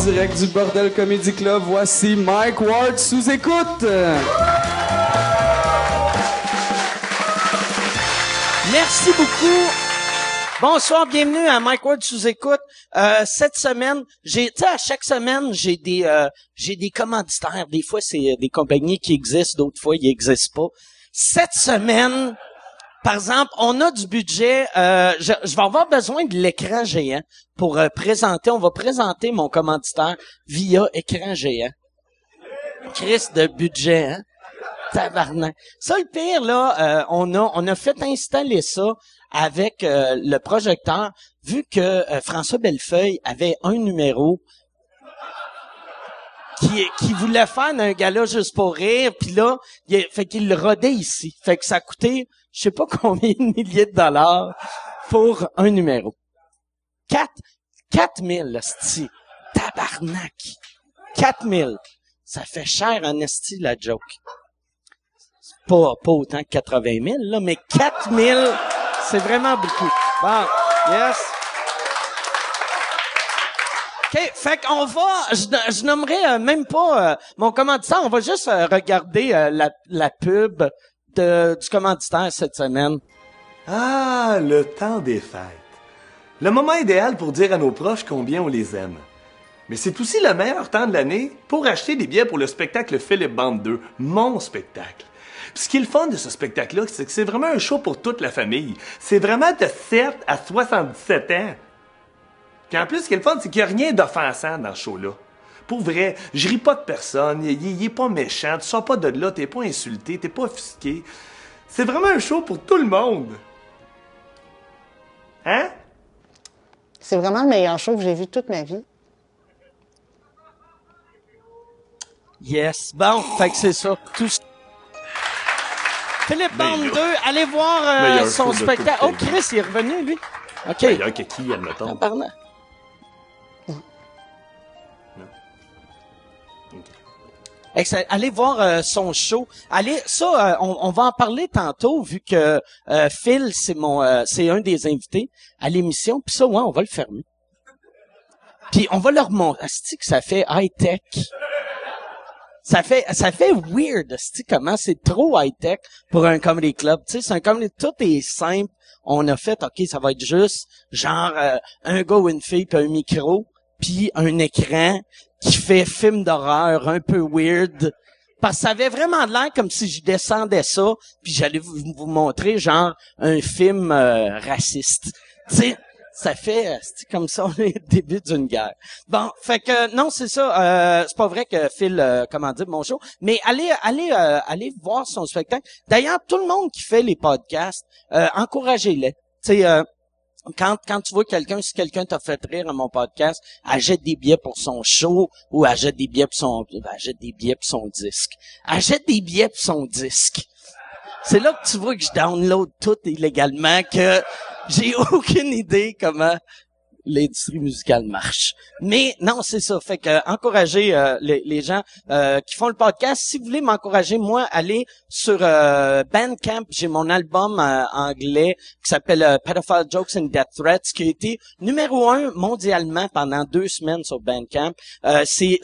direct du Bordel Comedy Club, voici Mike Ward sous écoute. Merci beaucoup. Bonsoir, bienvenue à Mike Ward sous écoute. Cette semaine, à chaque semaine, j'ai des commanditaires. Des fois, c'est des compagnies qui existent, d'autres fois, ils n'existent pas. Cette semaine, par exemple, on a du budget. Je vais avoir besoin de l'écran géant pour présenter. On va présenter mon commanditaire via écran géant. Crise de budget, hein? Tabarnak. Ça, le pire, là, on a fait installer ça avec le projecteur, vu que François Bellefeuille avait un numéro qui voulait faire d'un gala juste pour rire, puis là, fait qu'il le rodait ici. Fait que ça a coûté, je sais pas combien de milliers de dollars pour un numéro. 4 000, esti. Tabarnak. 4 000. Ça fait cher en esti, la joke. Pas autant que 80 000, là, mais 4 000, c'est vraiment beaucoup. Bon, yes. OK, fait qu'on va, je nommerai même pas mon commanditaire, on va juste regarder la pub du commanditaire cette semaine. Ah, le temps des fêtes. Le moment idéal pour dire à nos proches combien on les aime. Mais c'est aussi le meilleur temps de l'année pour acheter des billets pour le spectacle Philippe Bande 2, mon spectacle. Puis ce qui est le fun de ce spectacle-là, c'est que c'est vraiment un show pour toute la famille. C'est vraiment de 7 à 77 ans. Puis en plus, ce qui est le fun, c'est qu'il n'y a rien d'offensant dans ce show-là. Pour vrai, je ris pas de personne, il est pas méchant, tu sors pas de là, t'es pas insulté, t'es pas offusqué. C'est vraiment un show pour tout le monde. Hein? C'est vraiment le meilleur show que j'ai vu toute ma vie. Yes. Bon, fait que c'est ça. Philippe Bande 2, allez voir son spectacle. Oh, Chris, il est revenu, lui. OK. Meilleur que qui, admettons? Pardon. Excellent. Allez voir son show. On va en parler tantôt vu que Phil c'est un des invités à l'émission. Puis ça, ouais, on va le fermer. Puis on va leur montrer. Asti que ça fait high tech. Ça fait weird, asti comment c'est trop high tech pour un comedy club. Tu sais, c'est un comedy, tout est simple. On a fait, OK, ça va être juste genre un gars ou une fille puis un micro puis un écran qui fait film d'horreur un peu weird. Parce que ça avait vraiment l'air comme si je descendais ça puis j'allais vous montrer genre un film raciste. Tu sais, ça fait c'est comme ça on est au début d'une guerre. Bon, fait que non, c'est ça, c'est pas vrai que Phil commandite mon show, mais allez voir son spectacle. D'ailleurs, tout le monde qui fait les podcasts, encouragez-les. Tu sais quand tu vois si quelqu'un t'a fait rire à mon podcast, achète des billets pour son show ou achète des billets pour son disque. Achète des billets pour son disque. C'est là que tu vois que je download tout illégalement, que j'ai aucune idée comment l'industrie musicale marche. Mais non, c'est ça. Fait que encouragez les gens qui font le podcast. Si vous voulez m'encourager, moi, allez sur Bandcamp. J'ai mon album anglais qui s'appelle Pedophile Jokes and Death Threats, qui a été numéro 1 mondialement pendant 2 semaines sur Bandcamp. C'est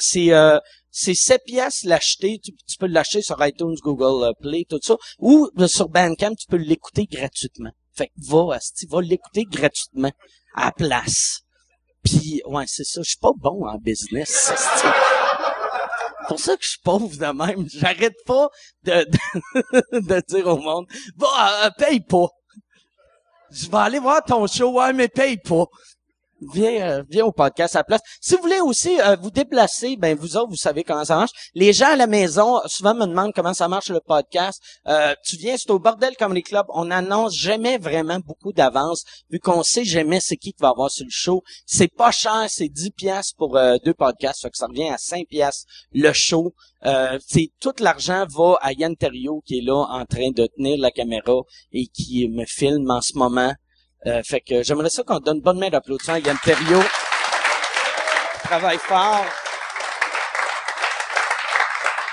7 piastres l'acheter. Tu peux l'acheter sur iTunes, Google Play, tout ça. Ou sur Bandcamp, tu peux l'écouter gratuitement. Fait que va l'écouter gratuitement à la place. Puis, ouais, c'est ça. Je suis pas bon en business. C'est pour ça que je suis pauvre de même. J'arrête pas de dire au monde, paye pas. Je vais aller voir ton show, ouais, mais paye pas. Viens au podcast à la place. Si vous voulez aussi vous déplacer, ben vous autres, vous savez comment ça marche. Les gens à la maison souvent me demandent comment ça marche le podcast. Tu viens, c'est au Bordel Comedy Club. On n'annonce jamais vraiment beaucoup d'avance, vu qu'on sait jamais c'est qui va avoir sur le show. C'est pas cher, c'est 10 piastres pour 2 podcasts, fait que ça revient à 5 piastres le show. C'est tout l'argent va à Yann Terriot qui est là en train de tenir la caméra et qui me filme en ce moment. Fait que j'aimerais ça qu'on donne une bonne main d'applaudissement à Yann Terriot. Il travaille fort.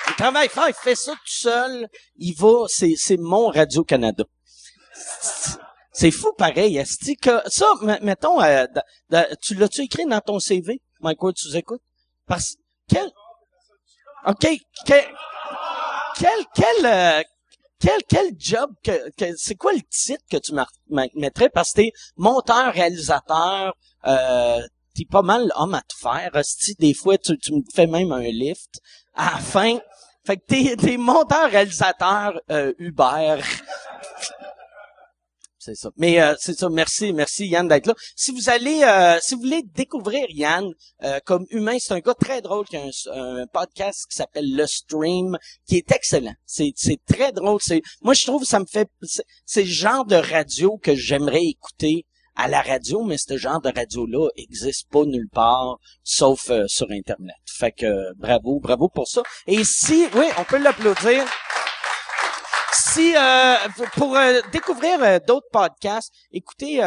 Il travaille fort, il fait ça tout seul. Il va, c'est mon Radio-Canada. C'est fou pareil. Que ça, mettons, tu l'as-tu écrit dans ton CV, Mike Ward, tu écoutes? Parce OK, quel job c'est quoi le titre que tu mettrais? Parce que t'es monteur, réalisateur, t'es pas mal homme à tout faire. Hostie, des fois, tu me fais même un lift. À la fin, fait que t'es monteur, réalisateur, Uber. C'est ça. Mais c'est ça. Merci Yann d'être là. Si vous voulez découvrir Yann comme humain, c'est un gars très drôle qui a un podcast qui s'appelle Le Stream, qui est excellent. C'est très drôle. Moi je trouve que ça me fait c'est le genre de radio que j'aimerais écouter à la radio, mais ce genre de radio-là existe pas nulle part, sauf sur Internet. Fait que bravo pour ça. Et oui, on peut l'applaudir. Si pour découvrir d'autres podcasts, écoutez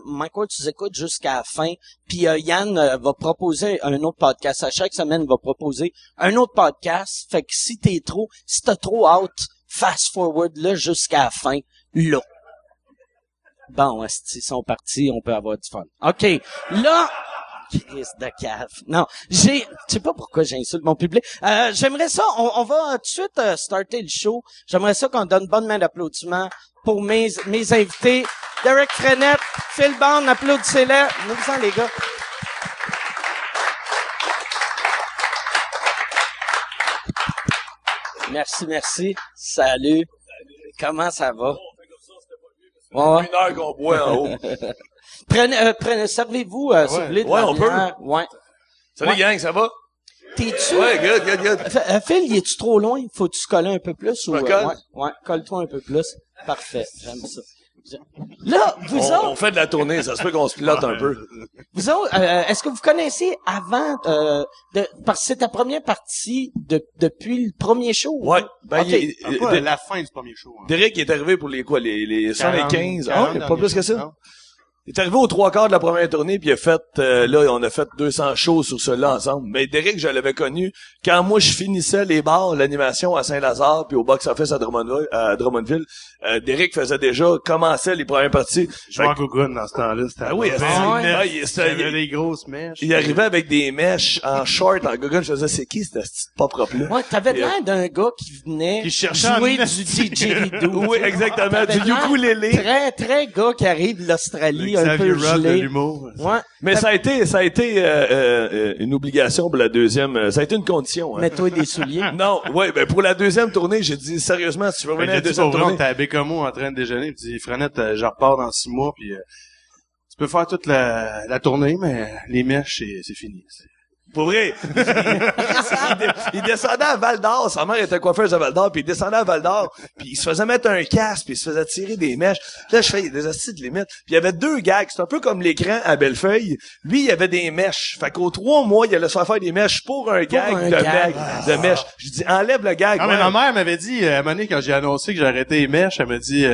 Mike Ward tu écoutes jusqu'à la fin. Puis Yann va proposer un autre podcast. À chaque semaine, il va proposer un autre podcast. Fait que si t'as trop hâte, fast forward là jusqu'à la fin, là. Bon, s'ils sont partis, on peut avoir du fun. OK. Là, Chris de cave. Non, je sais pas pourquoi j'insulte mon public. J'aimerais ça, on va tout de suite starter le show. J'aimerais ça qu'on donne une bonne main d'applaudissements pour mes invités. Derek Frenette, Phil Bond, applaudissez-les. Nous les gars. Merci. Salut. Comment ça va? Ouais. Une heure qu'on boit en haut. Prenez, servez-vous, si vous voulez. On peut. Ouais. Salut gang, ça va? T'es-tu? Ouais, good. Phil, y es-tu trop loin? Faut-tu se coller un peu plus? Ou, colle? Ouais, colle-toi un peu plus. Parfait, j'aime ça. Là, vous autres... On fait de la tournée, ça se peut qu'on se pilote un peu. Vous autres, est-ce que vous connaissez avant parce que c'est ta première partie depuis le premier show? Ouais. Ben, okay. La fin du premier show. Hein. Derek est arrivé pour les 75. 40, pas plus que ça? Non. Il est arrivé aux 3/4 de la première tournée, puis il a fait, là, on a fait 200 shows sur cela ensemble. Mais Derek, je l'avais connu quand moi, je finissais les bars, l'animation à Saint-Lazare, puis au box-office à Drummondville. Derek faisait commençait les premières parties. Je jouais en Gogun dans ce temps-là. Ah oui, il avait des grosses mèches. Il arrivait avec des mèches en short, en gogun. Je faisais, c'est qui cette pas propre-là? Ouais, t'avais l'air d'un gars qui venait qui cherchait jouer du didgeridoo. Oui, exactement. Du ukulélé. Très, très gars qui arrive de l'Australie, un peu Xavier Roth de gelé. l'humour. Ouais. Mais ça a été une obligation pour la deuxième. Ça a été une condition. Hein. Mets-toi des souliers. Non, ouais, ben pour la deuxième tournée, j'ai dit sérieusement, si tu veux revenir à la deuxième tournée. T'es à Bécomo en train de déjeuner, puis tu dis Frenette, je repars dans 6 mois, puis tu peux faire toute la tournée, mais les mèches, c'est fini. Pour vrai. il descendait à Val-d'Or. Sa mère était coiffeuse à Val-d'Or, puis il descendait à Val-d'Or, puis il se faisait mettre un casque, puis il se faisait tirer des mèches. Puis là, je fais, il y a des astuces de limite. Puis il y avait 2 gags. C'est un peu comme l'écran à Bellefeuille. Lui, il y avait des mèches. Fait qu'aux 3 mois, il allait se faire des mèches pour un gag de mèches. Je dis, enlève le gag. Non, mais ma mère m'avait dit, à un moment donné, quand j'ai annoncé que j'arrêtais les mèches, elle m'a dit,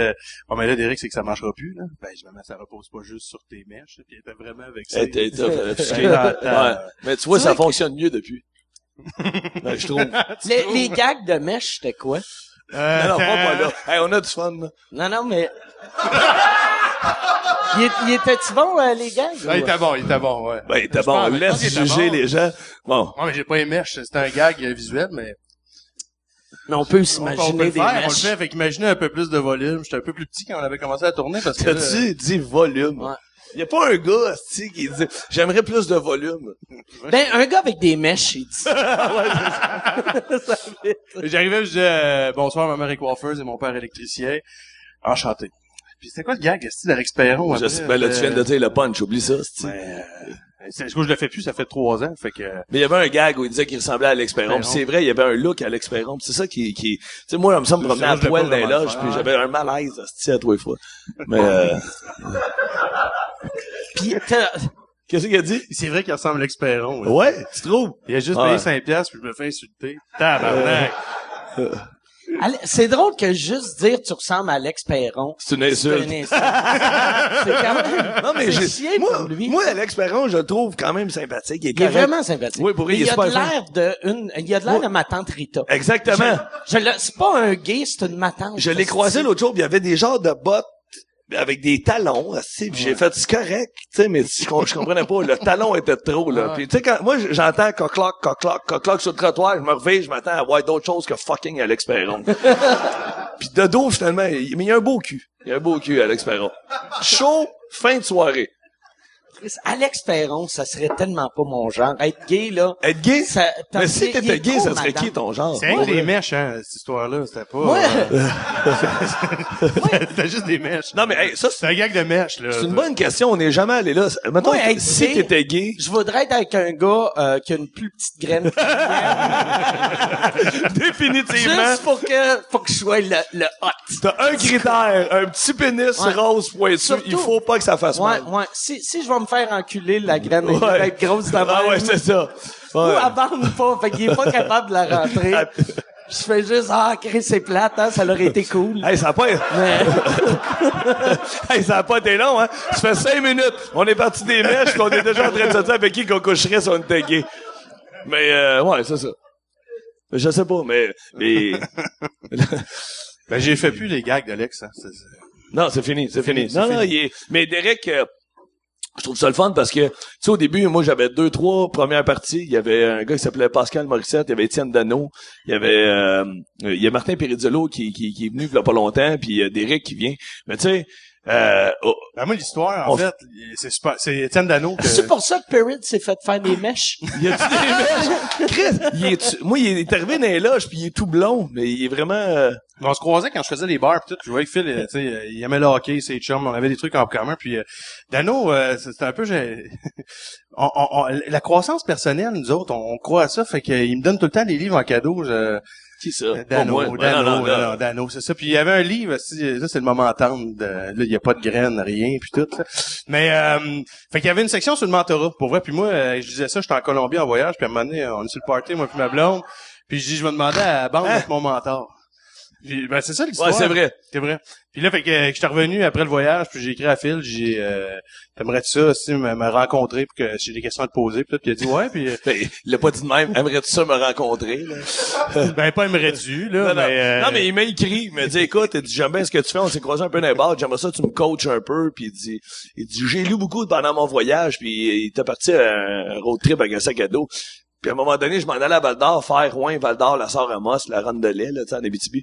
oh, mais là, Derek, c'est que ça marchera plus, là. Ben, je me mets, ça repose pas juste sur tes mèches, puis elle était vraiment avec ça. Mais tu vois, ça fonctionne mieux depuis. Ben, je trouve. Les gags de mèche, c'était quoi? Non, pas là. Hey, on a du fun, là. Non, mais... il était-tu bon, les gags? Ah, il était bon, ouais. Ben, il était bon. Laisse juger les gens. Bon. Ouais, mais j'ai pas les mèches. C'était un gag visuel, mais... Mais on peut s'imaginer des mèches. On le fait, fait qu'imaginer un peu plus de volume. J'étais un peu plus petit quand on avait commencé à tourner parce que... T'as-tu dit volume? Ouais. Il y a pas un gars, asti, qui dit, j'aimerais plus de volume. Ben, un gars avec des mèches, il dit. J'arrivais, je disais, bonsoir, ma mère est coiffeuse et mon père électricien. Enchanté. Puis c'était quoi le gag, asti, d'Alex Perron? Ben, là, tu viens de dire le punch, oublie ça, asti. Je le fais plus, ça fait 3 ans, fait que... Mais il y avait un gag où il disait qu'il ressemblait à Alex Perron. C'est vrai, il y avait un look à Alex Perron. C'est ça qui, tu sais, moi, ça me promenait à poil dans les loges, puis j'avais un malaise, asti, à 3 fois. Mais, Puis, qu'est-ce qu'il a dit? C'est vrai qu'il ressemble à Alex Perron. Ouais, tu trouves? Il a juste payé 5$, puis je me fais insulter. Tabarnak! C'est drôle que juste dire tu ressembles à Alex Perron. C'est une insulte. C'est quand même... Non, mais moi, Alex Perron, je le trouve quand même sympathique. Il est vraiment sympathique. Oui, pour lui, il a de l'air de ma tante Rita. Exactement. C'est pas un gay, c'est une ma tante. Je l'ai croisé l'autre jour, puis il y avait des genres de bottes avec des talons, puis j'ai fait, c'est correct, tu sais, mais je comprenais pas, le talon était trop, là. Puis tu sais, quand moi, j'entends coq-cloc sur le trottoir, je me réveille, je m'attends à voir d'autres choses que fucking Alex Perron. Puis de dos, finalement, mais il y a un beau cul. Il y a un beau cul, Alex Perron. Chaud, fin de soirée. Alex Perron, ça serait tellement pas mon genre. Être gay, là. Être gay? Mais si il t'étais est gay, trop ça serait madame. qui ton genre? C'est rien que des mèches, hein, cette histoire-là. C'était pas... Ouais. C'était juste des mèches. Non, mais hey, ça, C'est un gag de mèches, là. c'est une bonne question. On n'est jamais allé là. Mettons, Moi, être si gay, t'étais gay, Je voudrais être avec un gars qui a une plus petite graine. définitivement, Juste faut que je sois le hot. t'as un critère, un petit pénis Ouais. rose pointu. Surtout- Il faut pas que ça fasse Ouais, mal. ouais. Si je vais me faire enculer, la graine elle va être grosse de Ah même. ouais, c'est ça. Ou Ouais. elle bande pas, fait qu'il est pas capable de la rentrer. Je fais juste, Chris, c'est plate, hein, ça aurait été cool. Hey, ça a pas, Mais, hey, ça a pas été long, hein. Ça fait 5 minutes. On est parti des mèches, pis on est déjà en train de se dire avec qui qu'on coucherait si on était gay. Mais, ouais, c'est ça. Je sais pas, mais... Ben, j'ai fait plus les gags d'Alex, hein. Non, c'est fini. c'est Non, fini. il est... Mais Derek, je trouve ça le fun parce que, tu sais, au début, moi, j'avais 2-3 premières parties. Il y avait un gars qui s'appelait Pascal Morissette, il y avait Étienne Dano, il y a Martin Perizzolo qui est venu il y a pas longtemps, puis il y a Derek qui vient. Mais tu sais, Ben, moi, l'histoire, en fait, c'est super, c'est Étienne Dano que... c'est pour ça que Perrin s'est fait faire des mèches. y a-tu des mèches? Chris, moi, il est arrivé dans les loges, puis il est tout blond, mais il est vraiment... On se croisait quand je faisais les bars pis tout, je voyais que Phil, tu sais, il aimait le hockey, ses chums, on avait des trucs en commun, puis Dano, c'était un peu... la croissance personnelle, nous autres, on croit à ça, fait qu'il me donne tout le temps des livres en cadeau. Qui ça? Dano, Pas moi. Non. Dano, c'est ça. Puis il y avait un livre, là, c'est le moment tendre. Là, il y a pas de graines, rien, puis tout. Ça. Mais fait qu'il y avait une section sur le mentorat, pour vrai. Puis moi, je disais ça, j'étais en Colombie en voyage, puis à un moment donné, on est sur le party, moi puis ma blonde. Puis je dis, je vais demander à la bande d'être mon mentor. Puis, ben c'est ça l'histoire. Ouais, c'est vrai. C'est vrai. Puis là, fait que j'étais revenu après le voyage, puis j'ai écrit à Phil, t'aimerais-tu ça aussi me rencontrer, puis que j'ai des questions à te poser, puis il a dit ouais, puis Il l'a pas dit de même. Aimerais-tu ça me rencontrer, là? ben pas aimerais-tu là, mais Non, mais il m'a écrit. Il m'a dit, écoute, il dit, j'aime bien ce que tu fais. On s'est croisé un peu dans les bars. J'aimerais ça, tu me coaches un peu. Puis il dit, j'ai lu beaucoup pendant mon voyage. Puis il était parti à un road trip avec un sac à dos. Puis à un moment donné, je m'en allais à Val-d'Or, faire Rouen, Val-d'Or, la Sœur Amos, la Ronde de lait, là, tu sais, en Abitibi.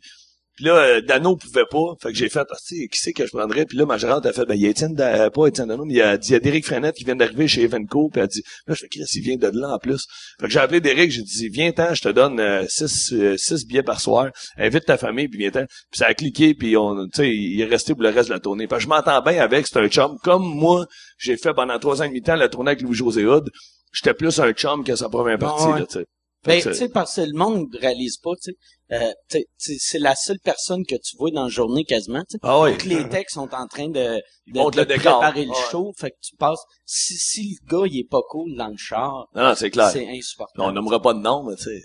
Puis là, Dano pouvait pas. Fait que j'ai fait, qui c'est que je prendrais? Puis là, ma gérante a fait, ben, il y a pas Étienne Dano, mais il y a Derek Frenette qui vient d'arriver chez Evenco. Puis elle dit, là, je fais, Chris, il vient de là, en plus. Fait que j'ai appelé Derek, j'ai dit, viens-t'en, je te donne 6 billets par soir. Invite ta famille, puis viens-t'en. Puis ça a cliqué, puis tu sais, il est resté pour le reste de la tournée. Fait que je m'entends bien avec, c'est un chum. Comme moi, j'ai fait pendant 3 ans et demi temps la tournée avec Louis-José Hood. J'étais plus un chum que sa première partie, ouais. là, tu sais. Ben, tu sais, parce que le monde réalise pas, tu sais, c'est la seule personne que tu vois dans la journée quasiment, tu sais. Ah oui. Donc, les techs sont en train de montent le décor. préparer le Ouais. show, fait que tu passes, si le gars, il est pas cool dans le char, Non, c'est clair. c'est insupportable. On nommera pas de nom, mais tu sais.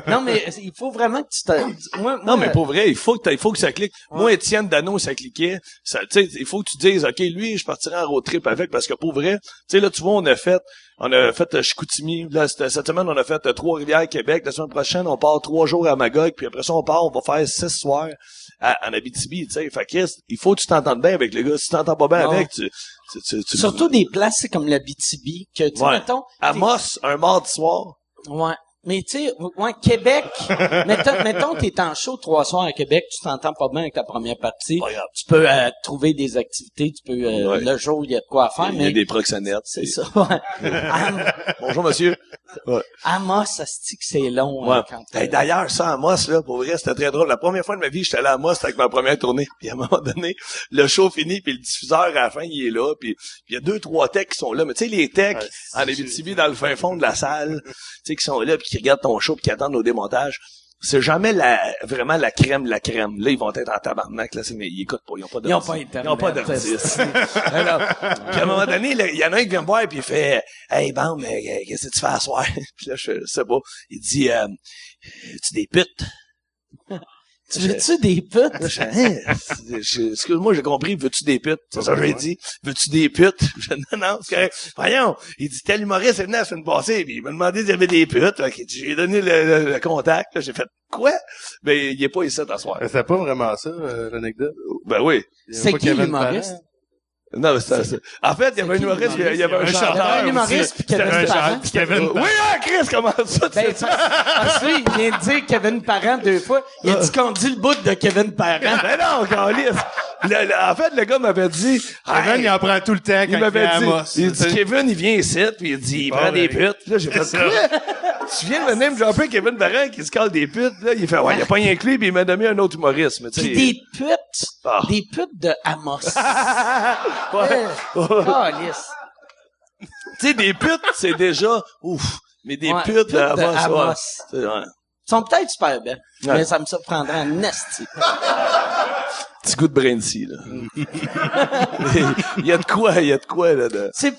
Non, mais il faut vraiment que tu moi, Non, mais pour vrai, il faut que ça clique. Ouais. Moi, Étienne Dano, ça cliquait. Ça, tu sais, il faut que tu dises, OK, lui, je partirai en road trip avec, parce que pour vrai, tu sais, là, tu vois, on a fait Chicoutimi. Là, cette semaine, on a fait Trois-Rivières, Québec. La semaine prochaine, on part 3 jours à Magog, puis après ça, on va faire 6 soirs en Abitibi, tu sais. Fait que, il faut que tu t'entendes bien avec le gars. Si tu t'entends pas bien Ouais. avec, tu surtout des places, c'est comme la BTB, que, tu sais, Ouais. mettons. Amos, un mardi soir. Ouais. Mais tu sais, ouais, Québec, mettons t'es en show 3 soirs à Québec, tu t'entends pas bien avec ta première partie. Pas grave. Tu peux trouver des activités, tu peux Ouais. le jour il y a de quoi à faire, Il y a mais des proxénètes. c'est ça. Ouais. Bonjour, monsieur. Ouais. Amos, ça se dit que c'est long. Ouais. Hein, quand Hey, d'ailleurs, ça, à Amos, là, pour vrai, c'était très drôle. La première fois de ma vie, j'étais allé à Amos avec ma première tournée. Puis à un moment donné, le show finit, puis le diffuseur, à la fin, il est là. Puis il y a 2-3 techs qui sont là. Mais tu sais, les techs, en Abitibi, dans le fin fond de la salle, tu sais, qui sont là, puis qui regardent ton show, puis qui attendent au démontage. C'est jamais vraiment la crème de la crème. Là, ils vont être en tabarnak, là, mais ils écoutent pas, ils ont pas d'artiste. Ils ont pas d'artiste. Alors, puis à un moment donné, il y en a un qui vient me voir, puis il fait, hey, bon, mais qu'est-ce que tu fais à soir? Puis là, je sais pas. Il dit, tu des putes? Tu veux-tu des putes? Excuse-moi, j'ai compris, veux-tu des putes? C'est ça que j'ai dit. Veux-tu des putes? Non, c'est correct. Voyons. Il dit, tel humoriste est venu la semaine passée, puis il m'a demandé s'il y avait des putes. J'ai donné le contact, là, j'ai fait, quoi? Ben, il est pas ici à soir. C'est pas vraiment ça, l'anecdote. Ben oui. C'est qui l'humoriste? Non, mais c'est en fait, il y avait un humoriste, il y avait un chanteur. Il y avait un humoriste puis Kevin Parent. Oui, Chris, comment ça? Ben, parce que il vient de dire Kevin Parent 2 fois. Il a dit qu'on dit le bout de Kevin Parent. Ben non, câlisse. En fait, le gars m'avait dit... Kevin, il en prend tout le temps quand il m'avait fait dit, Amos. il dit, Kevin, il vient ici, puis il dit, il prend des putes. Puis là, j'ai fait ça. Tu viens de me name dropper Kevin Parent qui se cale des putes. Là, il fait, ouais, il a pas rien que lui, puis il m'a donné un autre humoriste. Mais, puis des putes. Des putes de Amos. Lisse. Tu sais, des putes, c'est déjà, ouf. Mais des putes de Amos. Ils sont peut-être super belles. Ouais. Mais ça me surprendrait en esti. Petit goût de Brincy, là. Il y a de quoi, là, de... C'est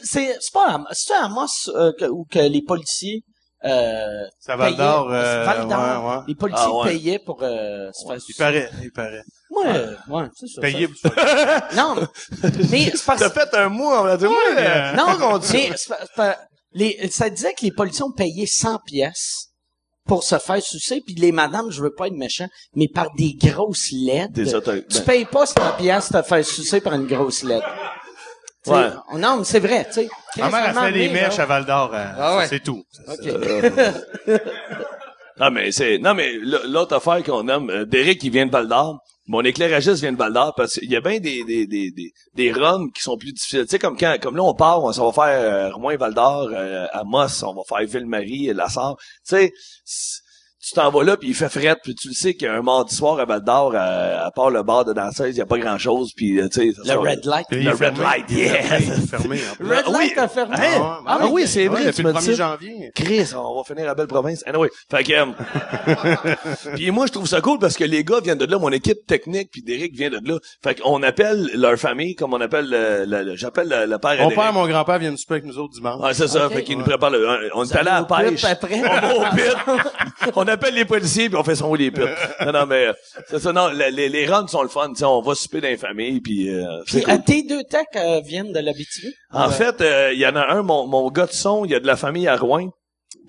pas c'est Amos ou que les policiers Ça Val d'Or, Val d'Or. ouais. Les policiers payaient pour se faire sucer. Il paraît. Ouais, c'est ça. Payé ça. Non, mais c'est parce T'as fait un mot, on l'a dit, non, mais ça disait que les policiers ont payé 100 pièces pour se faire sucer, puis les madames, je veux pas être méchant, mais par des grosses lettres. Tu payes pas 100 pièces te faire sucer par une grosse lettre. Ouais. Non, mais c'est vrai, tu sais. Ma mère a fait des mèches à Val d'Or. ouais. C'est tout. OK. Non, mais l'autre affaire qu'on aime, Derek, il vient de Val d'Or. Mon éclairagiste vient de Val d'Or parce qu'il y a bien des runs qui sont plus difficiles. Tu sais, comme là, on part, on va faire Rouen Val d'Or, Amos, on va faire Ville-Marie, La Sarre. Tu sais, tu t'en vas là, puis il fait fret, puis tu le sais qu'un mardi soir à Val d'Or, à part le bar de danseuse, il y a pas grand-chose, puis tu sais... Le Red Light. Le Red Light, yeah! Fermé. Red Light a fermé. Oui, c'est vrai, depuis tu le m'as 1er dit. janvier. Chris, on va finir à Belle-Province. Anyway, fait que... puis moi, je trouve ça cool parce que les gars viennent de là, mon équipe technique, puis Derek vient de là. Fait qu'on appelle leur famille, comme on appelle j'appelle le père à Mon Derek. père, mon grand-père viennent souper avec nous autres dimanche. Ouais, c'est ça. Okay. Fait qu'ils nous préparent on est allé à la pêche. Après. On va au pit. On appelle les policiers puis on fait son où les pits. Non, mais c'est ça. Non, les runs sont le fun. T'sais, on va souper dans les familles puis. Puis cool. Tes deux techs viennent de l'Abitibi. En fait, il y en a un. Mon gars de son, il y a de la famille à Rouen.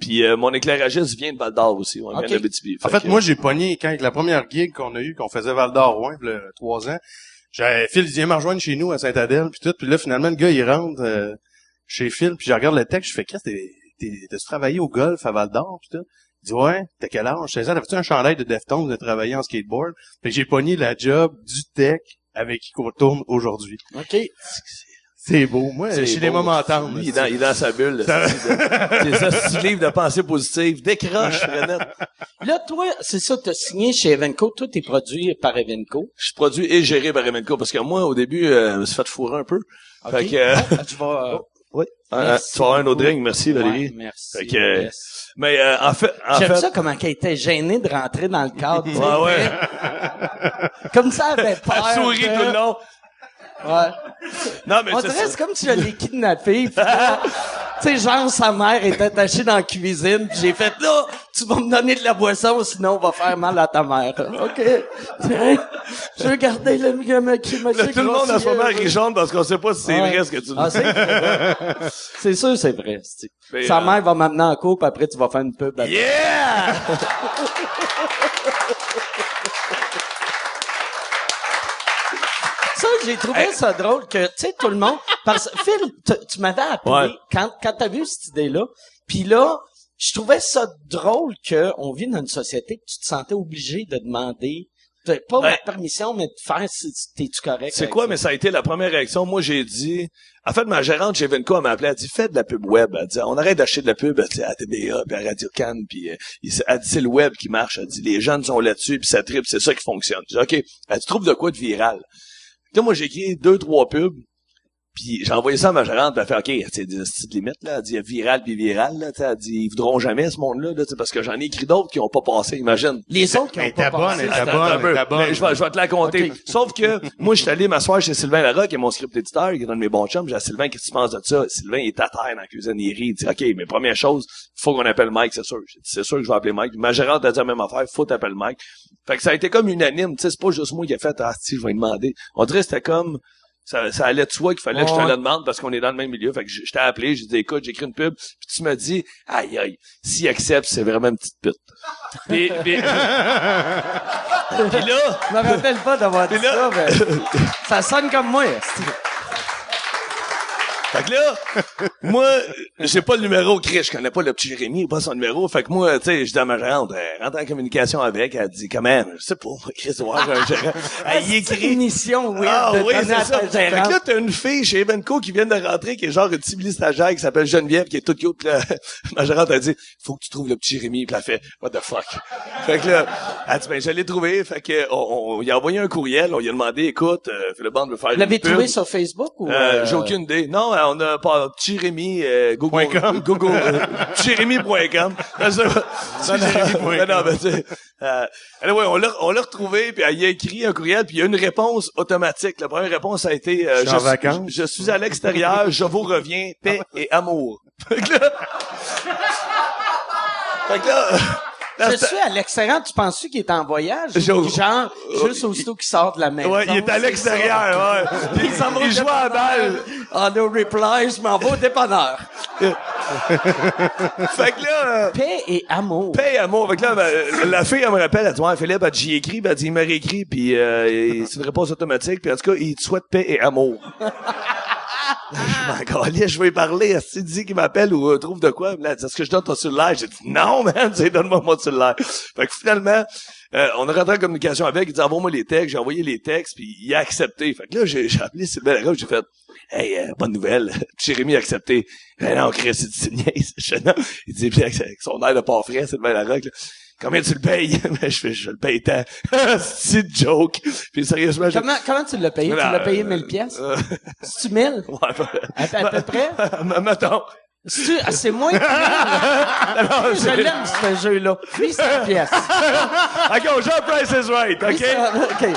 Puis mon éclairagiste vient de Val d'Or aussi. On vient de l'Abitibi. En fait, moi j'ai pogné quand la première gig qu'on a eue, qu'on faisait Val d'Or Rouen, il y a 3 ans. Phil il vient me rejoindre chez nous à Saint-Adèle puis tout. Puis là finalement le gars il rentre chez Phil puis je regarde le texte, je fais qu'est-ce que t'as travaillé au golf à Val d'Or puis tout. Il dit ouais, t'as quel âge? Je disais, t'avais-tu un chandail de Deftones de travailler en skateboard? Fait que j'ai pogné la job du tech avec qui qu'on tourne aujourd'hui. OK. C'est beau. Moi, j'ai des moments tendres. Il est dans sa bulle. C'est ça, 6 livres de pensée positive. Décroche, Renette. Là, toi, c'est ça, t'as signé chez Evenco. Toi, t'es produit par Evenco. Je suis produit et géré par Evenco parce que moi, au début, je me suis fait fourrer un peu. Okay. Fait que, tu vas... oui. Tu vas avoir un autre drink. Merci, Valérie. Ouais, merci. Fait que, mais en fait, j'aime ça comment qu'elle était gênée de rentrer dans le cadre. Ouais. Comme ça, elle avait peur. Elle sourit tout le long. Ouais. Non, mais on dirait c'est comme si je l'ai kidnappé. Tu sais, genre, sa mère est attachée dans la cuisine. Pis j'ai fait, là, tu vas me donner de la boisson, sinon on va faire mal à ta mère. OK. Je veux garder le tout le monde a son mère rigeante parce qu'on sait pas si c'est vrai ce que tu dis. Ah, c'est vrai. C'est sûr, c'est vrai. Sa mère va m'amener en cours, puis après, tu vas faire une pub. Yeah! Ça, j'ai trouvé ça drôle que, tu sais, tout le monde, parce que Phil, tu m'avais appelé quand t'as vu cette idée-là, puis là, je trouvais ça drôle que on vit dans une société que tu te sentais obligé de demander, pas la permission, mais de faire si t'es-tu correct. C'est quoi, mais ça a été la première réaction. Moi, j'ai dit, en fait, ma gérante chez Evenco, elle m'a appelé, elle dit, fais de la pub web. Elle dit, on arrête d'acheter de la pub, à TBA, puis à Radio-Can, puis elle dit, c'est le web qui marche. Elle dit, les jeunes sont là-dessus, puis ça tripe, c'est ça qui fonctionne. Je dis, OK. Elle dit, trouve de quoi de viral. Là, moi, j'ai écrit 2-3 pubs. Puis j'ai envoyé ça à ma gérante, puis elle fait OK, c'est des petites limites là, elle dit viral puis viral là, elle dit ils voudront jamais ce monde-là là, parce que j'en ai écrit d'autres qui ont pas passé, imagine. Les autres qui ont pas passé. Elle était bonne. Mais je vais te la compter. Okay. Sauf que moi je suis allé m'asseoir chez Sylvain Larocque, qui est mon script éditeur, qui est un de mes bons chums, j'ai dit Sylvain, qu'est-ce que tu penses de ça? Sylvain il est à terre dans la cuisine, il rit, il dit OK, mais première chose, faut qu'on appelle Mike, c'est sûr. J'ai dit c'est sûr que je vais appeler Mike. Ma gérante a dit la même affaire, faut t'appeler Mike. Fait que ça a été comme unanime, tu sais, c'est pas juste moi qui ai fait si je vais lui demander. On dirait que c'était comme ça allait de soi qu'il fallait que je te le demande parce qu'on est dans le même milieu. Fait que je t'ai appelé, j'ai dit écoute, j'écris une pub, puis tu me dis aïe, s'il accepte, c'est vraiment une petite pute. Puis là, Je me rappelle pas d'avoir dit ça, mais ça sonne comme moi. fait que là, moi, j'ai pas le numéro, Chris, je connais pas le petit Jérémy, pas son numéro. Fait que moi, tu sais, je dis à ma gérante, rentre en communication avec, elle dit, comment, je sais pas, Chris, voir un gérant. Elle écrit une mission weird ah de oui, donner c'est à ça. ta Fait que gérante. là, t'as une fille chez Evenco qui vient de rentrer, qui est genre une civile stagiaire, qui s'appelle Geneviève, qui est toute cute. Puis là, ma gérante a dit, faut que tu trouves le petit Jérémy. Puis elle fait, what the fuck. Fait que là, elle dit, ben, je l'ai trouvé. Fait que, on lui a envoyé un courriel, on lui a demandé, écoute, Philippe Bande veut faire Vous l'avez une pub. trouvé sur Facebook ou? J'ai aucune idée. Non, on a pas Jérémy Google Jérémy.com. Non, mais tu sais, anyway, on l'a retrouvé puis il a écrit un courriel puis il y a une réponse automatique. La première réponse a été je suis à l'extérieur, je vous reviens, paix et amour. Fait que là, Je suis à l'extérieur, tu penses-tu qu'il est en voyage? Genre, juste aussitôt qu'il sort de la maison. ouais, il est à l'extérieur, ouais. Puis il joue à la balle. Ah, no reply, je m'en vais au dépanneur. Fait que là, Paix et amour. paix et amour. Fait que là, la fille, elle me rappelle, elle dit, ouais, Philippe, elle dit, j'y écris, elle dit, il m'a réécrit, puis c'est une réponse automatique, puis en tout cas, il te souhaite paix et amour. Je m'en calais, je vais lui parler. S'il dit qu'il m'appelle ou trouve de quoi, là, est-ce que je donne ton cellulaire? J'ai dit, non, man, donne-moi mon cellulaire. Fait que finalement, on a rentré en communication avec, il dit, envoie-moi les textes, j'ai envoyé les textes, puis il a accepté. Fait que là, j'ai appelé Sylvain Larocque, j'ai fait, hey, bonne nouvelle, Jérémy a accepté. Ben non, Chris, c'est une niaise. Non. Il dit, puis avec son air de pas frais, Sylvain Larocque, là, combien tu le payes? Je le paye tant. C'est une joke. Puis sérieusement, Comment tu l'as payé? Tu l'as payé 1000 pièces? C'est-tu 1000? Ouais, À peu près? mettons. C'est moins que 1000. Je l'aime, ce jeu-là. Lui, c'est 1 pièce. OK, on joue à Price is Right, OK? OK.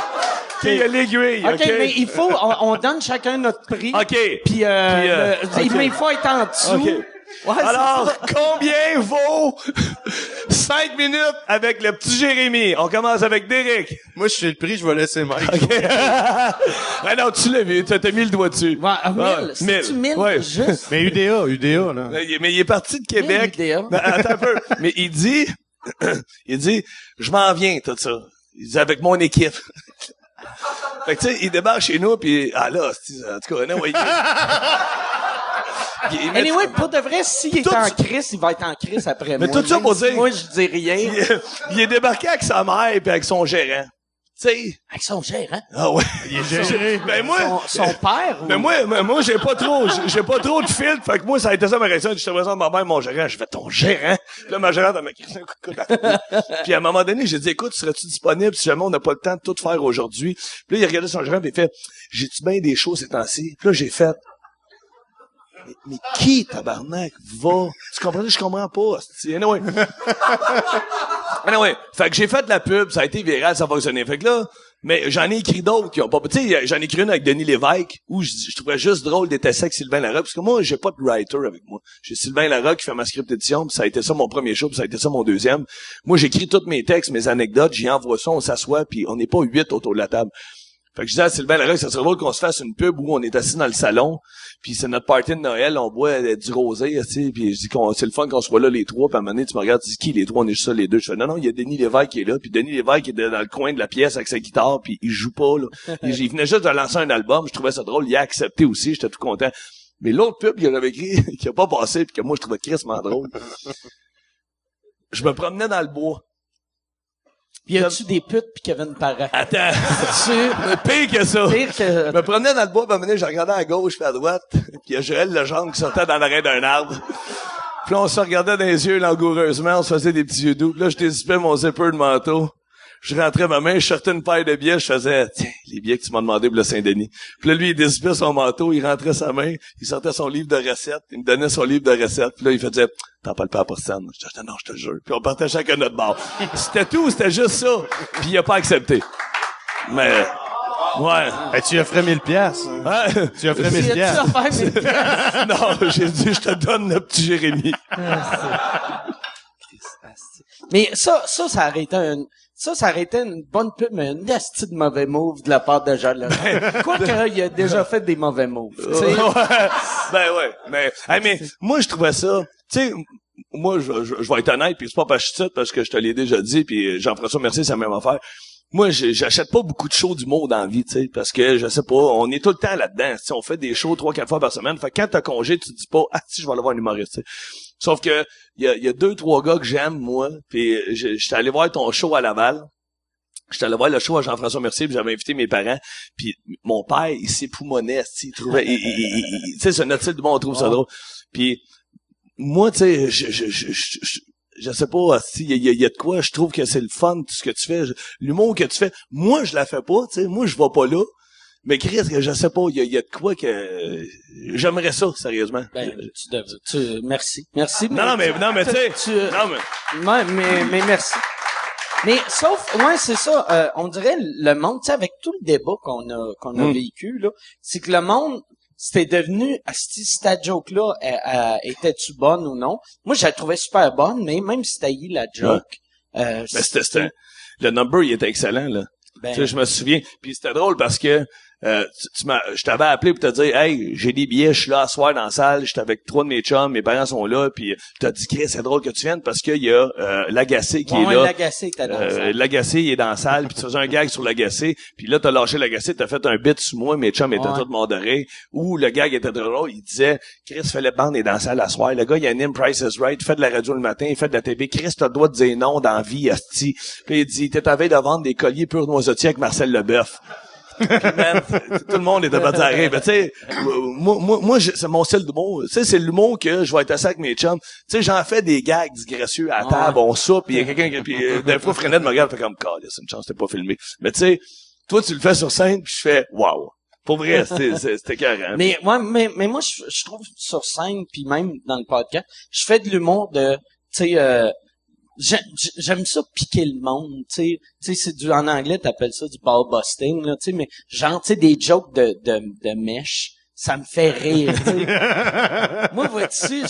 Il y a l'aiguille, OK, mais il faut, on donne chacun notre prix. OK. Puis, OK. mais il faut être en dessous. OK. Ouais, Alors, combien vaut 5 minutes avec le petit Jérémy? On commence avec Derek. Moi, je suis le prix, je vais laisser Mike. Ah non, tu l'as vu, t'as mis le doigt dessus. Ouais, 1000. C'est-tu 1000 Ouais. juste? Mais UDA, là. Mais il est parti de Québec. Quelle idée, hein? Ben, attends un peu. Mais il dit, je m'en viens, tout ça. Il dit, avec mon équipe. Fait que, tu sais, il débarque chez nous, puis en tout cas, non, ouais, Anyway, pour de vrai, s'il est Tout- en crise, il va être en crise après Mais moi. tout ça Même pour si dire- moi, je dis rien. il est débarqué avec sa mère et avec son gérant. Tu sais. Avec son gérant. Ah ouais. Il est géré. Ben moi, Son père ou... mais moi, j'ai pas trop de filtre. Fait que moi, ça a été ça ma réaction. Je te présente ma mère, mon gérant. Je fais ton gérant. Puis là, ma gérante, elle m'a crissé un coup de coude à la tête. Puis à un moment donné, j'ai dit, écoute, serais-tu disponible si jamais on n'a pas le temps de tout faire aujourd'hui? Puis là, il a regardé son gérant et il fait, j'ai-tu bien des choses ces temps-ci? Puis là, j'ai fait, mais qui, tabarnak, va? Tu comprends? Je comprends pas. Anyway. Anyway. Fait que j'ai fait de la pub, ça a été viral, ça a fonctionné. Fait que là, mais j'en ai écrit d'autres qui ont pas, tu sais, j'en ai écrit une avec Denis Lévesque, où je trouvais juste drôle d'être assis avec Sylvain Larocque, parce que moi, j'ai pas de writer avec moi. J'ai Sylvain Larocque qui fait ma script édition, puis ça a été ça mon premier show, puis ça a été ça mon deuxième. Moi, j'écris tous mes textes, mes anecdotes, j'y envoie ça, on s'assoit, puis on n'est pas 8 autour de la table. Fait que je disais à Sylvain Larocque, ça serait drôle qu'on se fasse une pub où on est assis dans le salon, puis c'est notre party de Noël, on boit du rosé, tu sais, puis je dis c'est le fun qu'on soit là les trois, puis à un moment donné, tu me regardes, tu dis qui les trois, on est juste ça les deux. Je fais non, il y a Denis Lévesque qui est là, puis Denis Lévesque est dans le coin de la pièce avec sa guitare, puis il joue pas là. Il venait juste de lancer un album, je trouvais ça drôle, il a accepté aussi, j'étais tout content. Mais l'autre pub qu'il avait écrit, qui a pas passé, puis que moi je trouvais crissement drôle. Je me promenais dans le bois. Y a-tu des putes pis Kevin Parent? Attends, pire que ça. Pire que... Je me promenais dans le bois, puis à un moment donné, je regardais à gauche puis à droite, puis il y a Joël Legendre qui sortait dans l'arrêt d'un arbre. Puis là, on se regardait dans les yeux langoureusement, on se faisait des petits yeux doux. Puis là, je dézippais mon zipper de manteau. je rentrais ma main, je sortais une paire de billets, je faisais, tiens, les billets que tu m'as demandé pour le Saint-Denis. Puis là, lui, il dézippait son manteau, il rentrait sa main, il sortait son livre de recettes, il me donnait son livre de recettes, puis là, il faisait, t'en parles pas à personne. Je disais, non, je te jure. Puis on partait chacun notre bar. C'était tout, c'était juste ça. Puis il a pas accepté. Mais, ouais. Hey, tu offrais 1000 piastres. Hein? Tu offrais 1000 piastres. Non, j'ai dit, je te donne le petit Jérémy. Mais ça aurait été une bonne pub, mais une asti de mauvais move de la part de Jean Laurent. Quoique, il a déjà fait des mauvais moves, tu sais. Ben ouais, mais moi je trouvais ça, tu sais, moi je vais être honnête, puis c'est pas parce que je te l'ai déjà dit, puis Jean-François Mercier, c'est la même affaire. Moi, j'achète pas beaucoup de shows d'humour dans la vie, tu sais, parce que, je sais pas, on est tout le temps là-dedans, tu sais, on fait des shows 3-4 fois par semaine, fait que quand t'as congé, tu te dis pas, si, je vais aller voir un humoriste, tu sais. Sauf que, il y a 2-3 gars que j'aime, moi, puis j'étais allé voir ton show à Laval. J'étais allé voir le show à Jean-François Mercier, puis j'avais invité mes parents, puis mon père, il s'époumonait, il trouvait, tu sais, c'est notre style de monde, on trouve ça drôle. Puis, moi, tu sais, je sais pas si il y a de quoi, je trouve que c'est le fun tout ce que tu fais, l'humour que tu fais. Moi je la fais pas, tu sais, moi je vais pas là. Mais Chris, je sais pas, il y a de quoi que j'aimerais ça sérieusement. Ben merci. Non mais tu sais, mais merci. Mais sauf c'est ça, on dirait le monde, tu sais, avec tout le débat qu'on a vécu là, c'est que le monde c'était devenu, si ta joke-là, était-tu bonne ou non? Moi, je la trouvais super bonne, mais même si t'as eu la joke, c'était le number, il était excellent, là. Tu sais, je me souviens. Puis c'était drôle parce que, je t'avais appelé pour te dire, hey, j'ai des billets, je suis là à soir dans la salle, j'étais avec 3 de mes chums, mes parents sont là, puis t'as dit, Chris, c'est drôle que tu viennes parce qu'il y a, l'Agacé qui est là. L'Agacé était dans la salle. L'Agacé, il est dans la salle, puis tu faisais un gag sur l'Agacé, puis là, t'as lâché l'Agacé, t'as fait un bit sur moi, mes chums étaient tous morts de rire, où le gag était drôle, il disait, Chris, Philippe Bande est dans la salle à soir, le gars, il anime Price is Right, il fait de la radio le matin, il fait de la TV, Chris, t'as le droit de dire non dans la vie, asti. Puis il dit, t'es à veille de vendre des colliers purs noisetiers avec Marcel Leboeuf. Puis man, tout le monde était pas arrêt. Ben tu sais, moi c'est mon style d'humour. Tu sais, c'est l'humour que je vais être assis avec mes chums. Tu sais, j'en fais des gags disgracieux à la table, on soupe, puis il y a quelqu'un qui des fois Frenette me regarde, fait comme c'est une chance t'es pas filmé. Mais tu sais, toi tu le fais sur scène, puis je fais wow. Pour vrai, c'était carré. Mais moi je trouve sur scène puis même dans le podcast, je fais de l'humour de tu sais j'aime ça piquer le monde, tu sais c'est en anglais t'appelles ça du ball busting là, tu sais mais genre tu sais des jokes de mèche, ça me fait rire, tu sais. Moi vois-tu,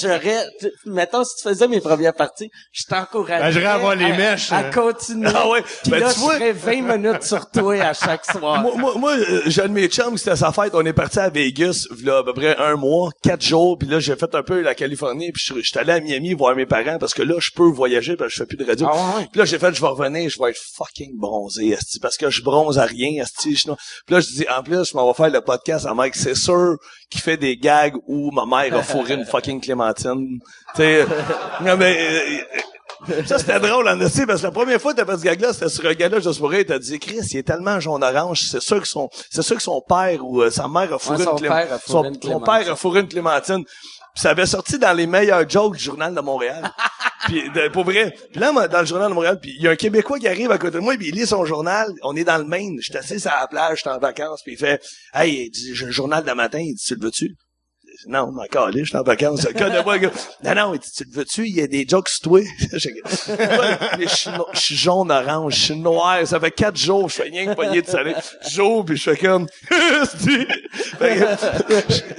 mettons si tu faisais mes premières parties, je t'encouragerais j'irais avoir les mèches à continuer. Ah ouais, puis là je ferais 20 minutes sur toi à chaque soir. Moi j'ai un de mes chums, c'était sa fête, on est parti à Vegas là à peu près 1 mois, 4 jours, puis là j'ai fait un peu la Californie, puis je suis allé à Miami voir mes parents parce que là je peux voyager parce que je fais plus de radio. Ah ouais. Puis là j'ai fait je vais revenir, je vais être fucking bronzé asti parce que je bronze à rien asti. Puis là je dis en plus je m'en vais faire le podcast à Mike, c'est sûr qui fait des gags où ma mère a fourré une fucking clémentine. Tu sais, non mais ça c'était drôle en esti parce que la première fois que t'as fait ce gag-là, c'était sur un gars-là juste pour rire, t'as dit Chris, il est tellement jaune-orange, c'est sûr que son père ou sa mère a fourré une clémentine. Son père a fourré une clémentine. Puis ça avait sorti dans les meilleurs jokes du Journal de Montréal. Puis pour vrai. Puis là, dans le Journal de Montréal, puis il y a un Québécois qui arrive à côté de moi, puis il lit son journal. On est dans le Maine. J'étais assis à la plage, j'étais en vacances, puis il fait « Hey, il dit, j'ai un journal de matin. » Il dit « Tu le veux-tu? » Non, encore là, je suis en vacances. Non, il dit, tu le veux-tu? Il y a des jokes sur toi. Mais je suis jaune-orange, je suis noir. Ça fait 4 jours, je fais rien que pogner de salé. J'ouvre, puis je fais comme,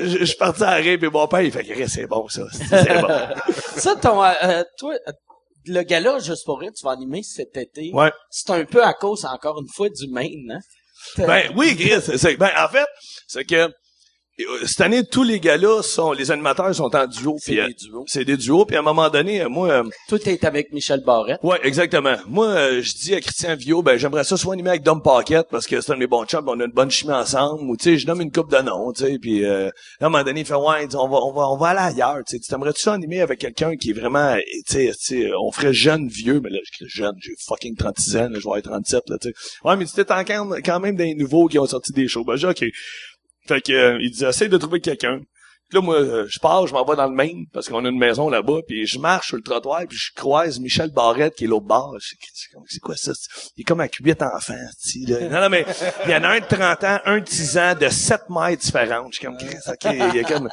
je suis parti à rire, puis mon père, il fait, c'est bon, ça. C'est bon. Ça, toi, le gala, juste pour rire, tu vas animer cet été. Ouais. C'est un peu à cause, encore une fois, du Maine, hein? Ben, oui, Chris, en fait, c'est que, cette année, tous les gars-là les animateurs sont en duo. C'est des duos. Puis à un moment donné, moi... Toi, t'es avec Michel Barrette. Ouais, exactement. Moi, je dis à Christian Viau, j'aimerais ça soit animé avec Dom Paquette parce que c'est un de mes bons chums, on a une bonne chimie ensemble. Ou tu sais, je nomme une coupe de noms, tu sais. Puis à un moment donné, il fait il dit, on va aller ailleurs. Tu sais, t'aimerais-tu ça animer avec quelqu'un qui est vraiment, tu sais, on ferait jeune vieux, mais là, je dis jeune, j'ai fucking 36 ans, là, je vais avoir 37 là, tu sais. Ouais, mais c'était quand même des nouveaux qui ont sorti des shows. J'ai OK. Fait que il dit essaye de trouver quelqu'un. Là, moi, je pars, je m'en vais dans le Maine, parce qu'on a une maison là-bas, puis je marche sur le trottoir, puis je croise Michel Barrette, qui est l'autre bord. C'est quoi ça? Il est comme avec 8 enfants, là. Non, mais il y en a un de 30 ans, un de 10 ans, de 7 mailles différentes. Je suis comme, OK, il y a comme...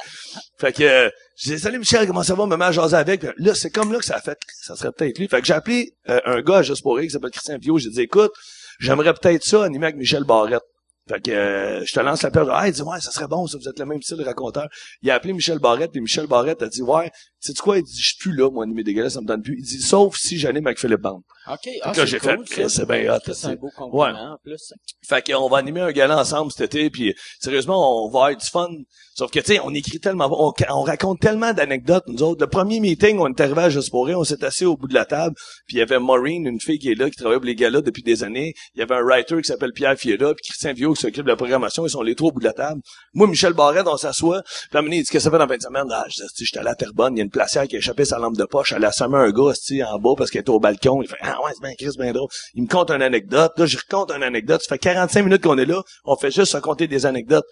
Fait que, je dis, salut Michel, comment ça va? Me mets à jaser avec. Puis là, c'est comme là que ça a fait, ça serait peut-être lui. Fait que j'ai appelé un gars à Juste pour rire qui s'appelle Christian Viau. J'ai dit, écoute, j'aimerais peut-être ça animer avec Michel Barrette. Fait que je te lance l'appel. Il dit ouais, ça serait bon, ça, vous êtes le même style de raconteur. Il a appelé Michel Barrette, puis Michel Barrette a dit ouais, sais-tu quoi? Il dit je suis plus là, moi, animer des gars, ça me donne plus. Il dit sauf si j'anime avec Philippe Bande. OK. Là, j'ai cool, fait, c'est bien hot. C'est un beau compliment, en plus. Fait qu'on va animer un gala ensemble cet été, puis sérieusement, on va avoir du fun. Sauf que, tu sais, on écrit tellement, on raconte tellement d'anecdotes, nous autres. Le premier meeting, on est arrivé à Juste pour rire, on s'est assis au bout de la table, puis il y avait Maureen, une fille qui est là, qui travaille pour les galas depuis des années. Il y avait un writer qui s'appelle Pierre Fiera, puis Christian Viau qui s'occupe de la programmation. Ils sont les trois au bout de la table. Moi, Michel Barrette, on s'assoit. Puis à un moment donné, il dit, qu'est-ce que ça fait dans 20 semaines? Ah, j'étais allé à Terrebonne, il y a une placière qui a échappé sa lampe de poche. Elle a assommé un gars, en bas parce qu'il était au balcon. Il fait, ah ouais, c'est bien Chris, bien drôle. Il me conte une anecdote. Là, je raconte une anecdote. Ça fait 45 minutes qu'on est là. On fait juste raconter des anecdotes.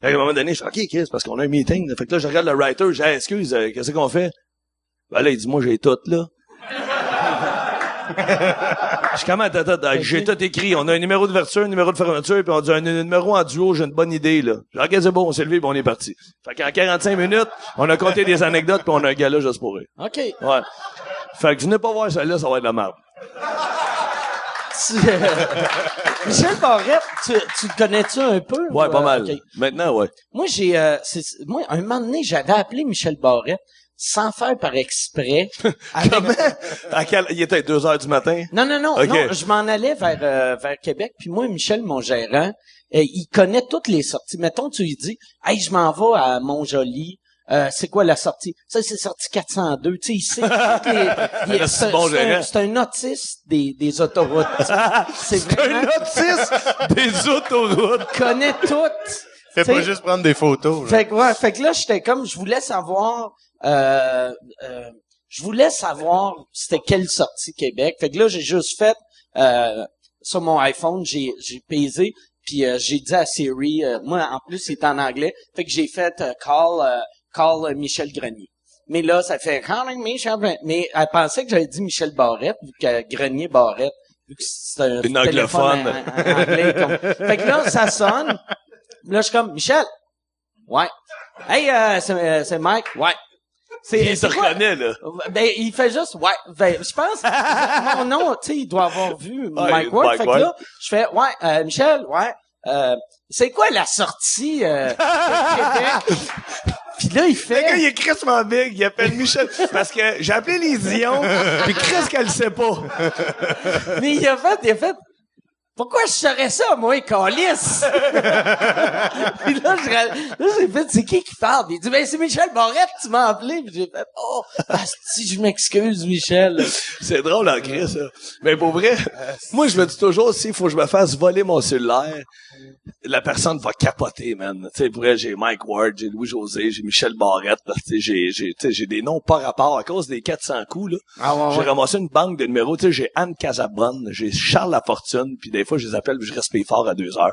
À un moment donné, je fais, OK, Chris, parce qu'on a un meeting. Fait que là, je regarde le writer, je dis, hey, excuse, qu'est-ce qu'on fait? Ben là, il dit, moi, j'ai tout, là. Je suis comment, j'ai tout écrit. On a un numéro d'ouverture, un numéro de fermeture, puis on dit un numéro en duo, j'ai une bonne idée, là. J'ai dit, OK, c'est bon, on s'est levé, puis on est parti. Fait qu'en 45 minutes, on a compté des anecdotes, puis on a un gala juste pour rire. OK. Ouais. Fait que venez pas voir ça là, ça va être de la merde. Michel Barrette, tu le connais-tu un peu? Ouais, pas mal. Okay. Maintenant, ouais. Moi, moi, un moment donné, j'avais appelé Michel Barrette sans faire par exprès. Comment? Il était 2h du matin? Non, okay. non, je m'en allais vers Québec, puis moi, Michel, mon gérant, il connaît toutes les sorties. Mettons, tu lui dis, hey, je m'en vais à Montjoli. C'est quoi la sortie? Ça, c'est sortie 402. Tu sais, il sait toutes les c'est un autiste des autoroutes. C'est un autiste des autoroutes. Il connaît toutes. Fais pas juste prendre des photos. Fait que là, j'étais comme, je voulais savoir c'était quelle sortie Québec. Fait que là, j'ai juste fait, sur mon iPhone, j'ai pesé, puis j'ai dit à Siri, moi, en plus, c'est en anglais. Fait que j'ai fait, call Michel Grenier. Mais là, ça fait calling Michel Grenier. Mais elle pensait que j'avais dit Michel Barrette, vu que Grenier Barrette, vu que c'est un une anglophone. En anglais. Fait que là, ça sonne. Là, je suis comme, Michel. Ouais. Hey, c'est Mike. Ouais. Il te reconnaît, là. Ben, il fait juste, ouais. Ben, je pense, mon nom, tu sais, il doit avoir vu Mike Ward. Fait que là, je fais, ouais, Michel, ouais. C'est quoi la sortie, Québec? Puis là, il fait... Le gars, il est crissement big, il appelle Michel. Parce que j'ai appelé les Dion, puis Chris qu'elle le sait pas. Mais il a fait... Pourquoi je saurais ça, moi, calice? Puis là, j'ai fait, c'est qui parle? Il dit, ben, c'est Michel Barrette, tu m'as appelé. Puis j'ai fait, oh, si je m'excuse, Michel. C'est drôle en Chris, ça. Mais pour vrai, moi, je me dis toujours, s'il faut que je me fasse voler mon cellulaire, la personne va capoter, man. Tu sais, pour vrai, j'ai Mike Ward, j'ai Louis-José, j'ai Michel Barrette, tu sais, j'ai des noms par rapport à cause des 400 coups, là. Ah, ouais, j'ai ramassé une banque de numéros, tu sais, j'ai Anne Casabonne, j'ai Charles Lafortune, puis des fois, je les appelle, je respire fort à 2h.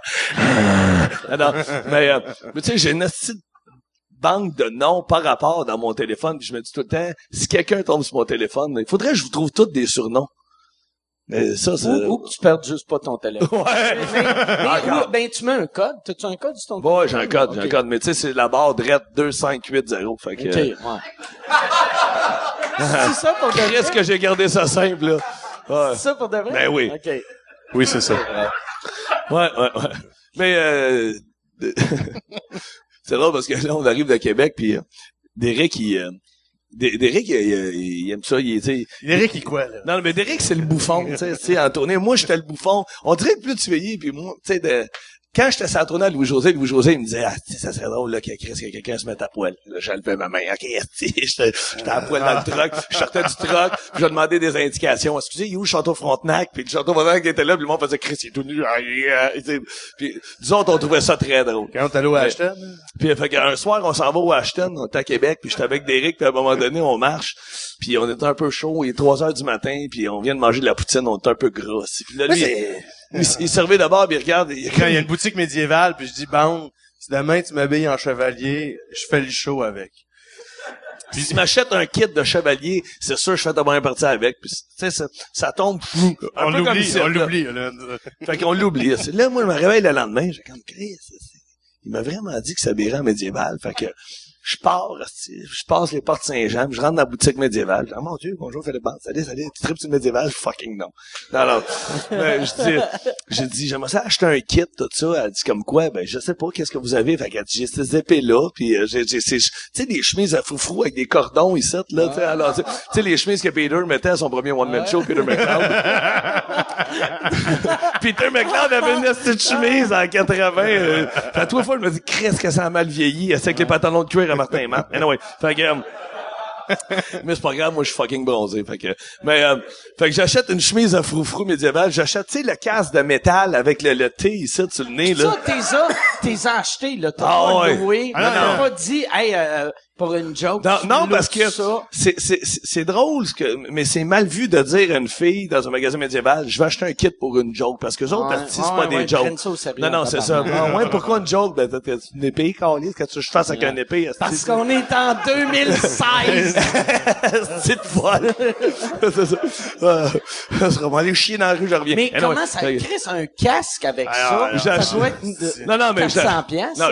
mais tu sais, j'ai une petite banque de noms par rapport dans mon téléphone, puis je me dis tout le temps, si quelqu'un tombe sur mon téléphone, il faudrait que je vous trouve tous des surnoms. Mais ça, c'est... Ou que tu perdes juste pas ton téléphone. Ouais. Ben, tu mets un code. T'as-tu un code sur ton téléphone? Ouais, j'ai un code. Mais tu sais, c'est la barre drette 2580. Fait que... OK, ouais. C'est ça pour de vrai? Qu'est-ce que j'ai gardé ça simple, là? Ouais. C'est ça pour de vrai? Ben oui. OK. Oui, c'est ça. Ouais. Mais, c'est drôle parce que là, on arrive de Québec, puis Derek, Derek, il aime ça, Derek, il quoi, là? Non, mais Derek, c'est le bouffon, tu sais, en tournée. Moi, j'étais le bouffon. On dirait que plus tu vieillis, puis moi, tu sais, quand j'étais sur la tournée à Louis-José, il me disait, ça serait drôle, là, que quelqu'un se mette à poil. Là, j'enlevais ma main. OK, j'étais à poil dans le truck. Je sortais du truck, puis je demandais des indications. Excusez, il est où le château Frontenac? Puis le château Frontenac était là, puis le monde faisait Chris, il est tout nu. Puis, disons, on trouvait ça très drôle. Quand on est allé au Ashton? Puis, fait qu'un soir, on s'en va au Ashton, on était à Québec, puis j'étais avec Derek, puis à un moment donné, on marche. Puis on était un peu chaud, il est 3h du matin, puis on vient de manger de la poutine, on est un peu gras. Puis là, lui, il servait d'abord, puis il regarde... Quand il y a une boutique médiévale, puis je dis, bon, Si demain tu m'habilles en chevalier, je fais le show avec. Puis si m'achète un kit de chevalier, c'est sûr je fais ta première partie avec. Puis tu sais ça tombe fou. On l'oublie. Là. Fait qu'on l'oublie. Là moi je me réveille le lendemain, j'ai comme Chris. Il m'a vraiment dit que ça s'habillerait en médiéval. Fait que je passe les portes Saint-Jean, je rentre dans la boutique médiévale. Je dis, mon Dieu, bonjour Philippe Bande. Salut, tu tripes sur le médiéval? Fucking non. Non. J'ai dit, j'aimerais ça acheter un kit, tout ça. Elle dit, comme quoi? Ben, je sais pas, qu'est-ce que vous avez? Fait qu'elle dit, j'ai ces épées-là, puis tu sais, des chemises à froufrou avec des cordons ici, là, tu sais, alors, tu sais, les chemises que Peter mettait à son premier one-man show, Peter McLeod. Peter McLeod avait une petite chemise en 80. À trois fois, je me dis, qu'est-ce que ça a mal vieilli, avec les pantalons de cuir à Martin et Matt. Anyway, fait que, mais c'est pas grave, moi je suis fucking bronzé, fait que j'achète une chemise à froufrou médiévale, j'achète, tu sais, le casque de métal avec le T ici sur le nez, là. Ça, t'es acheté, là, t'as pas loué, t'as pas dit, hey, pour une joke. Non, parce que c'est drôle, mais c'est mal vu de dire à une fille dans un magasin médiéval, je vais acheter un kit pour une joke, parce que les autres artistes, c'est pas des jokes. Non, c'est ça. Ouais, pourquoi une joke? Ben, t'as une épée, Carlis, que tu fasses avec une épée. Parce qu'on est en 2016. C'est folle. C'est ça. Ça sera aller chier dans la rue, je reviens. Mais comment ça crée un casque avec ça? Ça doit être non, mais 400 pièces. Non,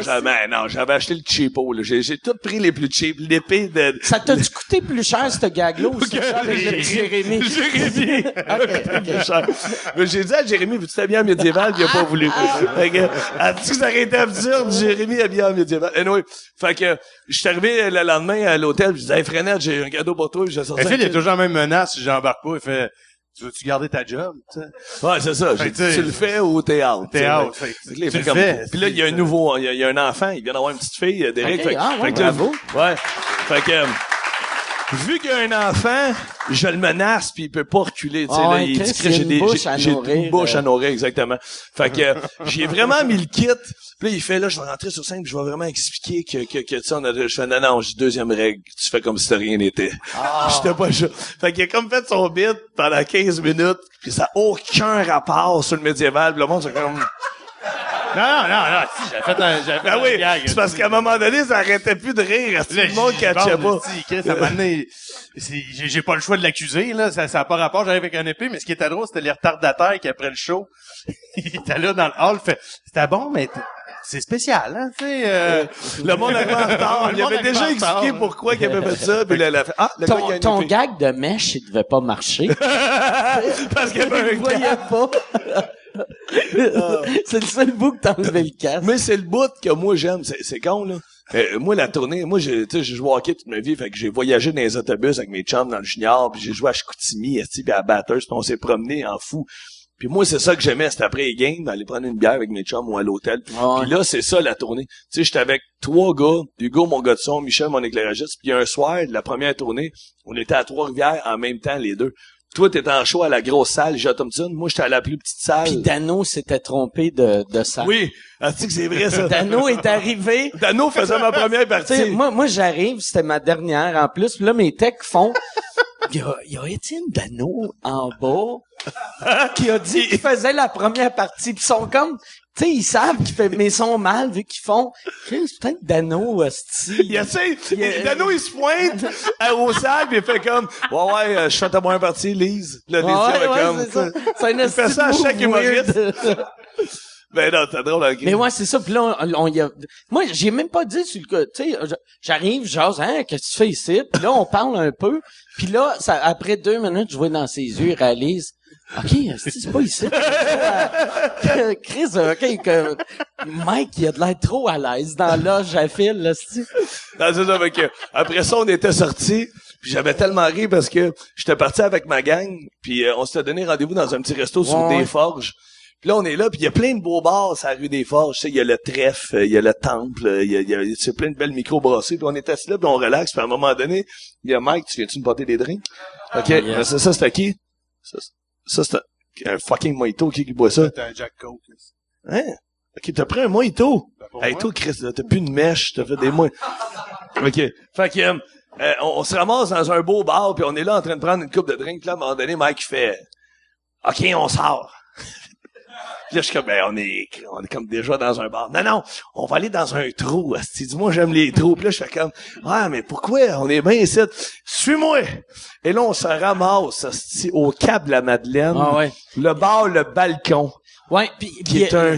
j'avais acheté le cheapo, là. J'ai tout pris les plus cheap, l'épée de... Ça t'a-tu coûté plus cher, ce gag-là, ou c'est ça avec le Jérémy? Jérémy. Plus cher. Mais j'ai dit à Jérémy, veux-tu t'habiller en médiéval, il a pas voulu. Fait que, as-tu que ça aurait été absurde, Jérémy habillé en médiéval? Anyway. Fait que, je suis arrivé le lendemain à l'hôtel, je disais, hey, Frenette, j'ai un cadeau pour toi, j'ai sorti. Phil, il y a toujours la même menace si j'embarque pas, il fait, tu veux-tu garder ta job, tu sais? Ouais, c'est ça. J'ai dit, tu le fais ou t'es out? T'es out. Tu le fais. Puis là, il y a un nouveau, il y a un enfant, il vient d'avoir une petite fille, Derek. Okay. Bravo. Ouais. Fait que, vu qu'il y a un enfant, je le menace puis il peut pas reculer, tu sais, là, il dit que j'ai une bouche à nourrir, exactement. Fait que, j'ai vraiment mis le kit. Puis là, il fait, là, je vais rentrer sur scène puis je vais vraiment expliquer que tu sais, je fais, non, j'ai deuxième règle, tu fais comme si de rien n'était. J'étais pas chaud. Fait qu'il a comme fait son bit pendant 15 minutes puis ça a aucun rapport sur le médiéval. Puis le monde, c'est comme... Non, si, j'avais fait gag. C'est parce qu'à un moment donné, ça arrêtait plus de rire. Tout le monde catchait pas. Ça m'a donné, j'ai pas le choix de l'accuser, là. Ça a pas rapport, j'arrive avec un épée, mais ce qui était drôle, c'était les retardataires qui, après le show, il était là dans le hall, fait, c'était bon, mais c'est spécial, hein, tu sais, le monde arrive en retard. Il avait déjà expliqué pourquoi il avait fait ça, puis là, il a fait, ton gag de mèche, il devait pas marcher. Parce qu'il y avait un voyait pas. C'est le seul bout que t'as enlevé le casque. Mais c'est le bout que moi j'aime, c'est con là. Moi la tournée, moi j'ai joué au hockey toute ma vie, fait que j'ai voyagé dans les autobus avec mes chums dans le junior, puis j'ai joué à Chicoutimi, puis à Bathurst, puis on s'est promené en fou. Puis moi c'est ça que j'aimais, c'était après les games, aller prendre une bière avec mes chums ou à l'hôtel. Puis là c'est ça la tournée. Tu sais, j'étais avec 3 gars, Hugo mon gars de son, Michel mon éclairagiste, puis un soir de la première tournée, on était à Trois-Rivières en même temps les deux. Toi, t'étais en show à la grosse salle, J. Thompson. Moi, j'étais à la plus petite salle. Puis Dano s'était trompé de salle. Oui. Est-ce que c'est vrai, ça? Dano est arrivé. Dano faisait ma première partie. T'sais, moi, j'arrive, c'était ma dernière en plus. Puis là, mes techs font, il y a Étienne Dano en bas qui a dit qu'il faisait la première partie. Puis ils sont comme, tu sais, ils savent qu'il fait, mais ils sont mal vu qu'ils font, c'est peut-être Dano, il Dano, il se pointe aux salles pis il fait comme, ouais, je fais ta première partie, Lise. Là, c'est ça. C'est un il fait ça à chaque humoriste. Ben non, t'as drôle, ok. Mais ouais, c'est ça. Puis là, on y a... Moi, j'ai même pas dit sur le cas. Tu sais, j'arrive, j'ose, qu'est-ce que tu fais ici? Puis là, on parle un peu. Puis là, après 2 minutes, je vois dans ses yeux, il réalise, OK, c'est pas ici. Chris, OK, que Mike, il a de l'air trop à l'aise dans l'âge à fil, là, c'est. Non, c'est ça, fait que, après ça, on était sortis, puis j'avais tellement ri parce que j'étais parti avec ma gang, puis on s'était donné rendez-vous dans un petit resto sur des Forges. Puis là, on est là, puis il y a plein de beaux bars sur la rue des Forges. Tu sais, il y a le Trèfle, il y a le Temple, il y a c'est plein de belles micro-brassées. Puis on est assis là, puis on relaxe. Puis à un moment donné, il y a Mike, tu viens-tu me porter des drinks? OK, mais ça c'était qui? Ça, c'était un fucking mojito. Qui boit ça? C'était un Jack Coke. Hein? OK, t'as pris un mojito? Hey, toi, Chris, t'as plus une mèche, t'as fait des mois. OK. Fait que, on se ramasse dans un beau bar, puis on est là en train de prendre une coupe de drink. Là, à un moment donné, Mike fait, OK, on sort. Puis là, je suis comme, on est comme déjà dans un bar. Non, on va aller dans un trou, asti. Dis-moi, j'aime les trous. Puis là, je fais comme, mais pourquoi? On est bien ici. Suis-moi! Et là, on se ramasse, asti, au Cap de la Madeleine. Ah ouais. Le bar, le balcon. Ouais, Qui est un...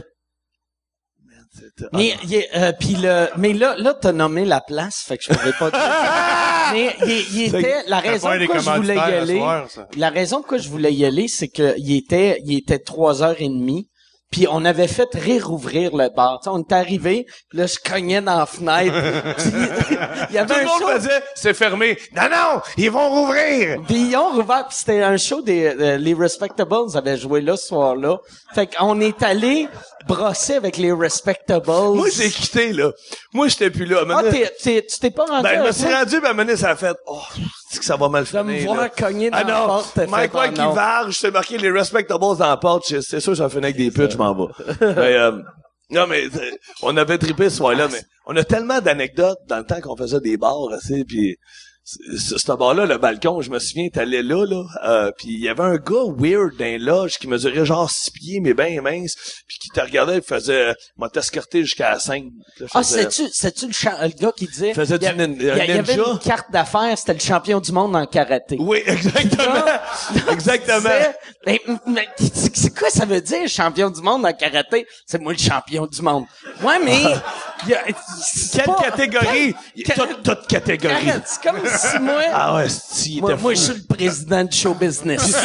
Mais là t'as nommé la place, fait que je pourrais pas dire. Mais il était la raison pourquoi je voulais y aller. La raison pourquoi je voulais y aller, c'est que il était 3h30. Puis on avait fait réouvrir le bar. T'sais, on était arrivé, puis là je cognais dans la fenêtre. Il y avait tout le monde faisait, c'est fermé. Non, ils vont rouvrir. Puis ils ont rouvert, puis c'était un show les Respectables avaient joué là ce soir-là. Fait qu'on est allé brosser avec les Respectables. Moi j'ai quitté là. Moi j'étais plus là. Tu t'es pas rendu. Ben je me suis rendu, ben maintenant ça a fait. C'est que ça va mal finir. De me voir cogner dans la porte. Mike White qui varge, c'est marqué les Respectables dans la porte. C'est sûr, ça finit avec des putes, je m'en vais. Mais, non, mais on avait trippé ce soir-là, mais on a tellement d'anecdotes dans le temps qu'on faisait des bars, tu sais, puis ce bar-là, le balcon, je me souviens, t'allais là, puis il y avait un gars weird dans les loges qui mesurait genre 6 pieds, mais ben mince, puis qui te regardait et faisait m'a escorté jusqu'à 5. C'est-tu le gars qui disait faisait il y avait une carte d'affaires, c'était le champion du monde en karaté. Oui, exactement. Exactement. Mais c'est quoi ça veut dire, champion du monde en karaté? C'est moi le champion du monde. Ouais, mais quelle catégorie? Toute catégorie. C'est comme si moi... Ah ouais, moi, je suis le président du show business.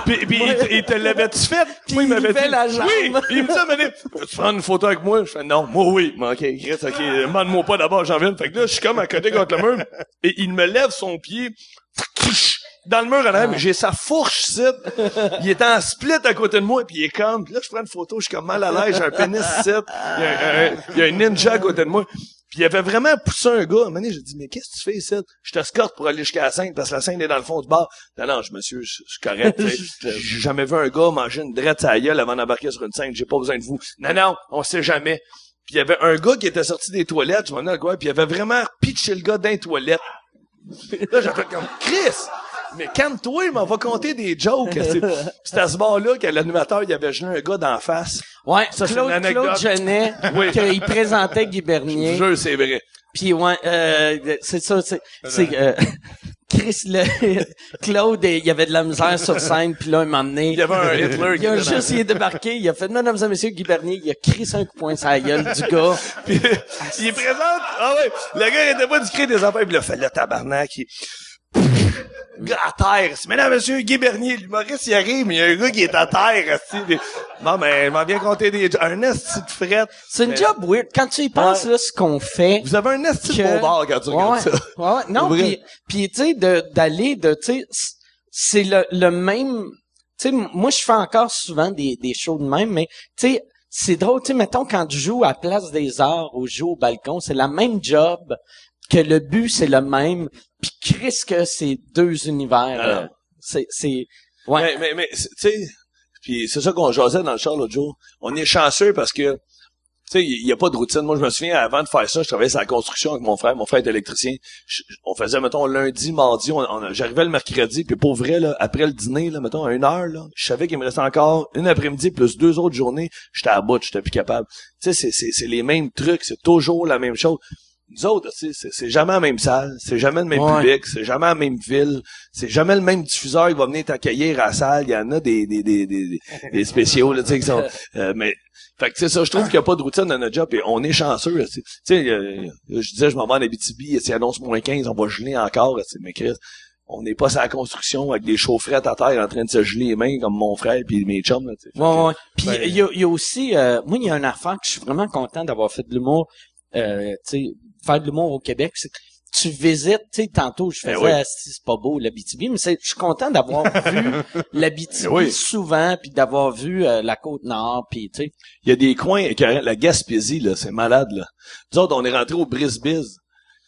puis il te l'avait-tu fait? Moi, il m'avait dit... la jambe. Oui! Il me dit, peux-tu prendre une photo avec moi? Je fais, non, moi, oui. Mais OK, demande-moi pas d'abord, j'en viens. Fait que là, je suis comme à côté contre le mur, et il me lève son pied, dans le mur en arrière, mais j'ai sa fourche ici. Il est en split à côté de moi, puis il est comme... Puis là, je prends une photo, je suis comme mal à l'aise, j'ai un pénis ici. Il y a un ninja à côté de moi. Puis il avait vraiment poussé un gars. À un moment donné, j'ai dit, mais qu'est-ce que tu fais ici? Je t'escorte pour aller jusqu'à la scène, parce que la scène est dans le fond du bar. Non, monsieur, je suis correct. J'ai jamais vu un gars manger une drette à la gueule avant d'embarquer sur une scène. J'ai pas besoin de vous. Non, on sait jamais. Puis il y avait un gars qui était sorti des toilettes, je m'en ai le gars, puis il avait vraiment pitché le gars dans les toilettes. Là, j'ai fait comme, Chris! Mais calme-toi, il m'en va compter des jokes. C'était à ce bar-là que l'animateur, il avait gelé un gars d'en face. Ouais, ça, c'est une anecdote. Claude Genet, oui. qu'il présentait Guy Bernier. Je te jure, c'est vrai. Puis ouais, c'est ça, Chris, Claude, il y avait de la misère sur scène, puis là, un moment donné... Il y avait un Hitler il a juste, il est débarqué, il a fait, mesdames et messieurs, Guy Bernier, il a crissé un coup de poing sur la gueule du gars. Puis, il présente, le gars, il était pas du cri des affaires, puis il a fait le tabarnak, gars à terre. Mesdames, monsieur, Guy Bernier, l'humoriste, il arrive, mais il y a un gars qui est à terre, bon, mais, il m'a bien compté un esti de frette. C'est une job weird. Quand tu y penses, là, ce qu'on fait. Vous avez un esti de beau bar quand tu regardes ça. Ouais, non, puis tu sais, d'aller, tu sais, c'est le même, tu sais, moi, je fais encore souvent des shows de même, mais, tu sais, c'est drôle, tu sais, mettons, quand tu joues à Place des Arts ou je joue au balcon, c'est la même job, que le but, c'est le même, puis Chris, que c'est deux univers. C'est ouais. Mais tu sais, puis c'est ça qu'on jasait dans le char l'autre jour. On est chanceux parce que, tu sais, il y a pas de routine. Moi, je me souviens, avant de faire ça, je travaillais sur la construction avec mon frère. Mon frère est électricien. On faisait, mettons, lundi, mardi, j'arrivais le mercredi, puis pour vrai, là, après le dîner, là, mettons, à 1h, là, je savais qu'il me restait encore une après-midi plus 2 autres journées. J'étais à bout, j'étais plus capable. Tu sais, c'est les mêmes trucs, c'est toujours la même chose. Nous autres, c'est jamais la même salle, c'est jamais le même public, c'est jamais la même ville, c'est jamais le même diffuseur qui va venir t'accueillir à la salle. Il y en a des spéciaux, là, tu sais, qui sont, mais, fait que, c'est ça, je trouve qu'il n'y a pas de routine dans notre job et on est chanceux, tu sais, je disais, je m'en vais en Abitibi, s'il annonce -15, on va geler encore, mais Chris, on n'est pas sur la construction avec des chaufferettes à terre en train de se geler les mains comme mon frère puis mes chums, là, tu sais. Ouais. Puis, il y a aussi, moi, il y a une affaire que je suis vraiment content d'avoir fait de l'humour, tu sais, faire de l'humour au Québec, c'est que tu visites, tu sais, tantôt je faisais c'est pas beau l'Abitibi, mais je suis content d'avoir vu l'Abitibi souvent, puis d'avoir vu la Côte-Nord, puis tu sais. Il y a des coins, la Gaspésie, là, c'est malade, là. Nous autres, on est rentré au Brisbise,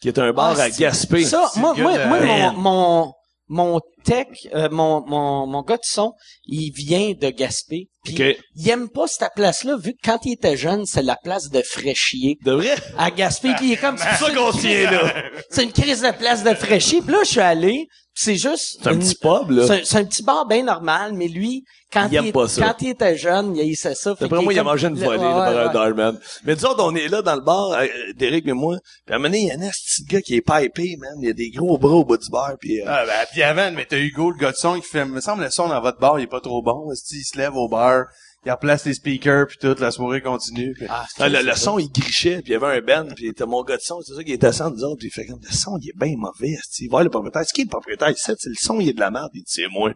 qui est un bar à Gaspé. Ça, moi, mon tech, mon gars de son, il vient de Gaspé. Puis il aime pas cette place-là, vu que quand il était jeune, c'est la place de fraîchier. De vrai? À Gaspé, puis il est comme... C'est ça qu'on tient, là. C'est une crise de place de fraîchier. Puis là, je suis allé, C'est juste... C'est un petit pub, là. C'est un petit bar bien normal, mais lui, quand il était jeune, il haïssait ça. D'après moi, il a mangé une volée par un barman. Mais disons, on est là dans le bar, Derek et moi, puis à un moment donné, il y a un petit gars qui est pipé, man. Il y a des gros bras au bout du bar, puis puis avant, mais t'as Hugo, le gars de son, qui fait, me semble, le son dans votre bar, il est pas trop bon. Il se lève au bar, il replace les speakers, puis toute la soirée continue. Puis... le son, il grichait, puis il y avait un band, puis t'as mon gars de son, c'est ça qui était assis nous autres, puis il fait comme, le son, il est bien mauvais, il va le propriétaire. C'est qui le propriétaire? C'est le son, il est de la merde. Il dit, c'est moi.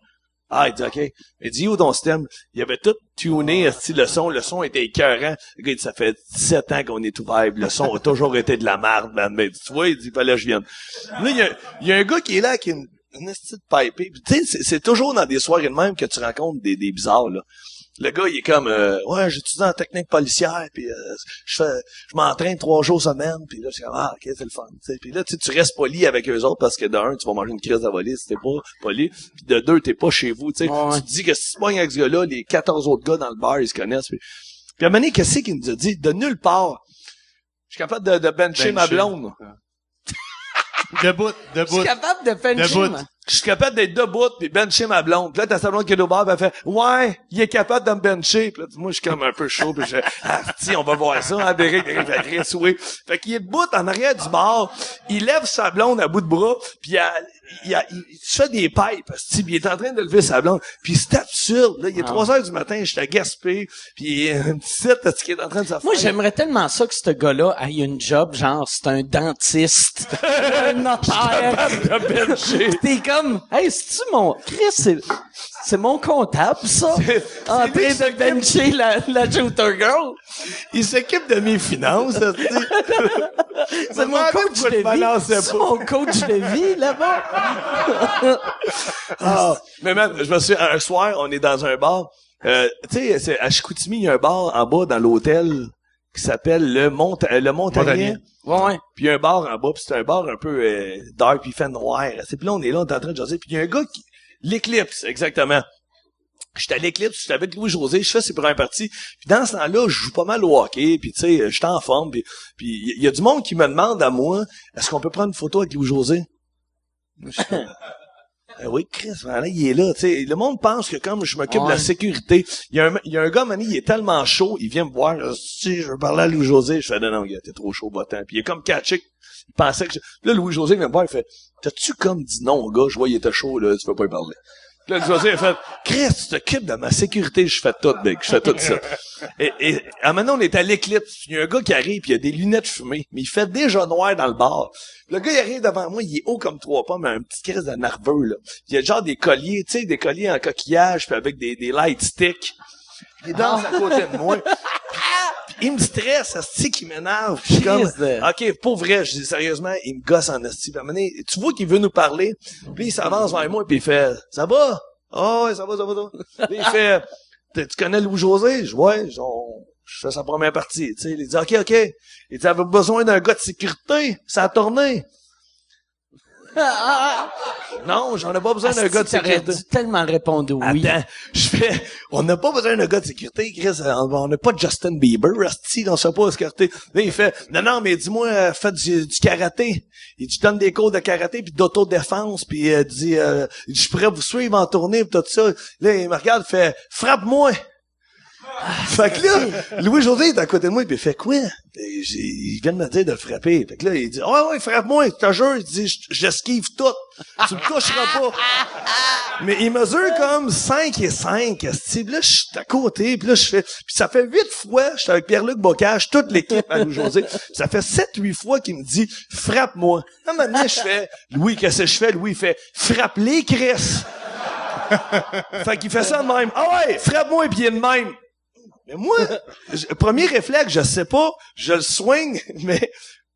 Ah, il dit, OK. Il dit, où ton système? Il avait tout tuné, le son était écœurant. Le gars, il dit, ça fait 17 ans qu'on est ouvert, le son a toujours été de la merde, man. Mais tu vois, il dit, fallait que je vienne. Là, il y a un gars qui est là, qui a une petite pipée. Tu sais, c'est toujours dans des soirées de même que tu rencontres des bizarres, là. Le gars, il est comme, ouais, j'étudie en technique policière, puis je m'entraîne 3 jours semaine, puis là, je suis comme, ah, ok, c'est le fun, tu sais. Puis là, tu restes poli avec eux autres, parce que de un, tu vas manger une crise de volée si t'es pas poli, puis de deux, t'es pas chez vous, tu sais. Tu te dis que si tu pognes avec ce gars-là, les 14 autres gars dans le bar, ils se connaissent, puis à un moment donné, qu'est-ce qu'il nous a dit? De nulle part, je suis capable de bencher ma blonde. Debout. Je suis capable de bencher, Je suis capable d'être debout pis bencher ma blonde. Puis là, t'as sa blonde qui est au bar, pis elle fait, ouais, il est capable de me bencher. Puis là, moi, je suis comme un peu chaud, pis je fais, on va voir ça, hein, Derek va très souhait. Fait qu'il est debout en arrière du bar, il lève sa blonde à bout de bras, pis il fait des pipes, pis il est en train de lever sa blonde. Puis c'est absurde, là, il est 3h du matin, j'étais à Gaspé, pis un petit site, qui est en train de se faire. Moi, j'aimerais tellement ça que ce gars-là ait une job, genre, c'est un dentiste, un notaire. T'es comme, hey, c'est-tu mon... Chris, c'est mon comptable, ça? En train de bencher la Shooter Girl. Il s'occupe de mes finances, C'est mon coach de vie. C'est mon coach de vie, là-bas. Mais man, je me souviens, un soir, on est dans un bar. Tu sais, à Chicoutimi, il y a un bar en bas dans l'hôtel qui s'appelle le Montagnier. Ouais. Puis il y a un bar en bas, puis c'est un bar un peu dark, puis il fait noir. Puis là, on est là, on est en train de jaser, puis il y a un gars qui... L'Éclipse, exactement. J'étais à l'Éclipse, j'étais avec Louis-José, je fais ses premières parties. Puis dans ce temps-là, je joue pas mal au hockey, puis tu sais, j'étais en forme. Puis il y a du monde qui me demande à moi, est-ce qu'on peut prendre une photo avec Louis-José? Oui, Chris, voilà, il est là, tu sais. Le monde pense que comme je m'occupe de la sécurité, il y a un gars, Manny, il est tellement chaud, il vient me voir, si je veux parler à Louis-José, je fais, non, gars, t'es trop chaud, bottant. Puis il est comme catché, il pensait que là, Louis-José vient me voir, il fait, t'as-tu comme dit non, gars, je vois, il était chaud, là, tu peux pas y parler. Puis là, Louis-José, il fait, Chris, tu t'occupes de ma sécurité, je fais tout, mec, je fais tout ça. Et à maintenant, on est à l'Éclipse, il y a un gars qui arrive, puis il a des lunettes fumées, mais il fait déjà noir dans le bar. Le gars, il arrive devant moi, il est haut comme 3 pommes, un petit crise de nerveux, là. Il y a genre des colliers, tu sais, des colliers en coquillage, puis avec des light sticks. Il danse à côté de moi. Puis il me stresse, asti qu'il m'énerve. Je suis comme, OK, pour vrai, je dis sérieusement, il me gosse en asti. Puis à un moment donné, tu vois qu'il veut nous parler, puis il s'avance vers moi, puis il fait, ça va? Oh, ouais, ça va. Puis il fait, tu connais Louis-José? Ouais, je fais sa première partie, tu sais. Il dit, OK. Il dit, avait besoin d'un gars de sécurité, ça a tourné. Non, j'en ai pas besoin d'un gars de sécurité. T'aurais dû tellement répondre oui. Attends, on n'a pas besoin d'un gars de sécurité, Chris. On n'a pas de Justin Bieber, asti, on sait pas sécurité. Là, il fait, non, mais dis-moi, fais du karaté. Il dit, je donne des cours de karaté puis d'autodéfense, puis dit, je pourrais vous suivre en tournée pis tout ça. Là, il me regarde, fait, frappe-moi. Fait que là, Louis-José est à côté de moi, puis il fait quoi? Il vient de me dire de le frapper. Fait que là, il dit, ouais, frappe-moi, je te jure. Il dit, j'esquive tout. Tu me toucheras pas. Mais il mesure comme 5 et 5. Puis là, je suis à côté, puis là, je fais, puis ça fait 8 fois, j'étais avec Pierre-Luc Bocage, toute l'équipe à Louis-José. Puis ça fait 7-8 fois qu'il me dit, frappe-moi. Là, maintenant, je fais, Louis, qu'est-ce que je fais? Louis, il fait, frappe-les, Chris. Fait qu'il fait ça de même. Ah ouais, frappe-moi, puis il est de même. Mais moi, premier réflexe, je sais pas, je le swing, mais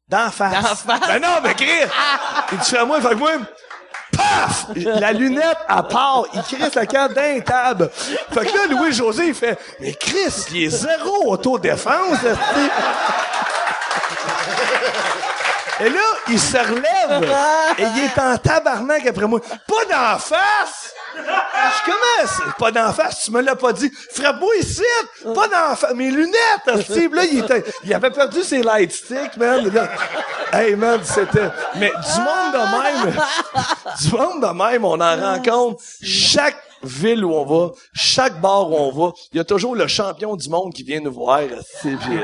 d'en face. Ben non, mais Chris! Il dit à moi, fait que moi, paf! La lunette, à part, il crisse la carte d'un table. Fait que là, Louis-José, il fait, mais Chris, il est zéro autodéfense, Et là, il se relève, et il est en tabarnak après moi. Pas d'en face! Je commence, pas d'en face, tu me l'as pas dit. Frappe-moi ici, pas d'en face. Mes lunettes, Steve, là, il avait perdu ses light sticks, man. Là. Hey, man, c'était... Mais du monde de même, on en rencontre chaque ville où on va, chaque bar où on va, il y a toujours le champion du monde qui vient nous voir. C'est bien.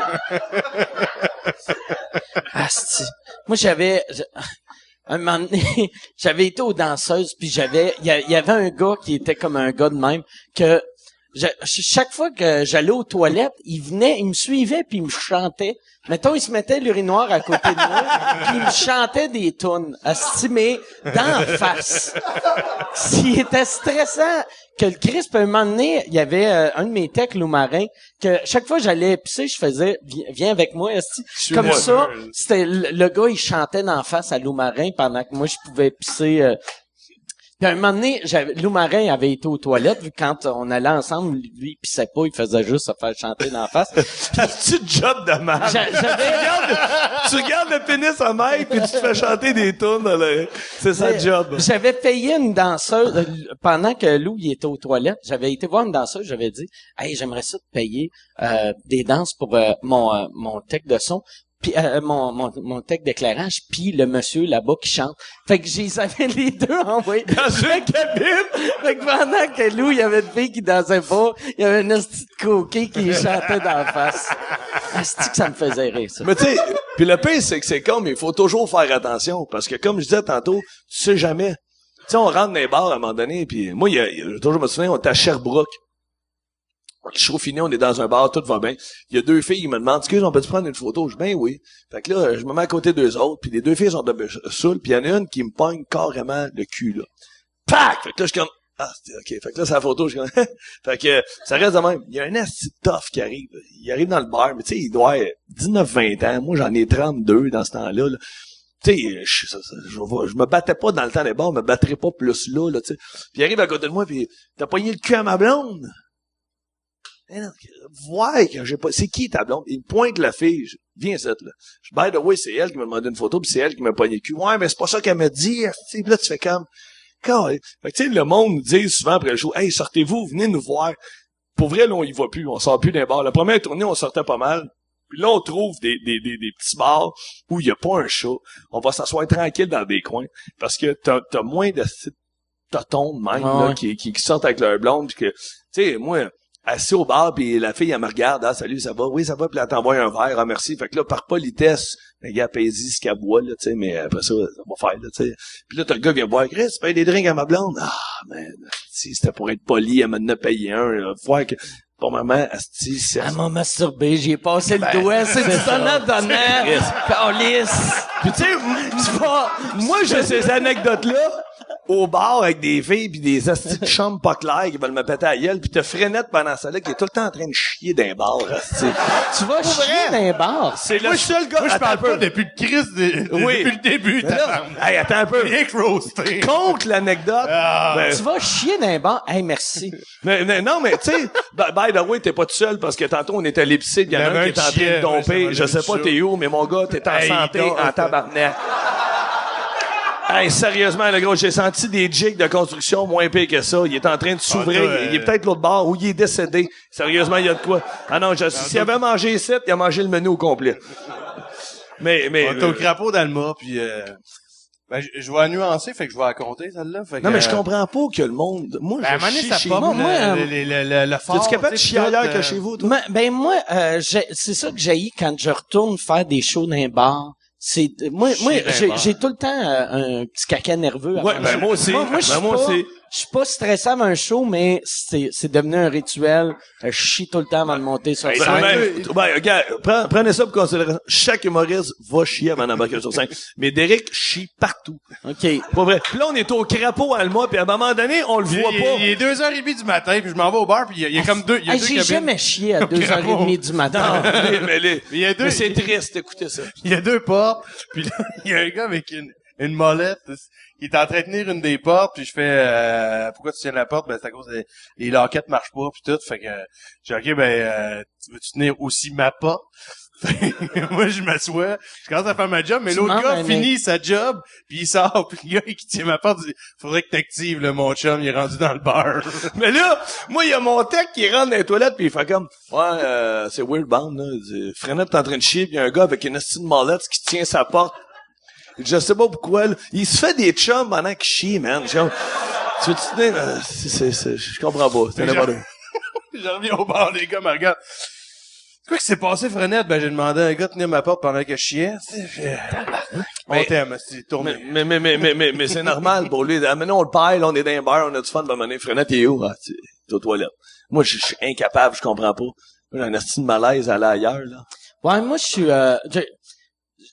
Asti. Moi, un moment donné, j'avais été aux danseuses, puis il y avait un gars qui était comme un gars de même, que chaque fois que j'allais aux toilettes, il me suivait puis il me chantait. Mettons, il se mettait l'urinoir à côté de moi, puis il me chantait des tunes, asti, mais d'en face. S'il était stressant, que le Christ, puis un moment donné, il y avait un de mes techs loup-marin, que chaque fois que j'allais pisser, je faisais, viens avec moi, asti. Comme ça, c'était, le gars, il chantait d'en face à loup-marin pendant que moi, je pouvais pisser, Puis à un moment donné, Loup-Marin avait été aux toilettes, vu que quand on allait ensemble, lui, il pissait pas, il faisait juste se faire chanter d'en face. T'as-tu de job de merde? Tu regardes le pénis à Mike, puis tu te fais chanter des tunes. C'est ça le job. J'avais payé une danseuse, pendant que Lou, il était aux toilettes, j'avais été voir une danseuse, j'avais dit, hey, j'aimerais ça te payer, des danses pour, mon tech de son. Puis mon tech d'éclairage, puis le monsieur là-bas qui chante. Fait que ils avaient les deux envoyés dans une cabine. Fait que pendant que Lou, il y avait une fille qui dansait pas, il y avait une petite coquille qui chantait d'en face. Asti que ça me faisait rire, ça. Mais tu sais, puis le pire, c'est que c'est comme, il faut toujours faire attention, parce que comme je disais tantôt, tu sais jamais. Tu sais, on rentre dans les bars à un moment donné, puis moi, toujours me souviens, on était à Sherbrooke. Le show fini, on est dans un bar, tout va bien. Il y a deux filles qui me demandent, excuse, on peut-tu prendre une photo? Je dis, ben oui. Fait que là, je me mets à côté d'eux autres, puis les deux filles sont de saoul, puis il y en a une qui me pogne carrément le cul, là. Pac! Fait que là, je suis comme, ok. Fait que là, c'est la photo, je suis comme, fait que, ça reste de même. Il y a un asti tough qui arrive. Il arrive dans le bar, mais tu sais, il doit avoir 19-20 ans. Moi, j'en ai 32 dans ce temps-là, là. Tu sais, je me battais pas dans le temps des bars, je me battrais pas plus là, tu sais. Puis il arrive à côté de moi, puis t'as pogné le cul à ma blonde? Eh non, ouais, que j'ai pas, c'est qui ta blonde? Il me pointe la fille, viens cette, là. By the way, c'est elle qui m'a demandé une photo, puis c'est elle qui m'a pogné le cul. Ouais, mais c'est pas ça qu'elle m'a dit, puis là, tu fais comme, fait que tu sais, le monde nous dit souvent après le show, hey, sortez-vous, venez nous voir. Pour vrai, là, on y va plus, on sort plus d'un bar. La première tournée, on sortait pas mal. Puis là, on trouve des petits bars où il y a pas un chat. On va s'asseoir tranquille dans des coins. Parce que t'as moins de totons de même, là, qui sortent avec leur blonde, puis que, tu sais, moi, assis au bar, puis la fille, elle me regarde, ah, salut, ça va? Oui, ça va, puis elle t'envoie un verre, ah, merci. Fait que là, par politesse, le gars pèse ce qu'elle boit, là, tu sais, mais après ça va faire, là, tu sais. Puis là, t'as le gars qui vient boire, Chris, paye des drinks à ma blonde. Ah, man, si c'était pour être poli, elle m'en a payé un, là. Voir que, pour maman, asti, c'est... Elle m'a masturbé, j'y ai passé le doigt, c'est du donnant. Calice. Puis tu sais, moi, j'ai ces anecdotes-là, au bar avec des filles pis des astis de chambres pas claires qui veulent me péter à la gueule, pis t'as Frenette pendant ça là qui est tout le temps en train de chier d'un bar, asti. Tu vas chier d'un bar? C'est le seul gars... Moi, je parle pas depuis le Christ, depuis le début. Là, hey, attends un peu. Rien que roasté. Contre l'anecdote. Tu vas chier d'un bar? Hey, merci. Non, mais tu sais, by the way, t'es pas tout seul parce que tantôt on était à l'épicé, il y en a un qui est en train de domper. Je sais pas t'es où, mais mon gars, t'es en santé, en tabarnak. Hey, sérieusement, le gros, j'ai senti des jigs de construction moins pires que ça. Il est en train de s'ouvrir. Il est peut-être l'autre bord ou il est décédé. Sérieusement, il y a de quoi. Ah non, s'il avait mangé ici, il a mangé le menu au complet. Mais. On est au crapaud d'Alma, puis je vais nuancer, fait que je vais raconter celle-là. Non, mais je comprends pas que le monde. Moi, je chie chez moi. Le fort. Es-tu capable de chier ailleurs que chez vous, toi? Moi, c'est ça que j'haïs quand je retourne faire des shows dans un bar. Moi, j'ai tout le temps un petit caca nerveux. Ouais, ben moi aussi. Moi, je suis pas stressé avant un show, mais c'est devenu un rituel. Je chie tout le temps avant de monter sur scène. Regarde, prenez ça pour considération. Chaque humoriste va chier avant d'embarquer sur scène. Mais Derek chie partout. OK. Pas vrai. Puis là, on est au crapaud Alma, puis à un moment donné, on le voit pas. Il est 2h30 du matin, puis je m'en vais au bar, puis il y a comme deux cabines. J'ai jamais chié à 2h30 du matin. Mais c'est triste, écoutez ça. Il y a deux portes, puis là, il y a un gars avec une molette qui est en train de tenir une des portes, puis je fais pourquoi tu tiens la porte? Ben c'est à cause des les loquettes marchent pas puis tout, fait que j'ai OK, tu veux-tu tenir aussi ma porte? Moi, je m'assois, je commence à faire ma job, mais Tu l'autre demandes gars un finit sa job, puis il sort, puis le gars qui tient ma porte dit « Faudrait que t'actives, là, mon chum, il est rendu dans le bar. » Mais là, moi, il y a mon tech qui rentre dans les toilettes pis il fait comme, c'est weird band, là. Frenette est en train de chier pis il y a un gars avec une estime mallette qui tient sa porte. Je sais pas pourquoi, là. Il se fait des chums pendant qu'il chie, man. Tu veux-tu te dire, je comprends pas. C'est n'importe quoi. Je reviens au bar, les gars me regardent. Quoi qui s'est passé, Frenette? Ben, j'ai demandé à un gars de tenir ma porte pendant que je chiais. On t'aime, c'est tourné. Mais c'est normal pour lui. Maintenant, on le paille, là, on est dans un bar, on a du fun, ben, maintenant, Frenette, il est où? Ah, t'es aux toilettes. Moi, je suis incapable, je comprends pas. J'ai un estime malaise à aller ailleurs, là. Ouais, moi, je suis,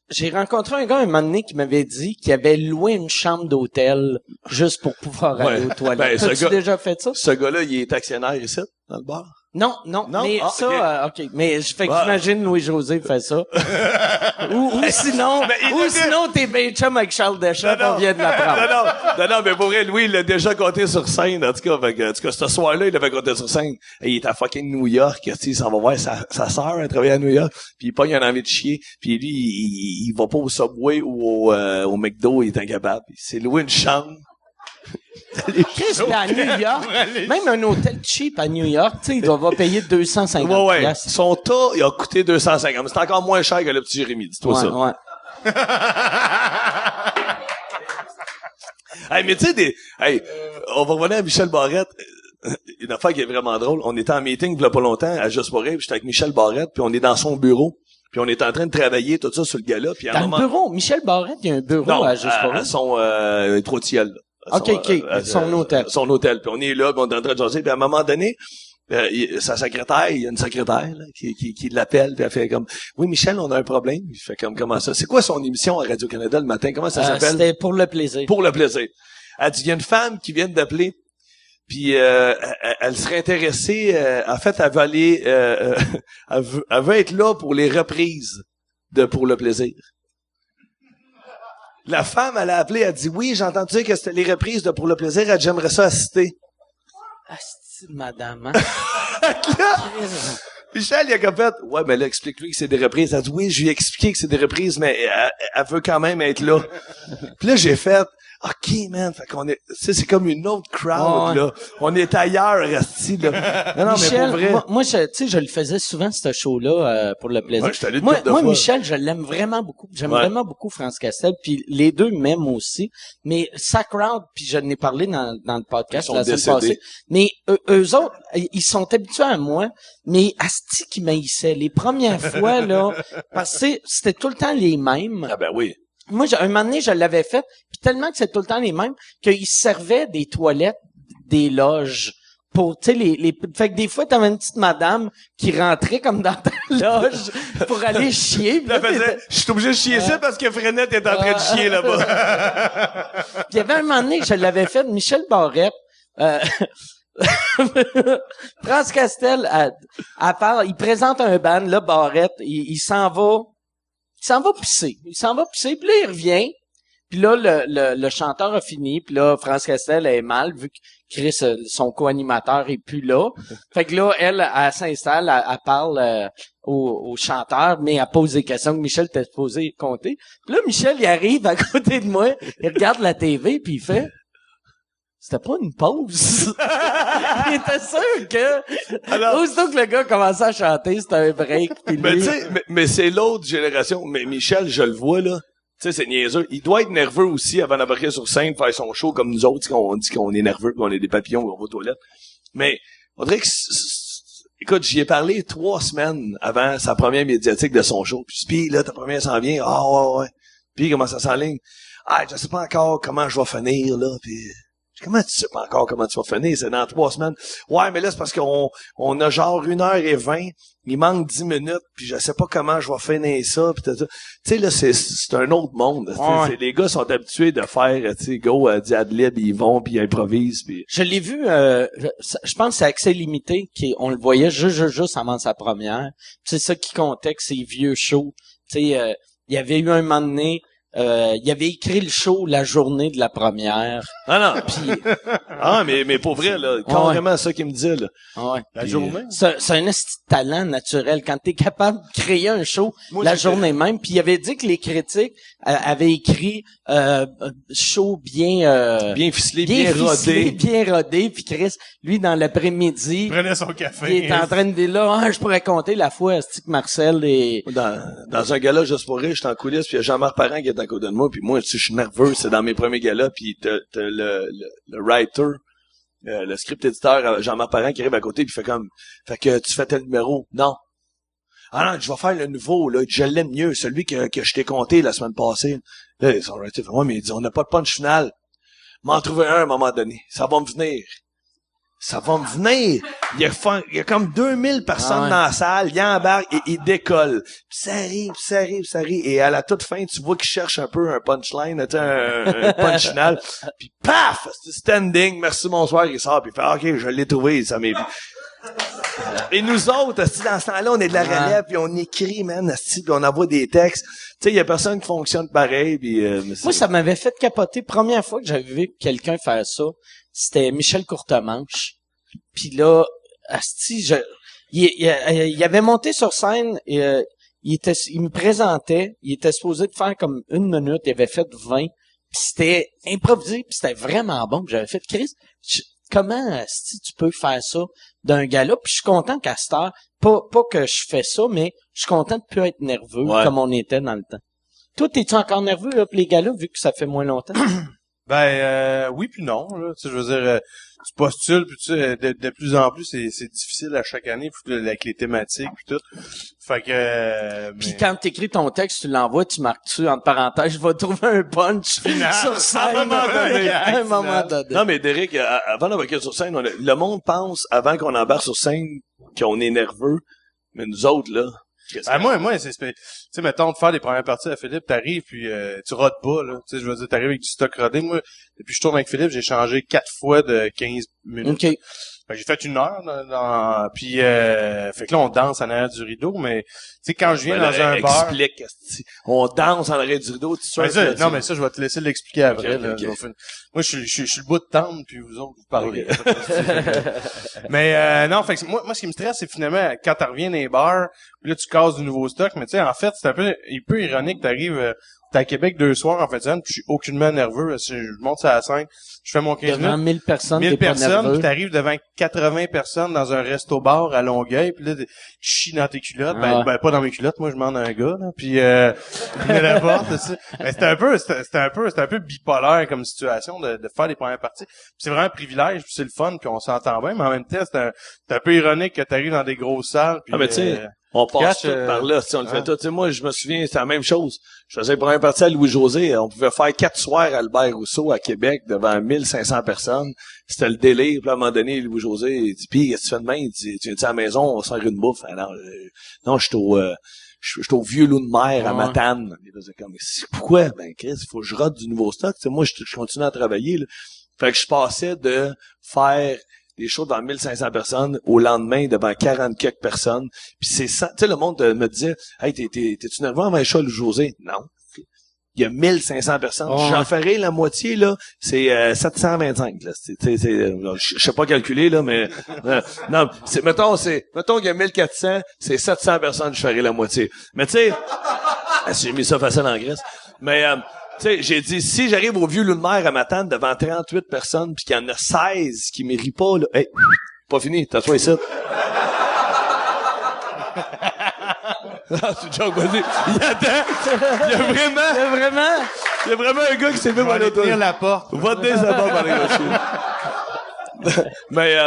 j'ai rencontré un gars un moment donné qui m'avait dit qu'il avait loué une chambre d'hôtel juste pour pouvoir aller aux toilettes. Ben, T'as-tu déjà fait ça? Ce gars-là, il est actionnaire ici, dans le bar. Non, mais ça, OK. Mais j'imagine Louis-José fait ça. ou sinon, t'es ben chum avec Charles Deschamps, on vient de l'apprendre. Non, mais pour vrai, Louis, il l'a déjà compté sur scène, en tout cas, ce soir-là, il l'avait compté sur scène. Et il est à fucking New York, tu sais, il s'en va voir sa sœur, elle travaille à New York, puis il pogne envie de chier, puis lui, il va pas au Subway ou au McDo, il est incapable. C'est loué une chambre. Chris, puis à New York, même un hôtel cheap à New York, tu sais, il va payer 250 Ouais. piastres. Son tas, il a coûté 250. C'est encore moins cher que le petit Jérémy, dis-toi ça. Ouais. Hey, mais tu sais, on va revenir à Michel Barrette. Une affaire qui est vraiment drôle. On était en meeting il y a pas longtemps à Just for Rire, puis j'étais avec Michel Barrette, puis on est dans son bureau. Puis on est en train de travailler tout ça sur le gala. Puis à un moment... le bureau, Michel Barrette, il y a un bureau à Just for Rire. À son Trottiel, là. Son hôtel. Son hôtel. Puis on est là, puis on est en train de jaser. Puis à un moment donné, sa secrétaire, il y a une secrétaire là, qui l'appelle, puis elle fait comme « Oui, Michel, on a un problème. » Il fait comme « Comment ça? » C'est quoi son émission à Radio-Canada le matin? Comment ça s'appelle? C'était Pour le plaisir. Pour le plaisir. Elle dit « Il y a une femme qui vient d'appeler, puis elle serait intéressée, en fait, elle veut aller, elle veut être là pour les reprises de Pour le plaisir. » La femme, elle a appelé, elle dit, oui, j'ai entendu dire que c'était les reprises de Pour le plaisir, elle dit, j'aimerais ça assister. Asti, madame, hein? Là, Michel, il a comme fait, ouais, mais là, explique-lui que c'est des reprises. Elle dit, oui, je lui ai expliqué que c'est des reprises, mais elle veut quand même être là. Puis là, j'ai fait, OK, man, fait qu'on est, tu sais, c'est comme une autre crowd, là. On est ailleurs, Asti, là. Non, Michel, mais pour vrai. moi, tu sais, je le faisais souvent, ce show-là, pour le plaisir. Ouais, je suis allé une Moi, couple de fois. Michel, je l'aime vraiment beaucoup. J'aime vraiment beaucoup France Castel, puis les deux m'aiment aussi. Mais sa crowd, puis je n'ai parlé dans le podcast la semaine passée. Mais eux autres, ils sont habitués à moi, mais Asti qui m'haïssait. Les premières fois, là, parce que c'était tout le temps les mêmes. Ah ben oui. Moi, un moment donné, je l'avais fait, puis tellement que c'est tout le temps les mêmes, qu'ils servaient des toilettes, des loges, pour, tu sais, fait que des fois, t'avais une petite madame qui rentrait comme dans ta loge pour aller chier. Puis là, je suis obligé de chier ça parce que Frenette est en train de chier là-bas. Puis il y avait un moment donné que je l'avais fait, Michel Barrette, France Castel, à part, il présente un band, là, Barrette, il s'en va pisser. Il s'en va pisser, puis là, il revient. Puis là, le chanteur a fini, puis là, France Castel est mal, vu que Chris, son co-animateur, est plus là. Fait que là, elle s'installe, elle parle au chanteur, mais elle pose des questions que Michel était supposé compter. Puis là, Michel, il arrive à côté de moi, il regarde la TV, puis il fait... C'était pas une pause. Il était sûr que... Alors, aussitôt que le gars commençait à chanter, c'était un break. Mais tu sais, mais c'est l'autre génération. Mais Michel, je le vois, là. Tu sais, c'est niaiseux. Il doit être nerveux aussi avant d'embarquer sur scène, faire son show comme nous autres, qu'on dit qu'on est nerveux, qu'on est des papillons, qu'on va aux toilettes. Mais, on dirait que... Écoute, j'y ai parlé 3 semaines avant sa première médiatique de son show. Puis là, ta première s'en vient. Ah, ouais. Puis comment ça s'enligne? Ah, je sais pas encore comment je vais finir, là. Puis... Comment tu sais pas encore comment tu vas finir? C'est dans 3 semaines. Ouais, mais là, c'est parce qu'on a genre 1h20. Il manque 10 minutes, puis je sais pas comment je vais finir ça. Puis tu sais, là, c'est un autre monde. Ouais. Les gars sont habitués de faire, tu sais, go, ad-lib, ils vont, puis ils improvisent. Puis... Je l'ai vu, je pense que c'est Accès Limité, on le voyait juste avant sa première. C'est ça qui comptait, que c'est vieux shows. Tu sais, il y avait eu un moment donné, il avait écrit le show la journée de la première. Ah non. Puis mais pour vrai, là, carrément ça qu'il me disait, là. ouais. La journée. C'est un esti de talent naturel quand t'es capable de créer un show la journée même. Puis il avait dit que les critiques avaient écrit show bien ficelé, bien rodé. bien rodé. Puis Chris, lui dans l'après-midi, Il prenait son café. il est en train de dire là, je pourrais compter la fois esti que Marcel et Dans un gala juste pour rire, j'étais en coulisses, puis il y a Jean-Marc Parent qui est à côté de moi, puis moi, tu sais, je suis nerveux, c'est dans mes premiers galas, puis t'as le writer, le script éditeur, Jean-Marc Parent qui arrive à côté, puis fait que tu fais tel numéro. Non. Ah non, je vais faire le nouveau, là, je l'aime mieux, celui que je t'ai compté la semaine passée. Là, son writer fait, ouais, mais il dit, on n'a pas de punch final. M'en trouver un à un moment donné. Ça va me venir. Il y a comme 2000 personnes dans la salle, il embarque et il décolle. Puis ça arrive. Et à la toute fin, tu vois qu'il cherche un peu un punchline, un punch final. Puis paf! Standing, merci, bonsoir, il sort, puis il fait, OK, je l'ai trouvé, ça m'est vu. Et nous autres, dans ce temps-là, on est de la relève, puis on écrit, man, puis on envoie des textes. Tu sais, il y a personne qui fonctionne pareil, puis moi, ça m'avait fait capoter. Première fois que j'avais vu quelqu'un faire ça, c'était Michel Courtemanche. Puis là, asti, il avait monté sur scène et il me présentait. Il était supposé de faire comme 1 minute. Il avait fait 20. Puis c'était improvisé. Puis c'était vraiment bon. Puis j'avais fait, Chris, comment asti, tu peux faire ça d'un gars-là? Puis je suis content qu'à cette heure, pas que je fais ça, mais je suis content de plus être nerveux comme on était dans le temps. Toi, t'es-tu encore nerveux là, pour les gars-là, vu que ça fait moins longtemps? Oui puis non, là. Tu sais, je veux dire, tu postules, puis tu sais, de plus en plus, c'est difficile à chaque année, puis avec les thématiques, puis tout. Fait que... Puis quand t'écris ton texte, tu l'envoies, tu marques-tu, entre parenthèses, je vais trouver un punch sur scène. À un moment donné. Non, mais Derek, avant d'embarquer sur scène, le monde pense, avant qu'on embarque sur scène, qu'on est nerveux, mais nous autres, là... moi, tu sais, mettons, de faire les premières parties à Philippe, t'arrives, puis tu rodes pas, là. Tu sais, je veux dire, t'arrives avec du stock rodé. Moi, depuis que je tourne avec Philippe, j'ai changé 4 fois de 15 minutes. OK. Fait que j'ai fait 1 heure, puis fait que là, on danse en arrière du rideau, mais, tu sais, quand je viens dans un bar... Explique, on danse en arrière du rideau, tu sais. Non, mais ça, je vais te laisser l'expliquer après, là. Okay. Moi, je suis le bout de tendre, puis vous autres, vous parlez. Mais, non, fait que moi, ce qui me stresse, c'est finalement, quand tu reviens dans les bars, puis là, tu casses du nouveau stock, mais tu sais, en fait, c'est un peu ironique, t'arrives, t'es à Québec 2 soirs en fait, puis je suis aucunement nerveux. Je monte sur la scène, je fais mon 15 minutes. Devant 1000 personnes, 1000 personnes, puis t'arrives devant 80 personnes dans un resto-bar à Longueuil, puis là, tu chies dans tes culottes. Ben, pas dans mes culottes, moi, je demande à un gars, là, puis il met la porte, tu sais. Mais c'était un peu bipolaire comme situation de faire les premières parties. Puis c'est vraiment un privilège, puis c'est le fun, puis on s'entend bien, mais en même temps, c'est un peu ironique que t'arrives dans des grosses salles, puis mais tu sais, on passe tout par là, on le fait tout. Tu sais, moi, je me souviens, c'était la même chose. Je faisais la première partie à Louis-José. On pouvait faire 4 soirs à Albert Rousseau à Québec devant 1500 personnes. C'était le délire. Puis à un moment donné, Louis-José, il dit, pis, qu'est-ce que tu fais demain? Il dit, tu viens à la maison, on sert une bouffe. Ah, non, je suis au vieux loup de mer à Matane. Il faisait comme, pourquoi? Ben, Chris, il faut que je rate du nouveau stock. Tu sais, moi, je continue à travailler, là. Fait que je passais de faire des shows devant 1500 personnes au lendemain devant 40 quelques personnes. Puis c'est ça. Tu sais, le monde me disait, hey, t'es-tu nerveux avant un show, Louis-José? Non. Il y a 1500 personnes. J'en ferai la moitié, là. C'est 725, là. Je sais pas calculer, là, mais non, mettons qu'il y a 1400, c'est 700 personnes, je ferai la moitié. Mais tu sais, j'ai mis ça facile en Grèce. Mais tu sais, j'ai dit, si j'arrive au vieux loup de mer à Matane devant 38 personnes, puis qu'il y en a 16 qui me rient pas, là, hey, pas fini, t'as-toi ici. Non, c'est une joke, vas-y. Il attend. Il y a vraiment un gars qui s'est mis dans l'auto. Va la porte. Va te dire ça va par les gars. Mais,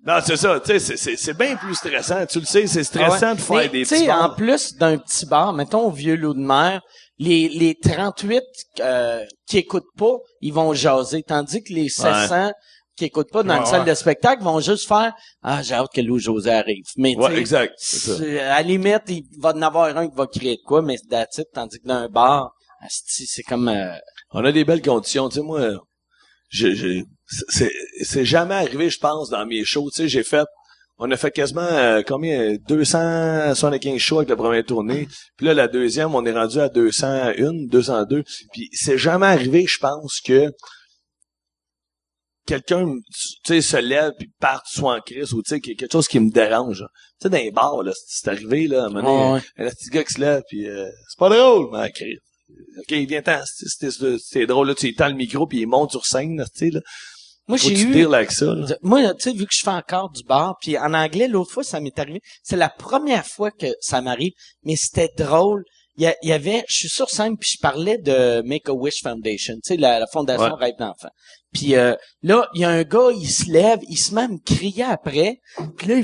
non, c'est ça, tu sais, c'est bien plus stressant. Tu le sais, c'est stressant de faire des petits bars. En plus d'un petit bar, mettons au vieux loup de mer, les 38 qui écoutent pas, ils vont jaser, tandis que les 700 qui écoutent pas dans une salle de spectacle vont juste faire j'ai hâte que Louis-José arrive. Mais exact. À la limite, il va en avoir un qui va crier de quoi, mais that's it, tandis que dans un bar, c'est comme on a des belles conditions, tu sais, moi c'est jamais arrivé, je pense, dans mes shows, tu sais, j'ai fait On a fait quasiment, 275 shows avec la première tournée. Puis là, la deuxième, on est rendu à 201, 202. Puis c'est jamais arrivé, je pense, que quelqu'un, tu sais, se lève puis parte soit en crise ou tu sais, quelque chose qui me dérange. Tu sais, dans les bars, là, c'est arrivé, là, à un moment donné, un petit gars qui se lève puis c'est pas drôle, mais crise. OK, viens-t'en, c'est drôle, là, tu étends le micro puis il monte sur scène, là, tu sais, là. Moi, Faut j'ai tu eu... dire là avec ça, là. Moi, tu sais, vu que je fais encore du bar, puis en anglais, l'autre fois, ça m'est arrivé. C'est la première fois que ça m'arrive, mais c'était drôle. Il y avait, je suis sur scène, puis je parlais de Make-A-Wish Foundation, tu sais, la fondation Rêve d'enfant. Puis là, il y a un gars, il se lève, il se met à me crier après, puis là,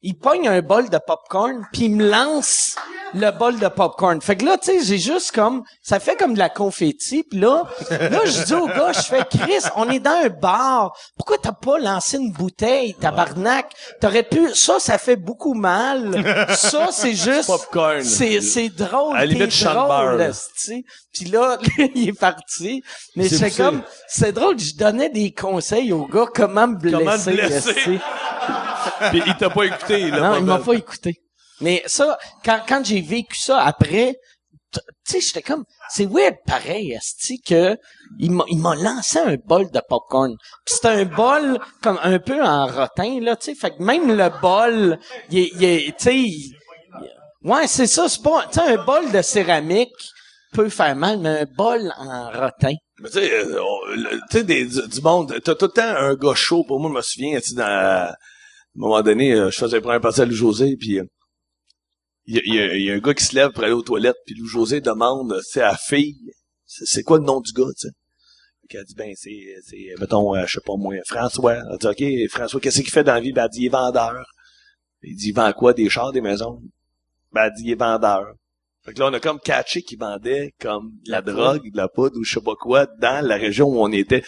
il pogne un bol de popcorn, puis il me lance le bol de popcorn. Fait que là, tu sais, j'ai juste comme, ça fait comme de la confetti, puis là, je dis au gars, je fais, Chris, on est dans un bar, pourquoi t'as pas lancé une bouteille, tabarnak? T'aurais pu, ça fait beaucoup mal. Ça, c'est juste, Popcorn. c'est drôle, À la limite, t'es Chante-Beurre, drôle, là. ''asti. Puis là, il est parti. Mais C'est c'est poussé. comme, c'est drôle, je donnais des conseils au gars comment me blesser. Comment te blesser. ''asti. Puis il t'a pas écouté, là. Non, il m'a pas écouté. Mais ça, quand j'ai vécu ça après, tu sais, j'étais comme, c'est weird pareil, esti, que il m'a lancé un bol de popcorn. Puis c'était un bol comme un peu en rotin, là, tu sais, fait que même le bol, tu sais, ouais, c'est ça, c'est pas, tu sais, un bol de céramique peut faire mal, mais un bol en rotin. Mais tu sais, du monde, t'as tout le temps un gars chaud. Pour moi, je me souviens, tu sais, à un moment donné, je faisais la première partie à Louis-José, puis il y a un gars qui se lève pour aller aux toilettes, puis Louis-José demande, tu sais, à la fille, c'est quoi le nom du gars, tu sais? Elle dit, ben, c'est, mettons, je sais pas moi, François. Elle dit, OK, François, qu'est-ce qu'il fait dans la vie? Ben, elle dit, il est vendeur. Il dit, il vend quoi? Des chars, des maisons? Ben, elle dit, il est vendeur. Fait que là, on a comme catché qu'il vendait comme de la drogue, de la poudre ou je sais pas quoi dans la région où on était.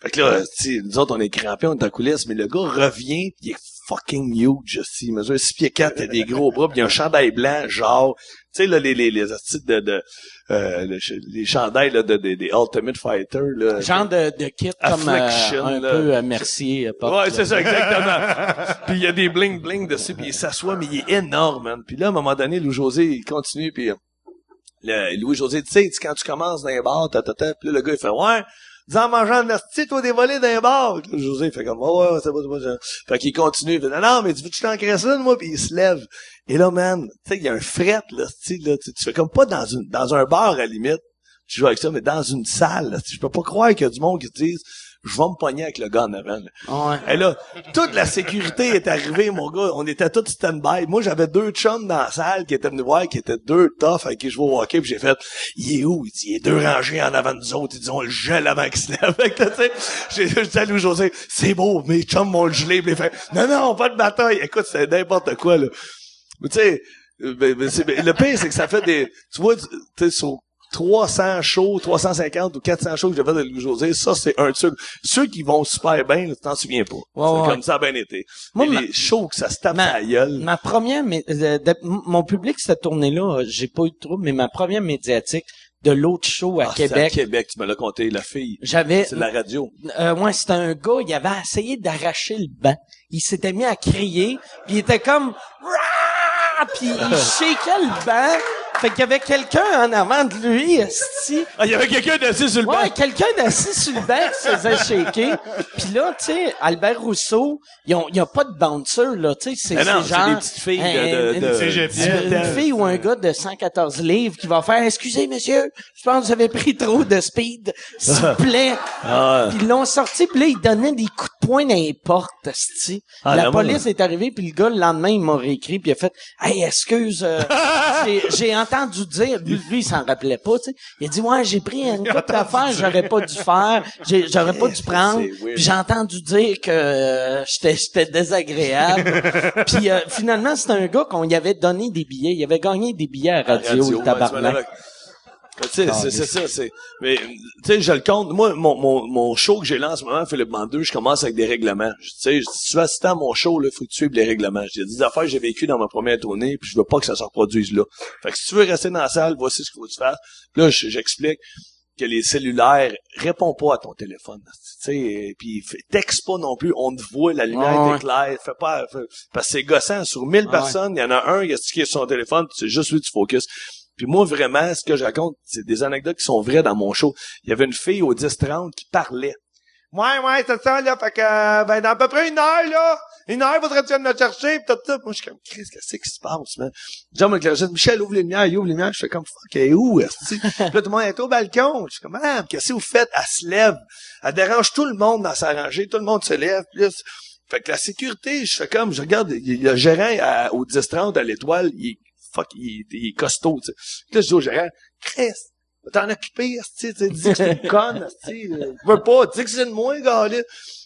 Fait que là, tu sais, nous autres, on est crampés, on est en coulisses, mais le gars revient pis il est fucking huge, aussi. Il mesure 6 pieds 4, il a des gros bras pis il a un chandail blanc, genre, tu sais, là, les astuces les chandails, là, des Ultimate Fighter, là. Genre de kit comme Affliction, un là. peu Mercier. Ouais, c'est ça, exactement. Puis il y a des bling-bling dessus, puis il s'assoit, mais il est énorme, man. Puis là, à un moment donné, Louis-José, il continue, puis Louis-José, tu sais, quand tu commences dans les bars, puis là, le gars, il fait, ouais, dis en mangeant de l'asti, toi, des volets dans les bars. Louis-José, il fait comme, ouais, c'est pas. Fait qu'il continue, il fait, non, mais tu veux que je t'engraisse une, moi, puis il se lève. Et là, man, tu sais, il y a un fret, là, tu fais comme pas dans un bar, à la limite, tu joues avec ça, mais dans une salle, là, je peux pas croire qu'il y a du monde qui te dise, je vais me pogner avec le gars en avant, là. Ouais. Et là, toute la sécurité est arrivée, mon gars. On était tous stand-by. Moi, j'avais 2 chums dans la salle qui étaient venus voir, qui étaient 2 toughs avec qui je vais au hockey, puis j'ai fait, il est où? Il dit, il est 2 rangées en avant de nous autres. Ils disent, on le gèle avant qu'il se lève. Fait que, tu sais, j'ai dit à Louis-José, c'est beau, mes chums vont le geler. Puis il fait, non, pas de bataille. Écoute, c'est n'importe quoi, là. Mais tu sais, le pire, c'est que ça fait des, tu vois, tu sais, sur 300 shows, 350 ou 400 shows que j'ai fait de Louis-José, ça, c'est un truc. Ceux qui vont super bien, là, tu t'en souviens pas. C'est comme ça a bien été. Moi, mais les shows que ça se tape à la gueule. Ma première, mon public, cette tournée-là, j'ai pas eu de trouble, mais ma première médiatique de l'autre show à Québec. C'est à Québec, tu me l'as conté, la fille. C'est la radio. Ouais, c'était un gars, il avait essayé d'arracher le banc. Il s'était mis à crier, puis il était comme, Rah! Puis il shakeait le banc. Fait qu'il y avait quelqu'un en avant de lui, esti. Ah, il y avait quelqu'un d'assis sur le banc. Ouais, quelqu'un d'assis sur le banc qui se faisait shaker. Puis là, tu sais, Albert Rousseau, il y a pas de bouncer, là, tu sais, c'est non, genre... c'est des petites filles de cégepienne. Une fille ou un gars de 114 livres qui va faire « Excusez, monsieur, je pense que vous avez pris trop de speed, s'il vous plaît. » Puis ils l'ont sorti, puis là, ils donnaient des coups de poing dans les portes, esti. La police est arrivée, puis le gars, le lendemain, il m'a réécrit, puis il a fait « Hey, excuse, j'ai entendu dire... » Lui, il s'en rappelait pas, tu sais. Il a dit « Ouais, j'ai pris une coupe d'affaires, j'aurais pas dû faire, j'aurais pas dû prendre. » Puis j'ai entendu dire que j'étais désagréable. Puis finalement, c'était un gars qu'on y avait donné des billets. Il avait gagné des billets à radio, le tabarnak. Tu sais, c'est ça, mais, tu sais, je le compte. Moi, mon show que j'ai là en ce moment, Philippe Bande 2, je commence avec des règlements. Tu sais, si tu veux assister à mon show, là, faut que tu suives les règlements. J'ai des affaires que j'ai vécues dans ma première tournée, puis je veux pas que ça se reproduise là. Fait que si tu veux rester dans la salle, voici ce qu'il faut que tu fasses. Là, j'explique. que les cellulaires répondent pas à ton téléphone. Tu sais, puis texte pas non plus, on te voit, la lumière est claire, parce que c'est gossant. Sur 1000 personnes, il y en a un qui est sur son téléphone, c'est juste lui tu focuses. Puis moi, vraiment, ce que je raconte, c'est des anecdotes qui sont vraies dans mon show. Il y avait une fille au 10-30 qui parlait. Ouais, c'est ça, là, fait que, dans à peu près 1 heure, là, 1 heure, faudrait-tu venir me chercher, pis tout ça. Moi, je suis comme, Chris, qu'est-ce qui se passe, man? Jean McLaren, Michel, ouvre les lumières, il ouvre les lumières, je fais comme, fuck, elle est où, est-ce que là, tout le monde est au balcon. Je suis comme, ah, qu'est-ce que vous faites? Elle se lève. Elle dérange tout le monde dans sa rangée, tout le monde se lève, puis là, fait que la sécurité, je fais comme, je regarde, le gérant au 10-30 à l'Étoile, il est costaud, tu sais. Puis là, je dis au gérant, Chris, va t'en occuper, tu dis que c'est une conne, tu veux pas, dis que c'est de moi, gars, là.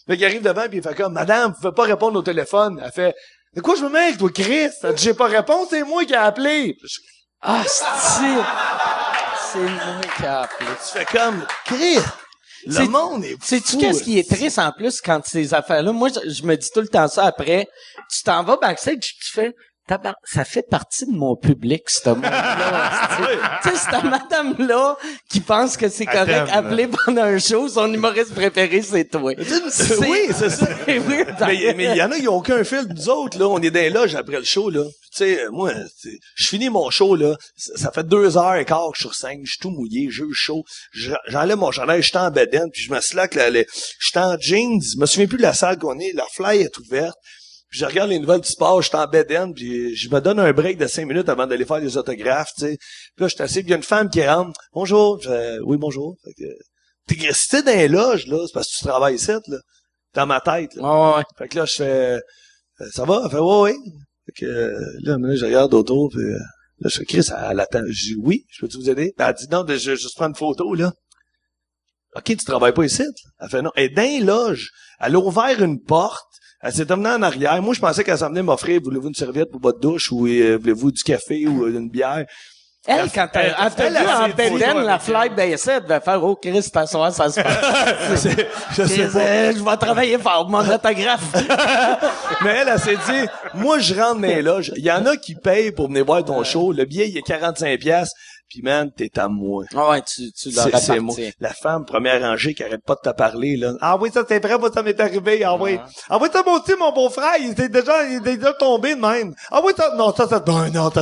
Fait qu'il arrive devant, puis il fait comme, madame, vous pouvez pas répondre au téléphone. Elle fait, de quoi je me mets avec toi, Chris? Elle dit, j'ai pas répondu, c'est moi qui ai appelé. Ah, c'est moi qui ai appelé. Tu fais comme, Chris, le monde est fou. Sais-tu qu'est-ce qui est triste en plus quand ces affaires-là? Moi, je me dis tout le temps ça après. Tu t'en vas backstage, tu fais, ça fait partie de mon public, ce monde-là. Tu sais, cette madame-là qui pense que c'est correct appeler pendant un show, son humoriste préféré, c'est toi. Oui, c'est ça. Mais il y en a, ils ont aucun fil. Nous autres, là, on est dans les loges après le show, là. Tu sais, moi, je finis mon show, là. Ça fait 2h15 que je suis sur scène, je suis tout mouillé, j'ai eu chaud. J'enlève mon chandail, je suis en bedaine, puis je me slack, je suis en jeans, je me souviens plus de la salle qu'on est, la fly est ouverte. Puis je regarde les nouvelles du sport, je suis en bedaine, puis je me donne un break de 5 minutes avant d'aller faire des autographes, tu sais. Puis là, je suis assis, puis il y a une femme qui rentre. Bonjour. Oui, bonjour. Fait que, si t'es dans les loges, là, c'est parce que tu travailles ici, là. Dans ma tête, là. Ouais. Fait que là, je fais, ça va? Elle fait, ouais. Fait que, là, je regarde autour, puis là, je fais, Chris, elle attend. Je dis, oui, je peux-tu vous aider? Elle dit, non, je vais juste prendre une photo, là. OK, tu travailles pas ici? Elle fait, non. Elle est dans les loges. Elle a ouvert une porte. Elle s'est emmenée en arrière. Moi, je pensais qu'elle s'en venait m'offrir, voulez-vous une serviette pour votre douche ou voulez-vous du café ou une bière? Elle, quand elle t'a vu en bedaine, la fly baissait, elle devait faire, oh, Chris, t'asseoir, ça se passe. Je sais pas. Je vais travailler fort, mon autographe. Mais elle s'est dit, moi, je rentre dans les loges. Il y en a qui payent pour venir voir ton show. Le billet, il est 45$. Puis man, t'es à moi. Ah ouais, tu l'as c'est moi. La femme première rangée qui arrête pas de te parler, là. Ah oui, ça c'est vrai, moi ça m'est arrivé. Ah oui. Ah oui, ça moi aussi, mon beau-frère, il est déjà tombé de même. Ah oui, ça, non, ça se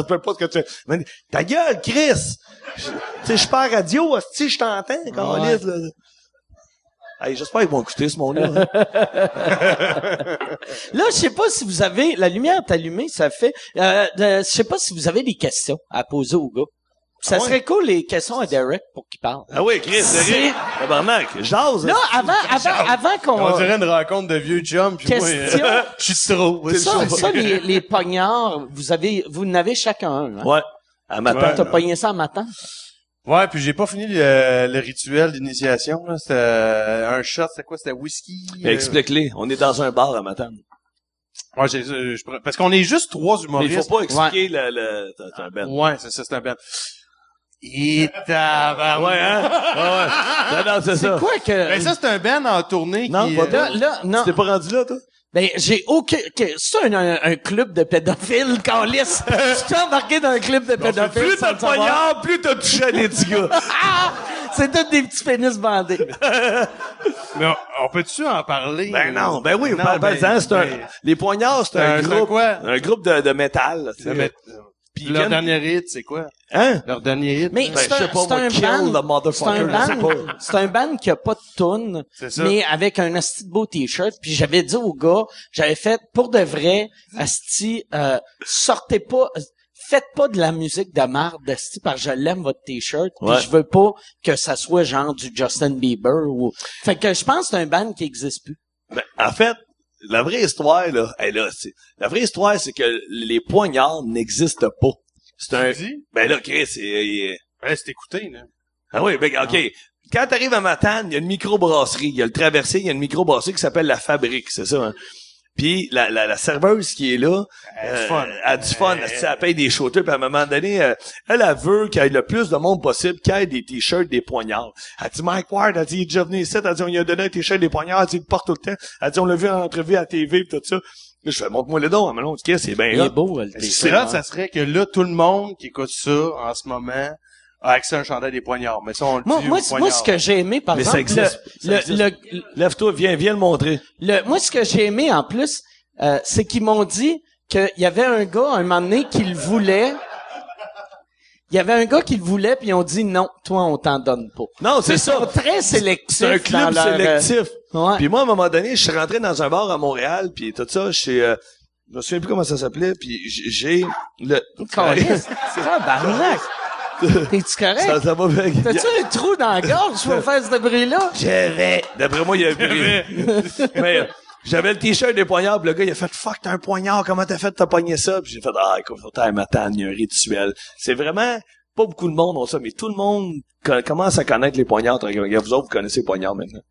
peut pas ce que tu fais. Mais, ta gueule, Chris! Tu sais, je suis pas à radio, si je t'entends, câlisse, là. Hey, j'espère qu'ils vont écouter ce monde-là. Là, je sais pas si vous avez, la lumière est allumée, ça fait, je sais pas si vous avez des questions à poser aux gars. Ça serait cool, les questions à Derek pour qu'il parle. Ah oui, Chris, Derek. Tabarnak, jase. Là, avant qu'on... On dirait une rencontre de vieux chums, puis moi, je suis trop. Ça, les pognards, vous n'avez chacun un, hein? Ouais. À matin. Ouais. T'as pogné ça à matin? Ouais, puis j'ai pas fini le rituel d'initiation, là. C'était un shot, c'était quoi? C'était whisky? Explique-les. On est dans un bar à matin. Ouais, parce qu'on est juste 3 humoristes. Mais il faut pas expliquer c'est un ben. Ouais, c'est ça, c'est un ben. Et ouais, hein? Ouais. Non, c'est ça. C'est quoi que... Ben ça, c'est un band en tournée non, qui... Pas là, non. Tu t'es pas rendu là, toi? Ben, j'ai aucun... C'est un club de pédophiles, câlisse. Tu t'es embarqué dans un club de pédophiles. Plus t'as le poignard, plus t'as touché à des petits gars. C'est tous des petits pénis bandés. Mais on peut-tu en parler? Ben non, ben oui, les poignards, c'est un groupe. Quoi? Un groupe de métal. Puis leur dernier hit, c'est quoi? Hein? Leur dernier hit? Mais c'est un band qui a pas de toune, mais avec un asti de beau t-shirt. Puis j'avais dit au gars, j'avais fait pour de vrai, asti, sortez pas, faites pas de la musique de marde, asti, parce que je l'aime votre t-shirt. Puis je veux pas que ça soit genre du Justin Bieber ou. Fait que je pense que c'est un band qui existe plus. Ben, en fait, la vraie histoire, là, la vraie histoire, c'est que les poignards n'existent pas. C'est un, ben là, Chris, c'est écouté, là. Ah oui, ben, OK. Quand t'arrives à Matane, il y a une microbrasserie. Il y a le traversé, il y a une microbrasserie qui s'appelle La Fabrique, c'est ça, hein? Puis la serveuse qui est là, elle a du fun, elle paye des shooters, puis à un moment donné, elle veut qu'il y ait le plus de monde possible, qu'il y ait des t-shirts, des poignards. Elle dit Mike Ward, elle dit il est déjà venu ici, elle dit on lui a donné un t-shirt, des poignards, elle dit il le porte tout le temps. Elle dit on l'a vu en entrevue à la TV pis tout ça. Là, je fais montre-moi le dos, mais c'est bien Il est beau, le t-shirt. Ça serait que là tout le monde qui écoute ça en ce moment avec ça, un chandail des poignards. Mais ça, on le dit Moi, aux poignards. ce que j'ai aimé, par Mais ça exemple, existe. Lève-toi, viens le montrer. moi, ce que j'ai aimé, en plus, c'est qu'ils m'ont dit qu'il y avait un gars, un moment donné, qui le voulait. Il y avait un gars qui le voulait, puis ils ont dit non, toi, on t'en donne pas. Non, c'est Ils ça. sont très sélectifs. C'est un club dans leur, sélectif. Ouais. Puis moi, à un moment donné, je suis rentré dans un bar à Montréal, puis tout ça, je me souviens plus comment ça s'appelait, puis j'ai le... Câlisse. Tabarnak. T'es-tu correct? Ça va bien. T'as-tu un trou dans la gorge pour faire ce bruit-là? J'avais. D'après moi, il y a plus. Mais j'avais le t-shirt des poignards, puis le gars, il a fait « Fuck, t'as un poignard, comment t'as pogné ça? » Puis j'ai fait « Ah, écoute, faut t'aille m'attendre, il y a un rituel. » C'est vraiment... Pas beaucoup de monde ont ça, mais tout le monde commence à connaître les poignards. Vous autres, vous connaissez les poignards maintenant.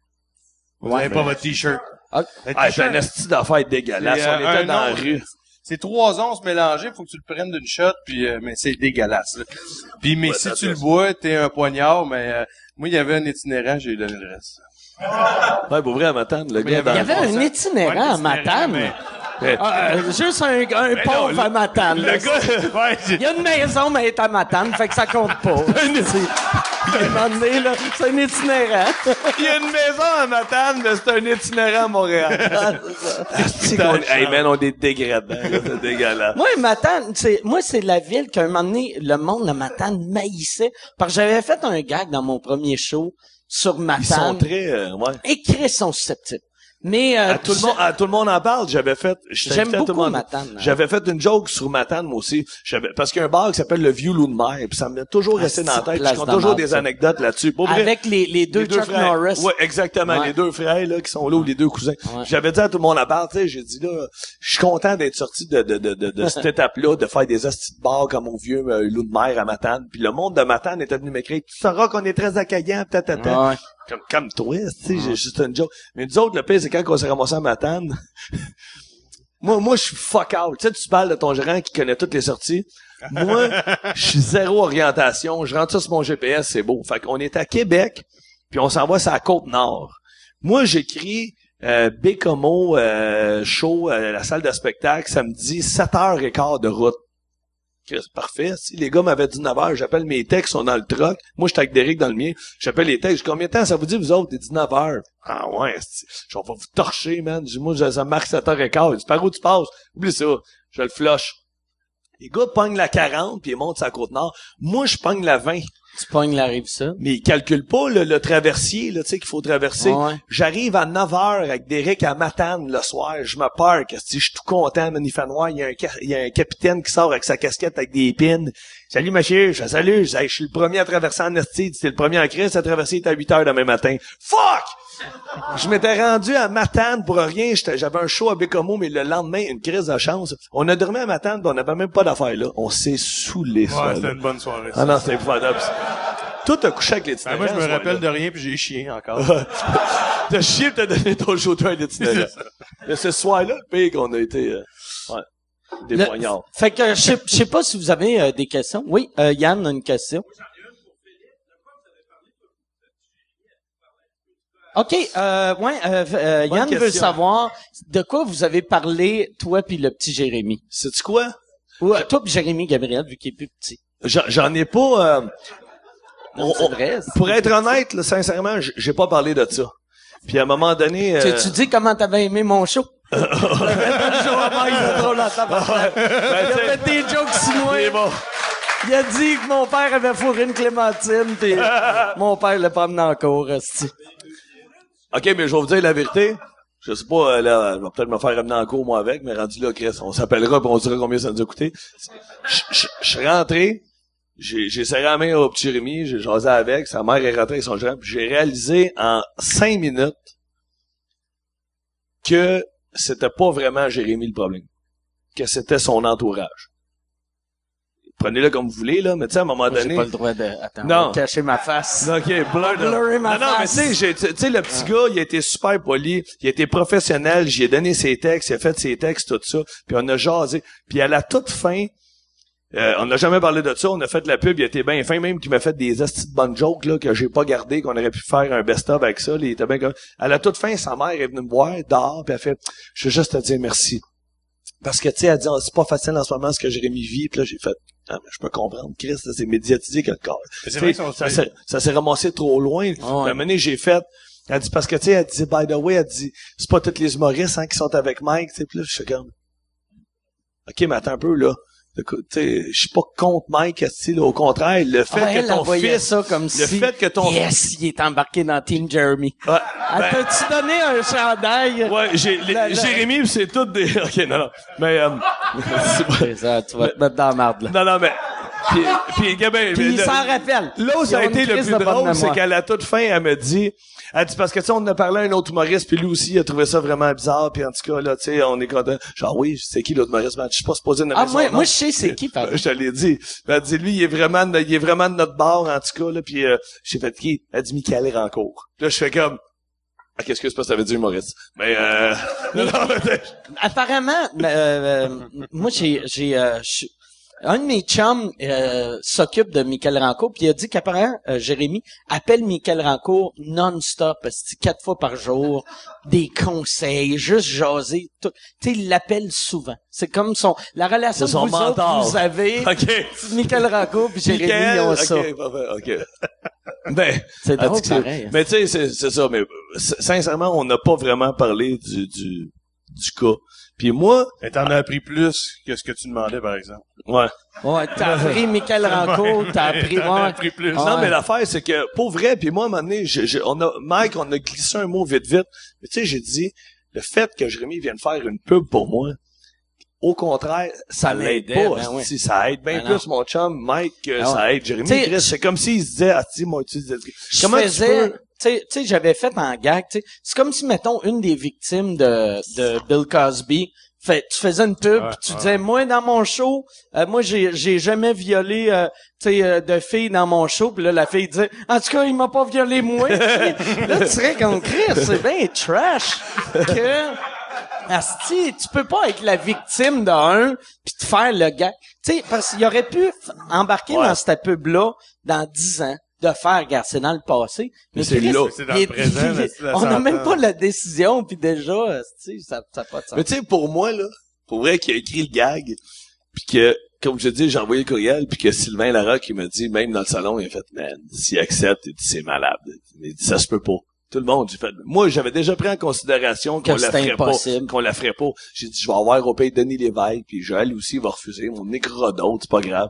Vous n'avez pas votre t-shirt. C'est un esti d'affaires dégueulasse. On était dans la rue. C'est 3 onces mélangées, faut que tu le prennes d'une shot, puis mais c'est dégueulasse. Là. Puis mais si tu le bois, t'es un poignard, mais moi il y avait un itinérant, j'ai donné le reste. Ouais, pour vrai, à Matane, le gars. Il y avait un itinérant à Matane. Juste un pauvre à Matane. Le gars, il y a une maison, mais elle est à Matane, fait que ça compte pas. À un moment donné, là, c'est un itinérant. il y a une maison à Matane, mais c'est un itinérant à Montréal. Hey man, on est dégradants, c'est dégueulasse. Moi, Matane, c'est la ville qu'à un moment donné, le monde de Matane maïssait. Parce que j'avais fait un gag dans mon premier show sur Matane. Ils sont très, ouais. Et Chris sont susceptibles. Mais tout le monde en parle. J'aime beaucoup Matane. J'avais fait une joke sur Matane moi aussi. Parce qu'il y a un bar qui s'appelle le Vieux Loup de Mer, puis ça m'est toujours resté dans la tête. Je compte toujours des anecdotes là-dessus. Avec les deux Chuck frères. Norris. Ouais, exactement, les deux frères là qui sont là ou les deux cousins. Ouais. J'avais dit à tout le monde en parle, tu sais, j'ai dit là, je suis content d'être sorti de cette étape-là, de faire des hosties de bar comme mon vieux Loup de Mer à Matane. Puis le monde de Matane était venu m'écrire, tu sauras qu'on est très accueillant, peut-être. Ouais. Comme toi, tu sais, j'ai juste une joke. Mais nous autres, le pire, c'est quand on s'est ramassé à Matane. moi, je suis fuck out. Tu sais, tu parles de ton gérant qui connaît toutes les sorties. Moi, je suis zéro orientation. Je rentre ça sur mon GPS, c'est beau. Fait qu'on est à Québec, puis on s'en va sur la Côte-Nord. Moi, j'écris Bécomo, show, la salle de spectacle, samedi, 7h15 de route. C'est parfait. Si les gars m'avaient dit 9h, j'appelle mes textes, sont dans le truck. Moi, j'étais avec Derek dans le mien. J'appelle les textes. Combien de temps ça vous dit, vous autres? Des 19h. Ah ouais, je vais vous torcher, man. Moi, ça marque 7h15. Il dit, par où tu passes? Oublie ça. Je le flush. Les gars pognent la 40 puis ils montent sur la Côte-Nord. Moi, je pogne la 20. Tu pognes la Rive-Sud. Mais ils calculent pas le traversier, là, tu sais, qu'il faut traverser. Ouais. J'arrive à 9h avec Derek à Matane le soir. Je me parque. Je suis tout content, man. Il fait noir. Il y a un capitaine qui sort avec sa casquette avec des pins. Salut, monsieur. Je fais salut. Je suis le premier à traverser en Esti. C'était le premier en crise à traverser. Il était à 8h demain matin. Fuck! Je m'étais rendu à Matane pour rien. J'avais un show à Bécomo, mais le lendemain, une crise de chance. On a dormi à Matane, on n'avait même pas d'affaires là. On s'est saoulé ça. Ouais, c'était une bonne soirée. Ah non, c'était épouvantable. Tout a couché avec les itinérants. Moi, je me rappelle de rien, puis j'ai chié encore. T'as chié, t'as donné ton shooter à l'itinérant. Mais ce soir-là, le pire qu'on a été... des poignards. Fait que je sais pas si vous avez des questions. Oui, Yann a une question. OK, Yann veut savoir de quoi vous avez parlé, toi puis le petit Jérémy. Sais-tu quoi? Ou toi puis Jérémy Gabriel, vu qu'il est plus petit. J'en ai pas... c'est vrai. Pour être honnête, là, sincèrement, j'ai pas parlé de ça. Puis à un moment donné... Tu dis comment t'avais aimé mon show? Il a fait des jokes chinois. Bon. Il a dit que mon père avait fourré une clémentine, pis mon père l'a pas amené en cours, esti. OK, mais je vais vous dire la vérité. Je sais pas, là, je vais peut-être me faire ramener en cours, moi, avec, mais rendu là, Chris, on s'appellera pis on dira combien ça nous a coûté. Je suis rentré, j'ai serré la main au petit Rémi, j'ai jasé avec, sa mère est rentrée avec son gérant, puis j'ai réalisé en 5 minutes que c'était pas vraiment Jérémy le problème. Que c'était son entourage. Prenez-le comme vous voulez, là, mais tu sais, à un moment donné... J'ai pas le droit de... Attends, non. Cacher ma face. OK, blurrer ma face. Mais tu sais, le petit gars, il a été super poli, il a été professionnel, j'y ai donné ses textes, il a fait ses textes, tout ça, puis on a jasé. Puis à la toute fin, on n'a jamais parlé de ça, on a fait de la pub, il a été bien fin, même qu'il m'a fait des astis de bonnes jokes, là, que j'ai pas gardé, qu'on aurait pu faire un best-of avec ça, là, il était bien comme... À la toute fin, sa mère est venue me voir, dehors, puis elle fait, je veux juste te dire merci. Parce que, tu sais, elle dit, oh, c'est pas facile en ce moment ce que Jérémy vit, puis là, j'ai fait... Ah, mais je peux comprendre, Chris, là, c'est médiatisé quelque part. C'est vrai Ça s'est ramassé trop loin. À un moment donné, j'ai fait, elle dit, parce que, tu sais, elle dit, by the way, elle dit, c'est pas tous les humoristes, qui sont avec Mike, tu sais, puis là, je suis comme, OK, mais attends un peu, là. Écoute, tu sais, je suis pas contre Mike, là, au contraire, le fait que ton fils, ça comme le si, fait que ton yes, il est embarqué dans Team Jeremy. Ouais, T'as-tu donné un chandail? ouais, Jérémy, c'est tout des, OK, non, mais, C'est ça, tu vas te mettre dans la marde, là. non, mais, puis Gabin, Puis il s'en rappelle. là où ça a Ils ont une été le crise plus de bonne drôle, c'est mémoire. qu'à la toute fin, elle me dit, parce que, tu sais, on en a parlé à un autre humoriste, puis lui aussi, il a trouvé ça vraiment bizarre, puis en tout cas, là, tu sais, on est content. Genre, oui, c'est qui l'autre humoriste? Ben, je suis pas supposé nommer son nom. Moi, je sais c'est qui, pardon. Je te l'ai dit. Elle dit, lui, il est vraiment de notre bord, en tout cas, là, puis j'ai fait qui? Elle dit, Michael Rancourt. Là, je fais comme, ah, qu'est-ce que c'est pas, ça veut dire humoriste? Mais, Apparemment, moi, un de mes chums s'occupe de Michael Rancourt, puis il a dit qu'apparemment, Jérémy appelle Michael Rancourt non-stop, 4 fois par jour, des conseils, juste jaser, tout. Tu sais, il l'appelle souvent. C'est comme la relation c'est que son vous mentor. autres, vous avez, OK. Michael Rancourt puis Jérémy, ils ont ça. OK. Ben, C'est drôle, en tout cas, pareil. mais tu sais, c'est ça, mais sincèrement, on n'a pas vraiment parlé du cas. Puis moi, Mais t'en as appris plus que ce que tu demandais, par exemple. ouais. Ouais, t'as appris Michael Rancourt, t'as appris, T'en as ouais. appris plus. Non, mais l'affaire, c'est que, pour vrai, puis moi, à un moment donné, on a glissé un mot vite. Mais tu sais, j'ai dit, le fait que Jérémy vienne faire une pub pour moi, au contraire, ça l'aide l'aidait, pas. ben oui. Si ça aide bien Ben non. plus mon chum, Mike, que Ah ouais. ça aide Jérémy. T'sais, Chris, c'est comme s'il se disait, moi, tu disais, Je comment tu faisais, peux... tu sais, j'avais fait en gag, tu sais. C'est comme si, mettons, une des victimes de Bill Cosby, tu faisais une pub, pis tu disais, moi, dans mon show, moi, j'ai jamais violé, de filles dans mon show, pis là, la fille disait, en tout cas, il m'a pas violé moi. Là, tu serais comme Chris, c'est bien trash que, asti, tu peux pas être la victime d'un pis te faire le gars. Tu sais, parce qu'il aurait pu embarquer dans cette pub-là dans 10 ans. De faire, regarde, c'est dans le passé. Mais c'est Chris, là. C'est dans le présent, là, c'est la on n'a même sentence. pas la décision, puis déjà, tu sais, ça a pas de sens. Mais tu sais, pour moi, là, pour vrai qu'il a écrit le gag, puis que, comme je dis, j'ai envoyé le courriel, puis que Sylvain Larocque, il m'a dit, même dans le salon, il a fait, man, s'il accepte, il dit, c'est malade. Il dit, ça se peut pas. Tout le monde, j'ai fait, moi, j'avais déjà pris en considération qu'on Que la c'était ferait impossible. pas, qu'on la ferait pas. J'ai dit, je vais avoir au pays Denis Lévesque, puis Joël aussi, il va refuser, mon écra d'autres, c'est pas grave.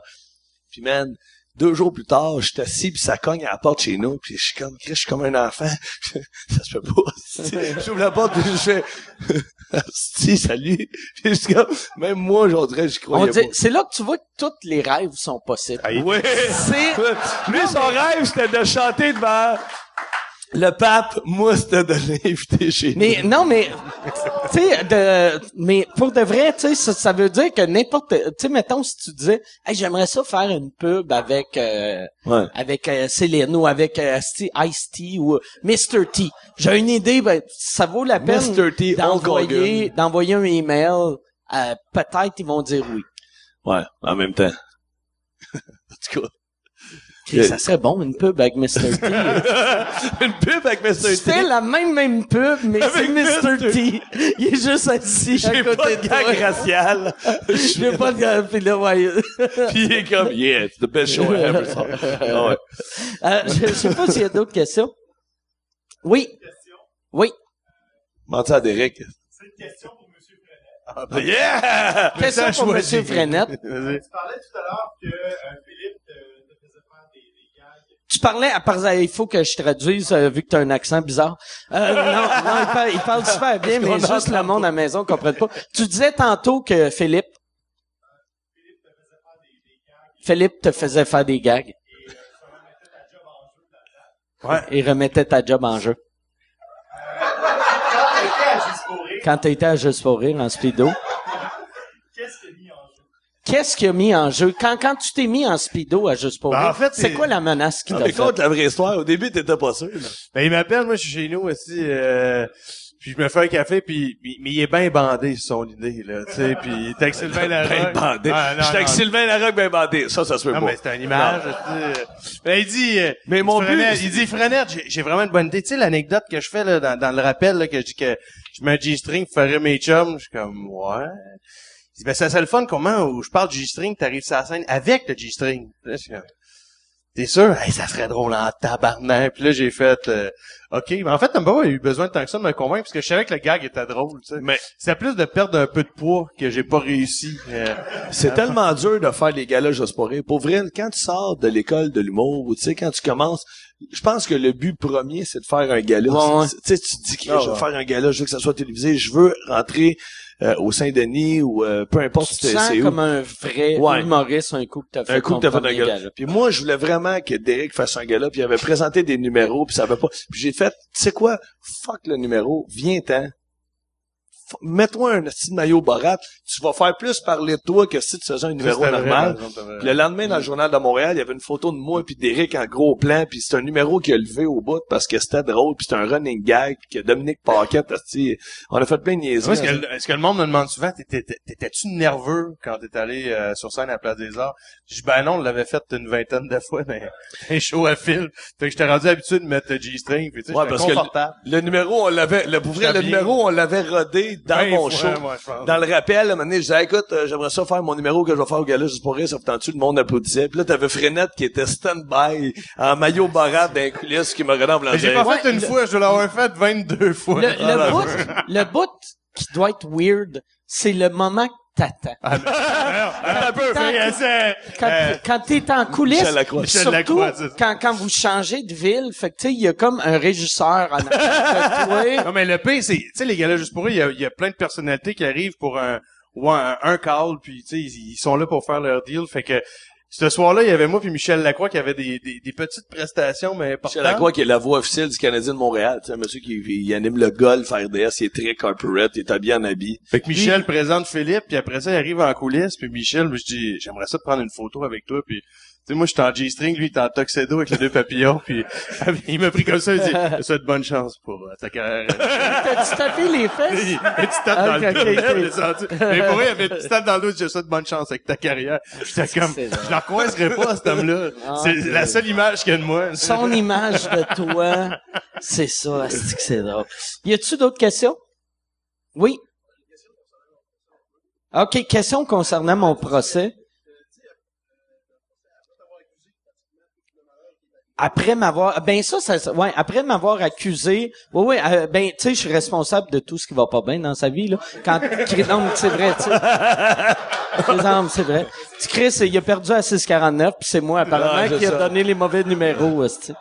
Puis man, 2 jours plus tard, je suis assis pis ça cogne à la porte chez nous, puis je suis comme, Chris, je suis comme un enfant. Ça se fait pas. J'ouvre la porte, puis je fais, si, salut. Puis je suis comme, même moi, j'aurais, j'y croyais pas. C'est là que tu vois que tous les rêves sont possibles. Oui. Lui, son rêve, c'était de chanter devant le pape. Moi, c'était de l'inviter chez nous. Mais non, mais tu sais, mais pour de vrai, tu sais, ça veut dire que n'importe, tu sais, mettons si tu disais, hey, j'aimerais ça faire une pub avec Ouais. avec Céline ou avec Ice-T ou Mr. T. J'ai une idée, ben ça vaut la peine Mr. T, d'envoyer un email. Peut-être ils vont dire oui. Ouais, en même temps. En tout cas. Ça serait bon une pub avec Mr. T. Une pub avec Mr. T. C'est la même pub, mais c'est Mr. T. Il est juste assis à J'ai côté pas de de toi. gag racial. J'ai pas de gag, puis là, ouais. Puis il est comme, yeah, it's the best show I ever saw. Ah ouais. Je sais pas s'il y a d'autres questions. Oui. Oui. Menti à Derek. C'est une question pour M. Frenette. Ah, ben, yeah! Question pour M. choisi. Frenette. Vas-y. Tu parlais tout à l'heure que Philippe te faisait faire des gags. Tu parlais, à part, il faut que je traduise, vu que tu as un accent bizarre. Non, il parle super bien, mais juste le monde à la maison ne comprenne pas. Tu disais tantôt que Philippe te faisait faire des gags. Ouais. Et remettait ta job en jeu. Quand tu étais à Juste pour rire en speedo. Qu'est-ce qu'il a mis en jeu? Qu'est-ce qu'il a mis en jeu? Quand tu t'es mis en speedo à Juste pour Ben, rire, en fait, c'est quoi la menace qu'il t'a Mais fait? contre la vraie histoire, au début, t'étais pas sûr, là. Ben, il m'appelle, moi, je suis chez nous aussi, puis je me fais un café, puis mais il est bien bandé sur son idée, là, tu sais, puis il est avec Sylvain Larocque. Ben bandé. Ah, non, J'étais avec non. Sylvain Larocque ben bandé. Ça se peut Non, pas. mais c'est une image, tu sais. Ben, il dit, Mais mon but, Frenette, il dit, Frenette, j'ai vraiment une bonne idée. Tu sais, l'anecdote que je fais, là, dans le rappel, là, que je dis que je mets un G-string pour faire rire mes chums, je suis comme, ouais. Il dit, ben, c'est le fun, comment, où je parle du G-string, t'arrives sur la scène avec le G-string. Là, je suis comme, t'es sûr? Hey, ça serait drôle en tabarnak. Puis là, j'ai fait, OK. Mais en fait, t'as pas eu besoin de tant que ça de me convaincre, parce que je savais que le gag était drôle, tu sais. Mais c'est plus de perdre un peu de poids que j'ai pas réussi. c'est tellement dur de faire les galas juste pour rire. Pour vrai, quand tu sors de l'école de l'humour, ou tu sais, quand tu commences, je pense que le but premier, c'est de faire un gala. Ouais. Tu sais, tu te dis que je vais faire un gala, je veux que ça soit télévisé, je veux rentrer au Saint-Denis ou peu importe Tu te sens c'est où. comme un vrai Ouais. humoriste un coup que t'as fait Un coup ton que t'as fait un premier gala. Puis moi, je voulais vraiment que Derek fasse un gala, puis il avait présenté des numéros, puis ça avait pas. Puis j'ai fait, tu sais quoi, fuck le numéro, viens-t'en. Mets-toi un petit maillot Borat, tu vas faire plus parler de toi que si tu faisais un numéro C'était vrai, normal. par exemple, Puis le lendemain, dans le journal de Montréal, il y avait une photo de moi puis d'Éric en gros plan, puis c'est un numéro qui a levé au bout parce que c'était drôle, puis c'était un running gag, puis que Dominique Paquette, on a fait plein de niaiseries. Est-ce que le monde me demande souvent, t'étais-tu nerveux quand t'es allé sur scène à la Place des Arts? Je dis, ben non, on l'avait fait une vingtaine de fois, mais un show à fil. Fait que j'étais rendu habitué de mettre le G-string, puis tu sais, Ouais, j'étais parce que confortable. le numéro, on l'avait, pour vrai, le numéro, on l'avait rodé dans 20 mon fois, show. moi, je pense. Dans le rappel, à un moment donné, je disais, écoute, j'aimerais ça faire mon numéro que je vais faire au gala juste pour rire, ça vous tente-tu? Le monde applaudissait. Puis là, t'avais Frenette qui était stand-by, en maillot Borat dans les coulisses, qui me regardait en blanc. Mais j'ai pas fait une fois, je dois l'avoir fait 22 fois. Le bout qui doit être weird, c'est le moment que t'attends. Un peu, Quand t'es en coulisses, Michel Lacroix. Michel surtout Lacroix, c'est ça. quand vous changez de ville, fait que tu sais, il y a comme un régisseur en arrière de toi. Non, mais le pire, c'est, tu sais, les gars-là, juste pour eux, il y a plein de personnalités qui arrivent pour un call, puis tu sais, ils sont là pour faire leur deal. Fait que, ce soir-là, il y avait moi puis Michel Lacroix qui avait des petites prestations, mais importantes. Michel Lacroix, qui est la voix officielle du Canadien de Montréal, tu sais, un monsieur qui il anime le golf à RDS, il est très corporate, il est habillé en habit. Fait que Michel présente Philippe, puis après ça, il arrive en coulisses, puis Michel, je dis, j'aimerais ça te prendre une photo avec toi, puis tu sais, moi, j'étais en G-string, lui, il était en tuxedo avec les deux papillons, puis il m'a pris comme ça, il dit, je te souhaite bonne chance pour ta carrière. T'as-tu tapé les fesses? Une petite tape dans le dos, ok. je l'ai senti. Mais pour vrai, il avait une petite tape dans le dos, je te souhaite bonne chance avec ta carrière. J'étais comme, je la recoincerai pas, cet homme-là. C'est la seule image qu'il y a de moi. Son image de toi, c'est ça, asti que c'est drôle. Y a-tu d'autres questions? Oui? OK, question concernant mon procès. Après m'avoir, après m'avoir accusé, oui, ben, tu sais, je suis responsable de tout ce qui va pas bien dans sa vie, là. Non, c'est vrai, tu sais. Exemple, c'est vrai. Tu Chris, il a perdu à 6,49, puis c'est moi, apparemment, qui a donné les mauvais numéros, tu sais.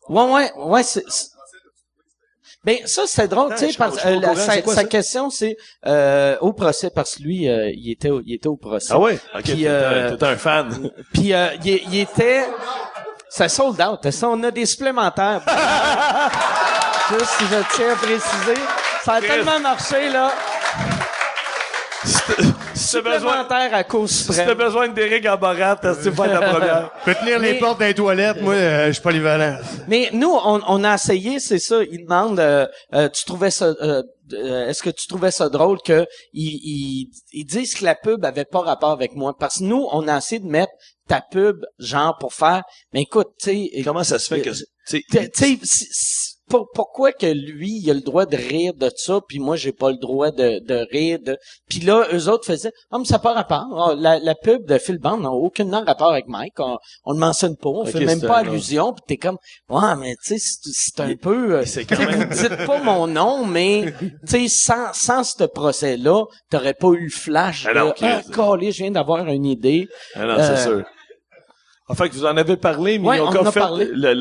Ouais, ben, ça, c'est drôle, tu sais, parce sa question, c'est, au procès, parce que lui, il était au procès. Ah ouais? Ok, Puis, t'es un fan. Puis il était... Ça sold out. Ça, on a des supplémentaires. Juste si je tiens à préciser. Ça a tellement marché, là. Si t'as besoin, Supplémentaire à cause si t'as suprême. besoin d'Éric en Borat, c'est pas la première. Je peux tenir les portes des toilettes, moi, je suis polyvalent. Mais nous, on a essayé, c'est ça. Il demande, tu trouvais ça... est-ce que tu trouvais ça drôle que ils disent que la pub avait pas rapport avec moi? Parce que nous, on a essayé de mettre ta pub, genre, pour faire... Mais écoute, tu sais... Comment ça se fait que, Tu sais, pourquoi que lui, il a le droit de rire de ça, puis moi, j'ai pas le droit de rire de... Puis là, eux autres faisaient, mais ça n'a pas rapport. Oh, la pub de Phil Bond n'a aucunement rapport avec Mike. On le mentionne pas. On fait même pas allusion. Puis t'es comme, ouais, mais tu sais, c'est un peu... c'est quand même... Vous dites pas mon nom, mais tu sais, sans ce procès-là, t'aurais pas eu le flash. Calé, je viens d'avoir une idée. Ah non, c'est sûr. En fait, vous en avez parlé, mais ouais, ils ont on en a fait parlé. la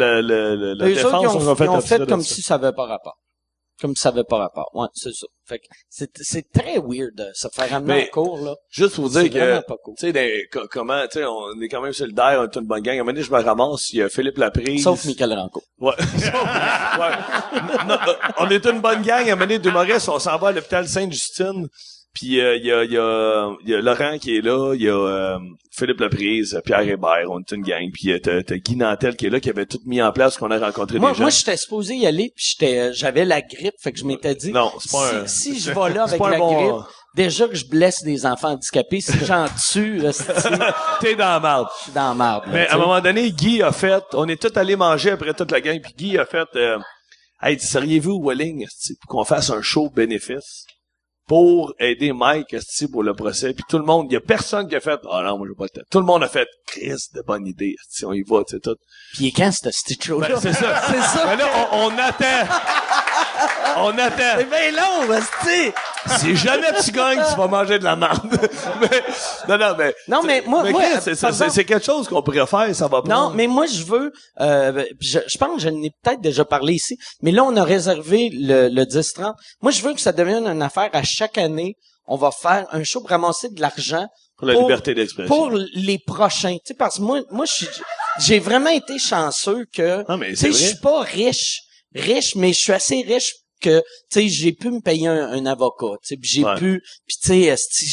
défense, ils ont fait comme ça. si ça avait pas rapport. Comme si ça avait pas rapport. Ouais, c'est ça. Fait que c'est très weird de se faire amener en cours, là. Juste pour dire C'est que, vraiment pas cool. tu sais, comment, tu sais, on est quand même solidaires, on est une bonne gang. À un moment donné, je me ramasse, il y a Philippe Laprise. Sauf Michael Ranco. Ouais. Ouais. Non, on est une bonne gang. À un moment donné, d'humoristes, on s'en va à l'hôpital Sainte-Justine. Puis il y a Laurent qui est là, il y a Philippe Laprise, Pierre Hébert, on est une gang. Puis t'as Guy Nantel qui est là, qui avait tout mis en place, qu'on a rencontré des gens. Moi, j'étais supposé y aller, puis j'avais la grippe, fait que je m'étais dit, non, c'est pas si je vais là avec pas la bon, grippe, déjà que je blesse des enfants handicapés, si j'en tue, là, t'es dans la marde. je suis dans la marde. Mais à un moment donné, Guy a fait, on est tous allés manger après toute la gang, puis Guy a fait, hey, seriez-vous willing pour qu'on fasse un show bénéfice? pour aider Mike, esti, pour le procès. Puis tout le monde, il y a personne qui a fait, ah non, moi, j'ai pas le temps. Tout le monde a fait, Chris, de bonne idée, esti, on y va, tu sais, tout. Puis quand c'était ce show-là? Ben, c'est ça. C'est ça. Ben là, on attend. On attend. C'est bien long, esti. Si jamais tu gagnes, tu vas manger de la merde. Non, mais moi, c'est quelque chose qu'on pourrait faire, ça va pas. Non, mais moi, je veux, je pense que je n'ai peut-être déjà parlé ici, mais là, on a réservé le 10-30. Moi, je veux que ça devienne une affaire à chaque année. On va faire un show pour ramasser de l'argent. Pour la liberté d'expression. Pour les prochains. Tu sais, parce que moi, j'ai vraiment été chanceux que, tu sais, je suis pas riche, mais je suis assez riche que, tu sais, j'ai pu me payer un avocat, tu sais, puis j'ai pu, puis tu sais, esti,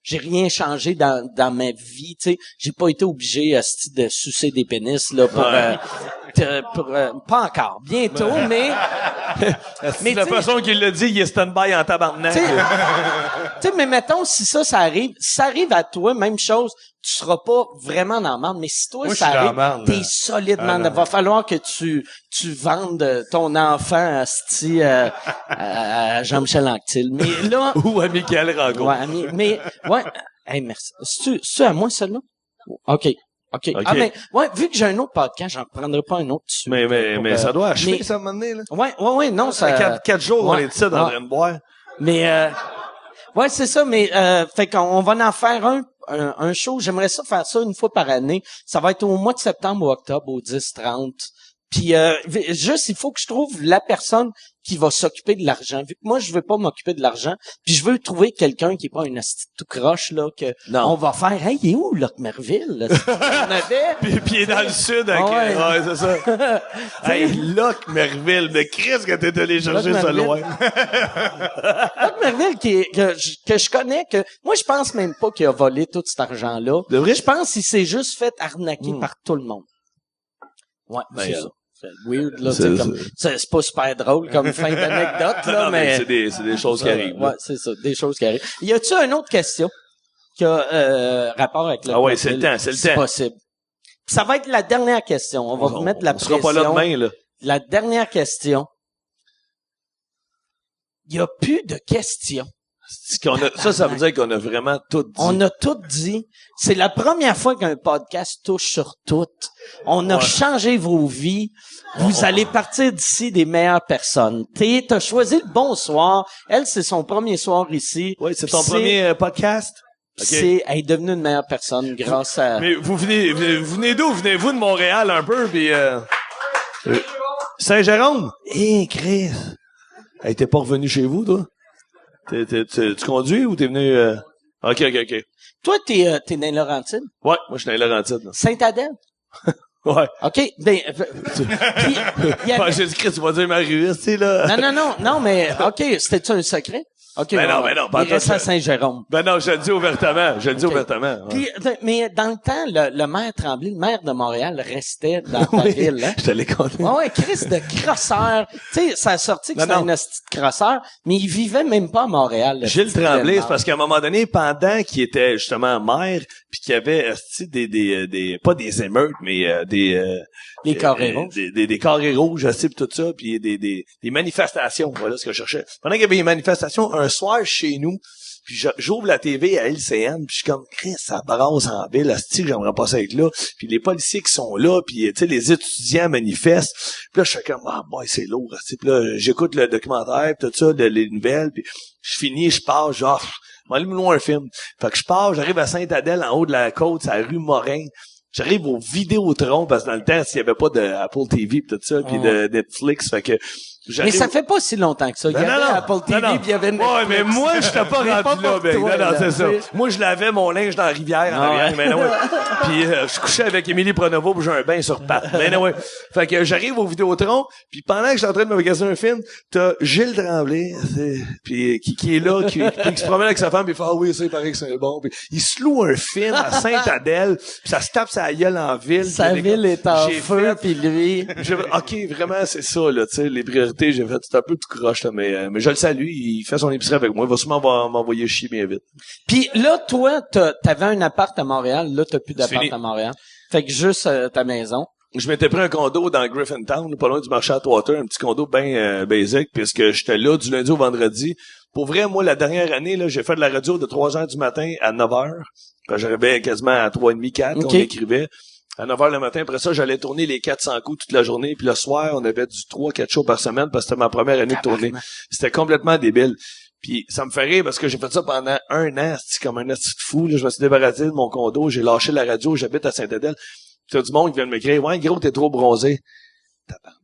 j'ai rien changé dans ma vie, tu sais, j'ai pas été obligé, esti, de sucer des pénis, là, pas encore, bientôt, mais la personne qui l'a dit, il est stand-by en tabarnak. Tu sais, mais mettons, si ça arrive à toi, même chose, tu seras pas vraiment dans la merde, mais si toi, moi, ça arrive, t'es solidement, il va falloir que tu vendes ton enfant, asti, à Jean-Michel Anctil. Mais là. Ou à Michael Rango. Ouais, hey, merci. C'est à moi, celle-là? OK. Ah, mais, vu que j'ai un autre podcast, j'en prendrai pas un autre dessus. Mais ça doit achever, ça, à un moment donné, là. Ouais, non, ça. 4 jours, on est ici dans train de boire. Mais, c'est ça, mais, fait qu'on va en faire un show. J'aimerais ça faire ça une fois par année. Ça va être au mois de septembre ou octobre, au 10-30. Puis juste, il faut que je trouve la personne qui va s'occuper de l'argent. Vu que moi, je veux pas m'occuper de l'argent, puis je veux trouver quelqu'un qui est pas une asti tout croche, là, que on va faire, hey, il est où, Locke Merville? On avait... puis il est dans le sud, ouais, c'est ça. Hey, Locke Merville, mais Chris que t'es allé chercher ça loin. Locke Merville, que je connais, que moi, je pense même pas qu'il a volé tout cet argent-là. De vrai? Je pense qu'il s'est juste fait arnaquer par tout le monde. Ouais, c'est ça. C'est weird, là, c'est pas super drôle comme fin d'anecdote, là, mais... C'est des choses qui arrivent. Ouais, c'est ça, des choses qui arrivent. Y a-tu une autre question qui a rapport avec le ouais, c'est le temps. C'est possible. Ça va être la dernière question. On va vous mettre la pression. On sera pas là demain, là. La dernière question. Il y a plus de questions. Ça veut dire qu'on a vraiment tout dit. On a tout dit. C'est la première fois qu'un podcast touche sur tout. On a changé vos vies. Vous allez partir d'ici des meilleures personnes. T'as choisi le bon soir. Elle, c'est son premier soir ici. Oui, c'est ton premier podcast. Okay. Elle est devenue une meilleure personne grâce à... Mais vous venez d'où? Venez-vous de Montréal un peu, puis Saint-Jérôme? Chris. Hey, t'es pas revenu chez vous, toi? Tu conduis ou t'es venu... OK. Toi, t'es dans les Laurentides? Ouais, moi, je suis dans les Laurentides. Sainte-Adèle? Ouais. OK, ben... J'ai dit, Chris, tu vas dire Marie-Louise, tu sais, là. Non, mais OK, c'était-tu un secret? OK. Ben non. Il reste à Saint-Jérôme. Ben non, je le dis ouvertement. Puis, mais dans le temps, le maire Tremblay, le maire de Montréal, restait dans ta ville, hein? Je te l'ai conté. Ouais, Chris de crosseur. Tu sais, ça a sorti que c'était un hostie de crosseur, mais il vivait même pas à Montréal. Gilles Tremblay, c'est parce qu'à un moment donné, pendant qu'il était justement maire, puis qu'il y avait des pas des émeutes, mais des carrés rouges. Des carrés rouges, je sais, pis tout ça, puis des manifestations, voilà ce que je cherchais. Pendant qu'il y avait des manifestations, un soir chez nous, puis j'ouvre la TV à LCN, puis je suis comme, Chris, ça brasse en ville, asti, j'aimerais pas ça être là, puis les policiers qui sont là, puis tu sais, les étudiants manifestent, puis là, je suis comme, boy, c'est lourd, asti, puis là, j'écoute le documentaire, pis tout ça, les nouvelles, puis je finis, je pars, genre, m'allume loin un film. Fait que je pars, j'arrive à Sainte-Adèle, en haut de la côte, c'est la rue Morin. J'arrive au Vidéotron, parce que dans le temps, s'il y avait pas de Apple TV pis tout ça, puis de Netflix, fait que mais ça fait pas si longtemps que ça. Il y avait Apple TV, puis il y avait Netflix. Ouais, mais moi, j'étais pas rendu là, ben. Non, c'est ça. Moi, je lavais mon linge dans la rivière, en arrière, mais non, puis je couchais avec Émilie Pronovo, puis j'ai un bain sur pattes. Mais non, fait que j'arrive au Vidéotron, puis pendant que j'étais en train de me magasiner un film, t'as Gilles Tremblay, puis qui est là, qui se promène avec sa femme, puis il fait, oui, ça, il paraît que c'est bon, puis il se loue un film à Sainte-Adèle, puis ça se tape sa gueule en ville. Sa ville est en feu, puis lui... OK, vraiment, c'est ça, là, tu sais, les priorités, j'ai fait, c'est un peu tout croche, là, mais je le salue, il fait son épicerie avec moi, il va sûrement m'envoyer chier bien vite. Puis là, toi, t'avais un appart à Montréal, là, t'as plus d'appart à Montréal. Fait que juste ta maison. je m'étais pris un condo dans Griffintown, pas loin du marché Atwater, un petit condo bien basic, puisque j'étais là du lundi au vendredi. Pour vrai, moi, la dernière année, là, j'ai fait de la radio de 3h du matin à 9h. Quand j'arrivais quasiment à 3h30, 4, on écrivait. À 9h le matin, après ça, j'allais tourner les 400 coups toute la journée. Puis le soir, on avait du 3-4 shows par semaine parce que c'était ma première année de tournée. C'était complètement débile. Puis ça me fait rire parce que j'ai fait ça pendant 1 an, c'est comme un asti de fou. Là, je me suis débarrassé de mon condo, j'ai lâché la radio, j'habite à Saint-Adèle. Puis t'as du monde qui vient de m'écrire « Ouais, gros, t'es trop bronzé. » Tabarnak.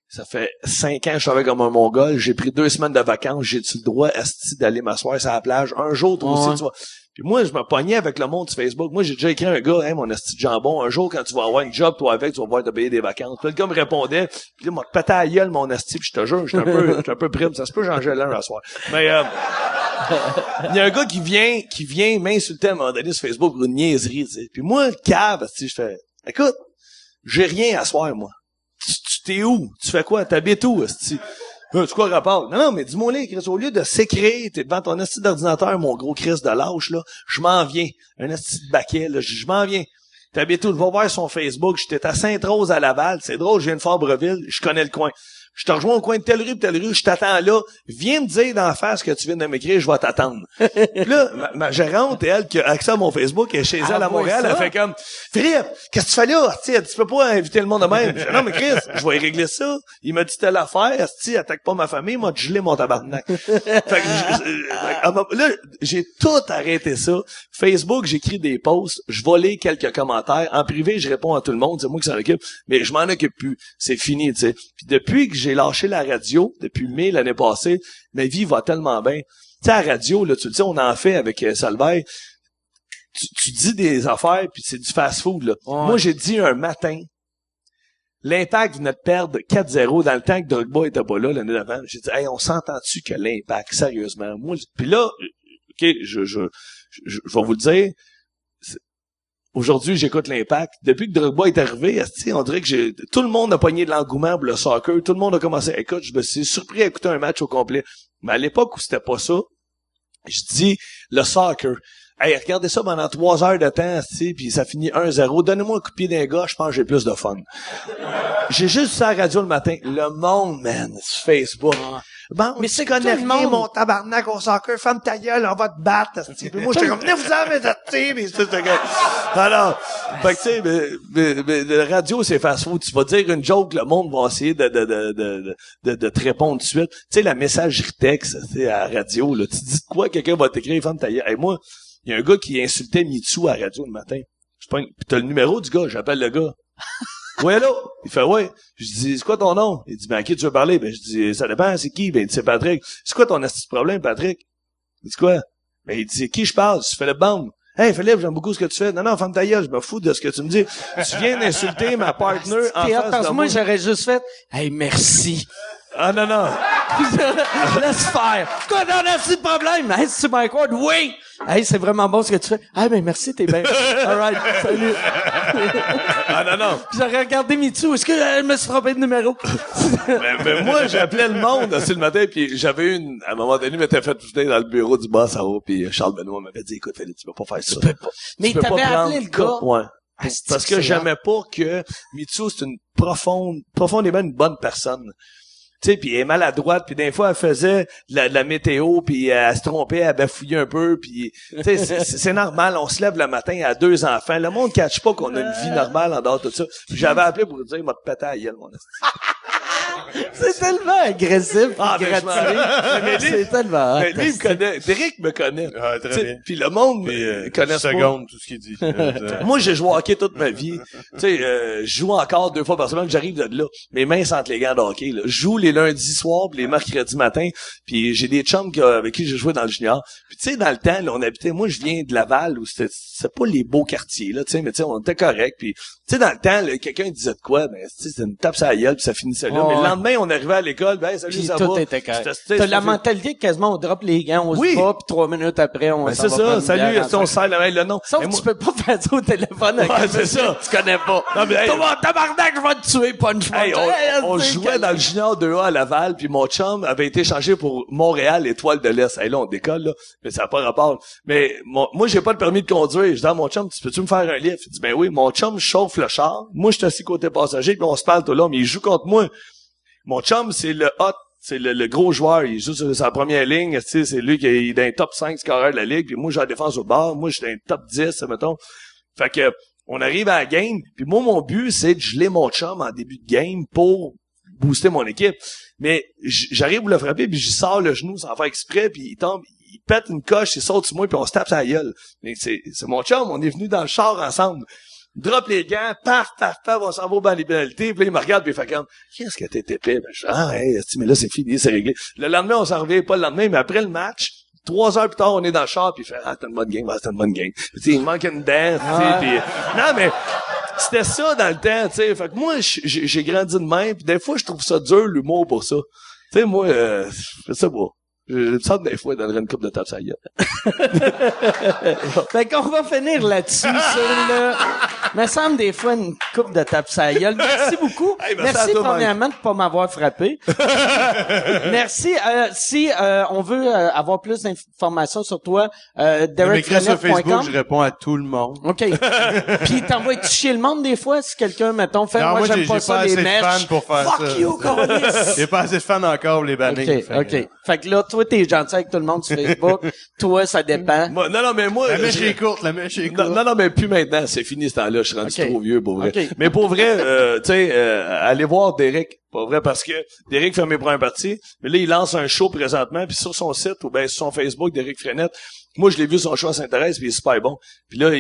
Ça fait 5 ans que je travaille comme un mongol. J'ai pris 2 semaines de vacances. J'ai-tu le droit, asti, d'aller m'asseoir sur la plage? Un jour, toi aussi, tu vois. Puis moi, je me pognais avec le monde sur Facebook. Moi, j'ai déjà écrit à un gars, « Hey, mon asti de jambon, un jour, quand tu vas avoir une job, toi avec, tu vas pouvoir te payer des vacances. » Puis le gars me répondait. Puis là, m'a pété à la gueule, mon asti. Puis je te jure, j'étais un peu prime. Ça se peut, j'en gèle un à soir. Mais il y a un gars qui vient m'insulter à un moment donné sur Facebook pour une niaiserie, tu sais. Puis moi, le cave, je fais, écoute, j'ai rien à soir, moi. Tu t'es où? Tu fais quoi? T'habites où, esti? C'est quoi le rapport? Non, mais dis-moi là, Chris, au lieu de s'écrire, t'es devant ton esti d'ordinateur, mon gros Chris de lâche, là, je m'en viens. Un esti de baquet, là, je m'en viens. T'habites où? Va voir son Facebook, j'étais à Sainte-Rose à Laval, c'est drôle, je viens de Fabreville, je connais le coin. Je te rejoins au coin de telle rue, je t'attends là. Viens me dire d'en face que tu viens de m'écrire, je vais t'attendre. Puis là, ma gérante, elle, qui a accès à mon Facebook, elle est chez elle à Montréal, elle fait comme, Philippe, qu'est-ce que tu fais là? Tu peux pas inviter le monde de même. Je dis, non, mais Chris, je vais y régler ça. Il m'a dit telle affaire, attaque pas ma famille, moi, gelé mon tabarnak. Fait que, là, j'ai tout arrêté ça. Facebook, j'écris des posts, je volais quelques commentaires. En privé, je réponds à tout le monde, c'est moi qui s'en occupe, mais je m'en occupe plus. C'est fini, tu sais. Puis depuis que j'ai lâché la radio, depuis mai l'année passée, ma vie va tellement bien. Tu sais, à la radio, là, tu le sais, on en fait avec Salvaire. Tu dis des affaires, puis c'est du fast-food, là. Ouais. Moi, j'ai dit un matin, l'Impact venait de perdre 4-0 dans le temps que Drogba était pas là l'année d'avant. J'ai dit, hey, on s'entend-tu que l'Impact, sérieusement? Moi, puis là, OK, je vais vous le dire, aujourd'hui, j'écoute l'Impact. Depuis que Drogba est arrivé, on dirait que tout le monde a pogné de l'engouement pour le soccer. Tout le monde a commencé. Écoute, je me suis surpris à écouter un match au complet. Mais à l'époque où c'était pas ça, je dis le soccer. Hey, regardez ça pendant 3 heures de temps, puis ça finit 1-0. Donnez-moi un coup de pied d'un gars, je pense que j'ai plus de fun. J'ai juste ça à la radio le matin. Le monde, man, sur Facebook. Bon, mais c'est connais rien, mon tabarnak au soccer, femme ta gueule, on va te battre. Puis moi, j'étais comme, venez-vous-en, mais alors, fait que tu sais, mais la radio, c'est fast-food. Tu vas dire une joke, le monde va essayer de te répondre tout de suite. Tu sais, la messagerie texte, tu sais, à la radio, là, tu dis quoi, quelqu'un va t'écrire, femme ta gueule. Hey, moi, il y a un gars qui insultait Mitsou à la radio le matin. Puis t'as le numéro du gars, j'appelle le gars. Ouais, là. Il fait, ouais. Je dis, c'est quoi ton nom? Il dit, ben, à qui tu veux parler? Ben, je dis, ça dépend, c'est qui? Ben, il dit, c'est Patrick. C'est quoi ton petit problème, Patrick? Il dit, quoi? Ben, il dit, qui je parle? Je fais le bande. Hey, Philippe, j'aime beaucoup ce que tu fais. Non, ferme ta gueule, je me fous de ce que tu me dis. Tu viens d'insulter ma partner en face de moi. Moi, j'aurais juste fait, hey, merci. Ah, non. Laisse faire. Quoi, t'en as-tu de problème? Hey, c'est Mike Ward? Oui! Hey, c'est vraiment bon ce que tu fais. Ah, ben, merci, t'es bien. Alright, salut. Ah, non. Puis j'aurais regardé Mitsou. Est-ce que je me suis trompé de numéro? mais moi, j'appelais le monde aussi le matin, puis j'avais à un moment donné, m'était fait tout dans le bureau du boss en haut, puis Charles Benoît m'avait dit, écoute, Philippe, tu peux pas faire ça. Tu peux pas. Mais il t'avait appelé le gars. Ouais. Parce que j'aimais pas que Mitsou, c'est une profondément une bonne personne. Tu sais, puis elle est maladroite, puis des fois elle faisait la météo, puis elle se trompait, elle bafouillait un peu, puis tu sais, c'est normal, on se lève le matin à 2 enfants, le monde catch pas qu'on a une vie normale en dehors de tout ça. Puis j'avais appelé pour dire, il m'a pété à la gueule, mon esti. C'est tellement agressif, gratuit. C'est tellement. Mais lui, il me connaît. Derek me connaît. Ah, très bien. Puis le monde me connaît pas. Seconde, tout ce qu'il dit. Moi, j'ai joué au hockey toute ma vie. Tu sais, je joue encore 2 fois par semaine, j'arrive de là. Mes mains sentent les gants de hockey, là. Je joue les lundis soirs, pis les mercredis matin, puis j'ai des chums avec qui j'ai joué dans le junior. Puis tu sais, dans le temps, là, on habitait, moi, je viens de Laval, où c'était pas les beaux quartiers, là, tu sais, mais tu sais, on était correct. Puis tu sais, dans le temps, là, quelqu'un disait de quoi, ben, tu sais, c'était une tape sur la gueule, puis ça finissait là. Puis le ouais. lendemain, on arrivait à l'école, ben, salut, Puis ça tout va. était correct. C'était- T'as la fait- mentalité que quasiment on drop les gants, on Oui. se bat, puis 3 minutes après, on Ben, s'en c'est va ça, prendre une salut, bière on serre la main, le nom. Sauf Mais que moi- tu peux pas faire ça au téléphone avec Ouais, un c'est monsieur ça. que tu connais pas. Non, mais, hey, Comment, tabarnak, je vais te tuer, punch. Hey, on jouait dans le junior 2A à Laval, puis mon chum avait été changé pour Montréal, Étoile de l'Est. Hey, là, on décolle, là, mais ça n'a pas rapport. Mais moi, j'ai pas le permis de conduire. Je dis à mon chum, peux-tu me faire un lift? Il dit, ben oui, mon chum chauffe le char. Moi, je suis assis côté passager, puis on se parle tout là, mais il joue contre moi. Mon chum, c'est le hot, c'est le gros joueur. Il joue sur sa première ligne. Tu sais, c'est lui qui est dans les top 5 scoreurs de la ligue, puis moi, j'ai la défense au bord. Moi, je suis dans les top 10, mettons. Fait que, on arrive à la game, puis moi, mon but, c'est de geler mon chum en début de game pour booster mon équipe. Mais j'arrive pour le frapper, puis je sors le genou sans faire exprès, puis il tombe, il pète une coche, il saute sur moi, puis on se tape sa gueule. Mais c'est mon chum, on est venu dans le char ensemble. Drop les gants, paf, on s'en va au banc des pénalités, puis là, il me regarde, puis il fait comme, qu'est-ce que t'es épais? Ben, je dis, hey, mais là, c'est fini, c'est réglé. Le lendemain, on s'en revient, pas le lendemain, mais après le match, 3 heures plus tard, on est dans le char, puis il fait, c'était une bonne game, c'était une bonne game. Tu sais, il me manque une dent, tu sais, puis non, mais c'était ça dans le temps, tu sais. Fait que moi, j'ai grandi de même, puis des fois, je trouve ça dur, l'humour, pour ça. Tu sais, moi, je sais pas. Je me sens des fois, il donnerait une coupe de tape sur la gueule. Fait qu'on va finir là-dessus sur le... Me semble des fois une coupe de tape sur la gueule. Merci beaucoup. Hey, merci à toi, premièrement de pas m'avoir frappé. Merci. Si on veut avoir plus d'informations sur toi, M'écris sur Facebook, derekfrenette.com. je réponds à tout le monde. OK. Puis t'envoies-tu chier le monde des fois si quelqu'un, mettons, fait, Non, moi j'aime j'ai pas ça, pas les assez de fans mèches. pour faire Fuck ça. you, câlisse. J'ai pas assez de fans encore pour les bannings. OK. Fait que là, toi, t'es gentil avec tout le monde sur Facebook. Toi, ça dépend. Moi, non, mais moi... La mèche je- est courte. Non, mais plus maintenant. C'est fini ce temps-là. Je suis rendu Ok. trop vieux, pour vrai. Ok. Mais pour vrai, tu sais, allez voir Derek. Pour vrai, parce que Derek fait mes premières parties. Mais là, il lance un show présentement. Puis sur son site, ou bien sur son Facebook, Derek Frenette, moi, je l'ai vu son show à Sainte-Thérèse, puis il est super bon. Puis là,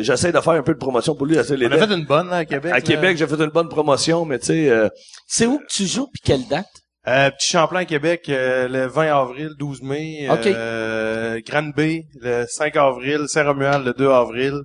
j'essaie de faire un peu de promotion pour lui. On a fait une bonne, là, à Québec. À Québec, j'ai fait une bonne promotion, mais tu sais... C'est où que tu joues puis quelle date? Petit Champlain, Québec, le 20 avril, 12 mai. OK. Grande Bay, le 5 avril. Saint-Romuald, le 2 avril.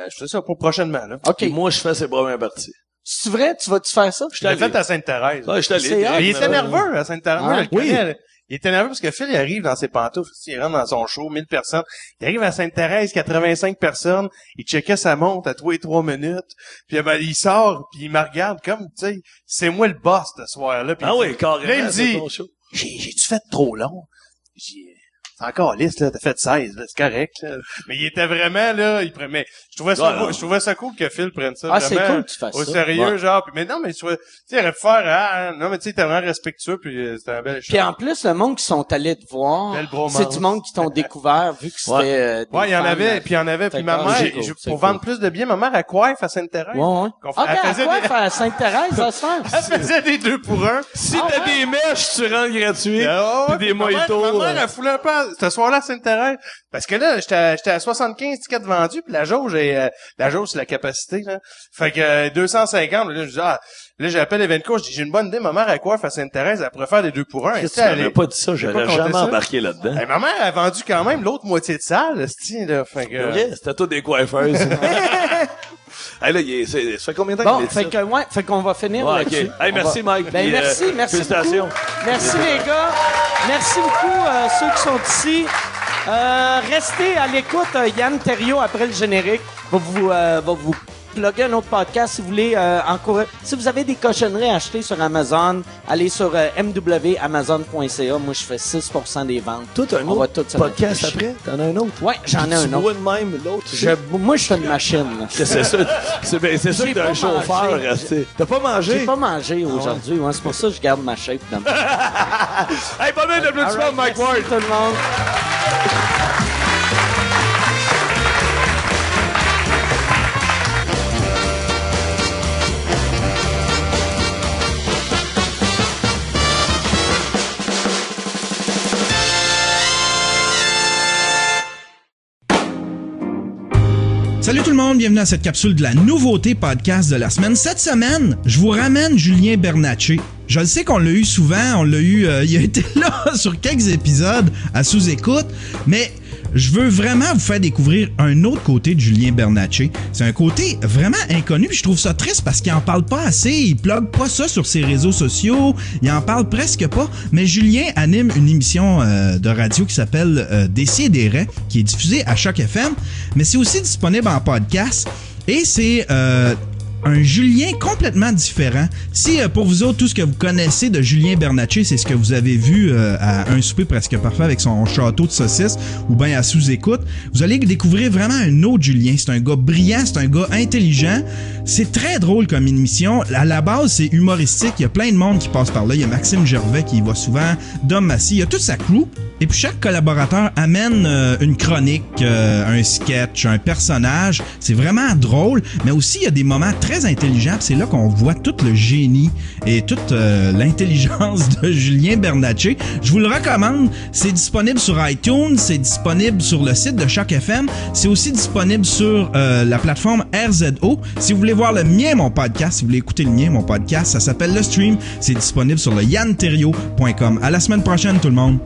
Je fais ça pour prochainement, là. OK. Puis moi, je fais ses premières parties. C'est vrai? Tu vas-tu faire ça? Je l'ai fait à Sainte-Thérèse. Ouais, je suis allé. C'est Derek, Mais il mais- était nerveux à Sainte-Thérèse. Moi, Ah, je le connais, là. Il était nerveux parce que Phil, il arrive dans ses pantoufles. Il rentre dans son show, 1000 personnes. Il arrive à Sainte-Thérèse, 85 personnes. Il checkait sa montre à 3 minutes. Puis ben, il sort, puis il me regarde comme, tu sais, c'est moi le boss ce soir-là. Puis Ah il oui, dit- carrément. Là, il me c'est dit, ton show. j'ai-tu fait trop long? J'ai c'est encore lisse, là, t'as fait 16, là, c'est correct, là. Mais il était vraiment, là, il prenait, je trouvais ça, Ouais, je trouvais ça cool que Phil prenne ça, Ah, c'est vraiment cool que tu fasses au ça. sérieux, Ouais. genre, puis, mais non, mais tu vois, tu sais, il aurait pu faire, non, mais tu sais, t'es vraiment respectueux, puis c'était un bel Puis échange. en plus, le monde qui sont allés te voir, Belle bromance. c'est du monde qui t'ont découvert vu que c'était des Ouais, il y en fans, avait, puis il y en avait, puis ma mère, c'est cool, c'est pour cool. vendre plus de biens, ma mère, elle coiffe à Sainte-Thérèse. Ouais, ouais. Qu'on Ah, elle à faisait quoi des- faire à Sainte-Thérèse, ça se fait? Elle faisait des 2 pour 1. Si t'as des mèches, tu rentres gratuit. Puis des Ma mojitos. mère, elle foulait un peu ce soir-là à Sainte-Thérèse. Parce que là, j'étais à 75 tickets vendus, puis la jauge, c'est la capacité, là. Fait que 250, là, je dis, là, j'appelle Evenco, je dis, j'ai une bonne idée, ma mère, à quoi à Sainte-Thérèse, elle pourrait faire des 2 pour 1. Qu'est-ce que tu m'avais pas dit ça? J'ai pas J'aurais compté jamais ça. embarqué là-dedans. Ma mère a vendu quand même l'autre moitié de salle, là. Fait que... Ok, c'était tous des coiffeuses. Hey, là, ça fait combien de temps Bon, qu'il est fait ça? que, ouais, fait qu'on va finir Ouais, là-dessus. ok. Hey, merci, On va- Mike. Ben, Puis, merci félicitations. beaucoup. Merci, les gars. Merci beaucoup, ceux qui sont ici. Restez à l'écoute. Yann Terriot, après le générique, va vous plugger un autre podcast si vous voulez encourager. Si vous avez des cochonneries à acheter sur Amazon, allez sur mwamazon.ca. Moi, je fais 6% des ventes. Tout un On va tout autre se podcast mettre après? T'en as un autre? Ouais, j'en ai un Tu autre. vois de même l'autre? Moi, je suis une machine. là. C'est ça. C'est ça J'ai que t'as pas un chauffeur. mangé. resté. T'as pas mangé? J'ai pas mangé aujourd'hui. Ouais, c'est pour ça que je garde ma shape. Dans ma... Hey, pas mal d'applaudissements, Alright, Mike merci Ward. tout le monde. Salut tout le monde, bienvenue à cette capsule de la nouveauté podcast de la semaine. Cette semaine, je vous ramène Julien Bernatchez. Je le sais qu'on l'a eu souvent, il a été là sur quelques épisodes à sous-écoute, mais je veux vraiment vous faire découvrir un autre côté de Julien Bernatchez. C'est un côté vraiment inconnu, puis je trouve ça triste parce qu'il en parle pas assez, il plug pas ça sur ses réseaux sociaux, il en parle presque pas, mais Julien anime une émission de radio qui s'appelle Décideret, qui est diffusée à Choc FM, mais c'est aussi disponible en podcast, et c'est un Julien complètement différent. Si pour vous autres, tout ce que vous connaissez de Julien Bernatchez, c'est ce que vous avez vu à Un souper presque parfait avec son château de saucisses ou bien à sous-écoute, vous allez découvrir vraiment un autre Julien. C'est un gars brillant, c'est un gars intelligent. C'est très drôle comme émission. À la base, c'est humoristique. Il y a plein de monde qui passe par là. Il y a Maxime Gervais qui y va souvent, Dom Massy. Il y a toute sa crew. Et puis chaque collaborateur amène une chronique, un sketch, un personnage. C'est vraiment drôle, mais aussi il y a des moments très intelligents. C'est là qu'on voit tout le génie et toute l'intelligence de Julien Bernatchez. Je vous le recommande. C'est disponible sur iTunes, c'est disponible sur le site de Choc FM. C'est aussi disponible sur la plateforme RZO. Si vous voulez voir le mien, mon podcast, si vous voulez écouter le mien, mon podcast, ça s'appelle Le Stream. C'est disponible sur le yanterrio.com. À la semaine prochaine, tout le monde.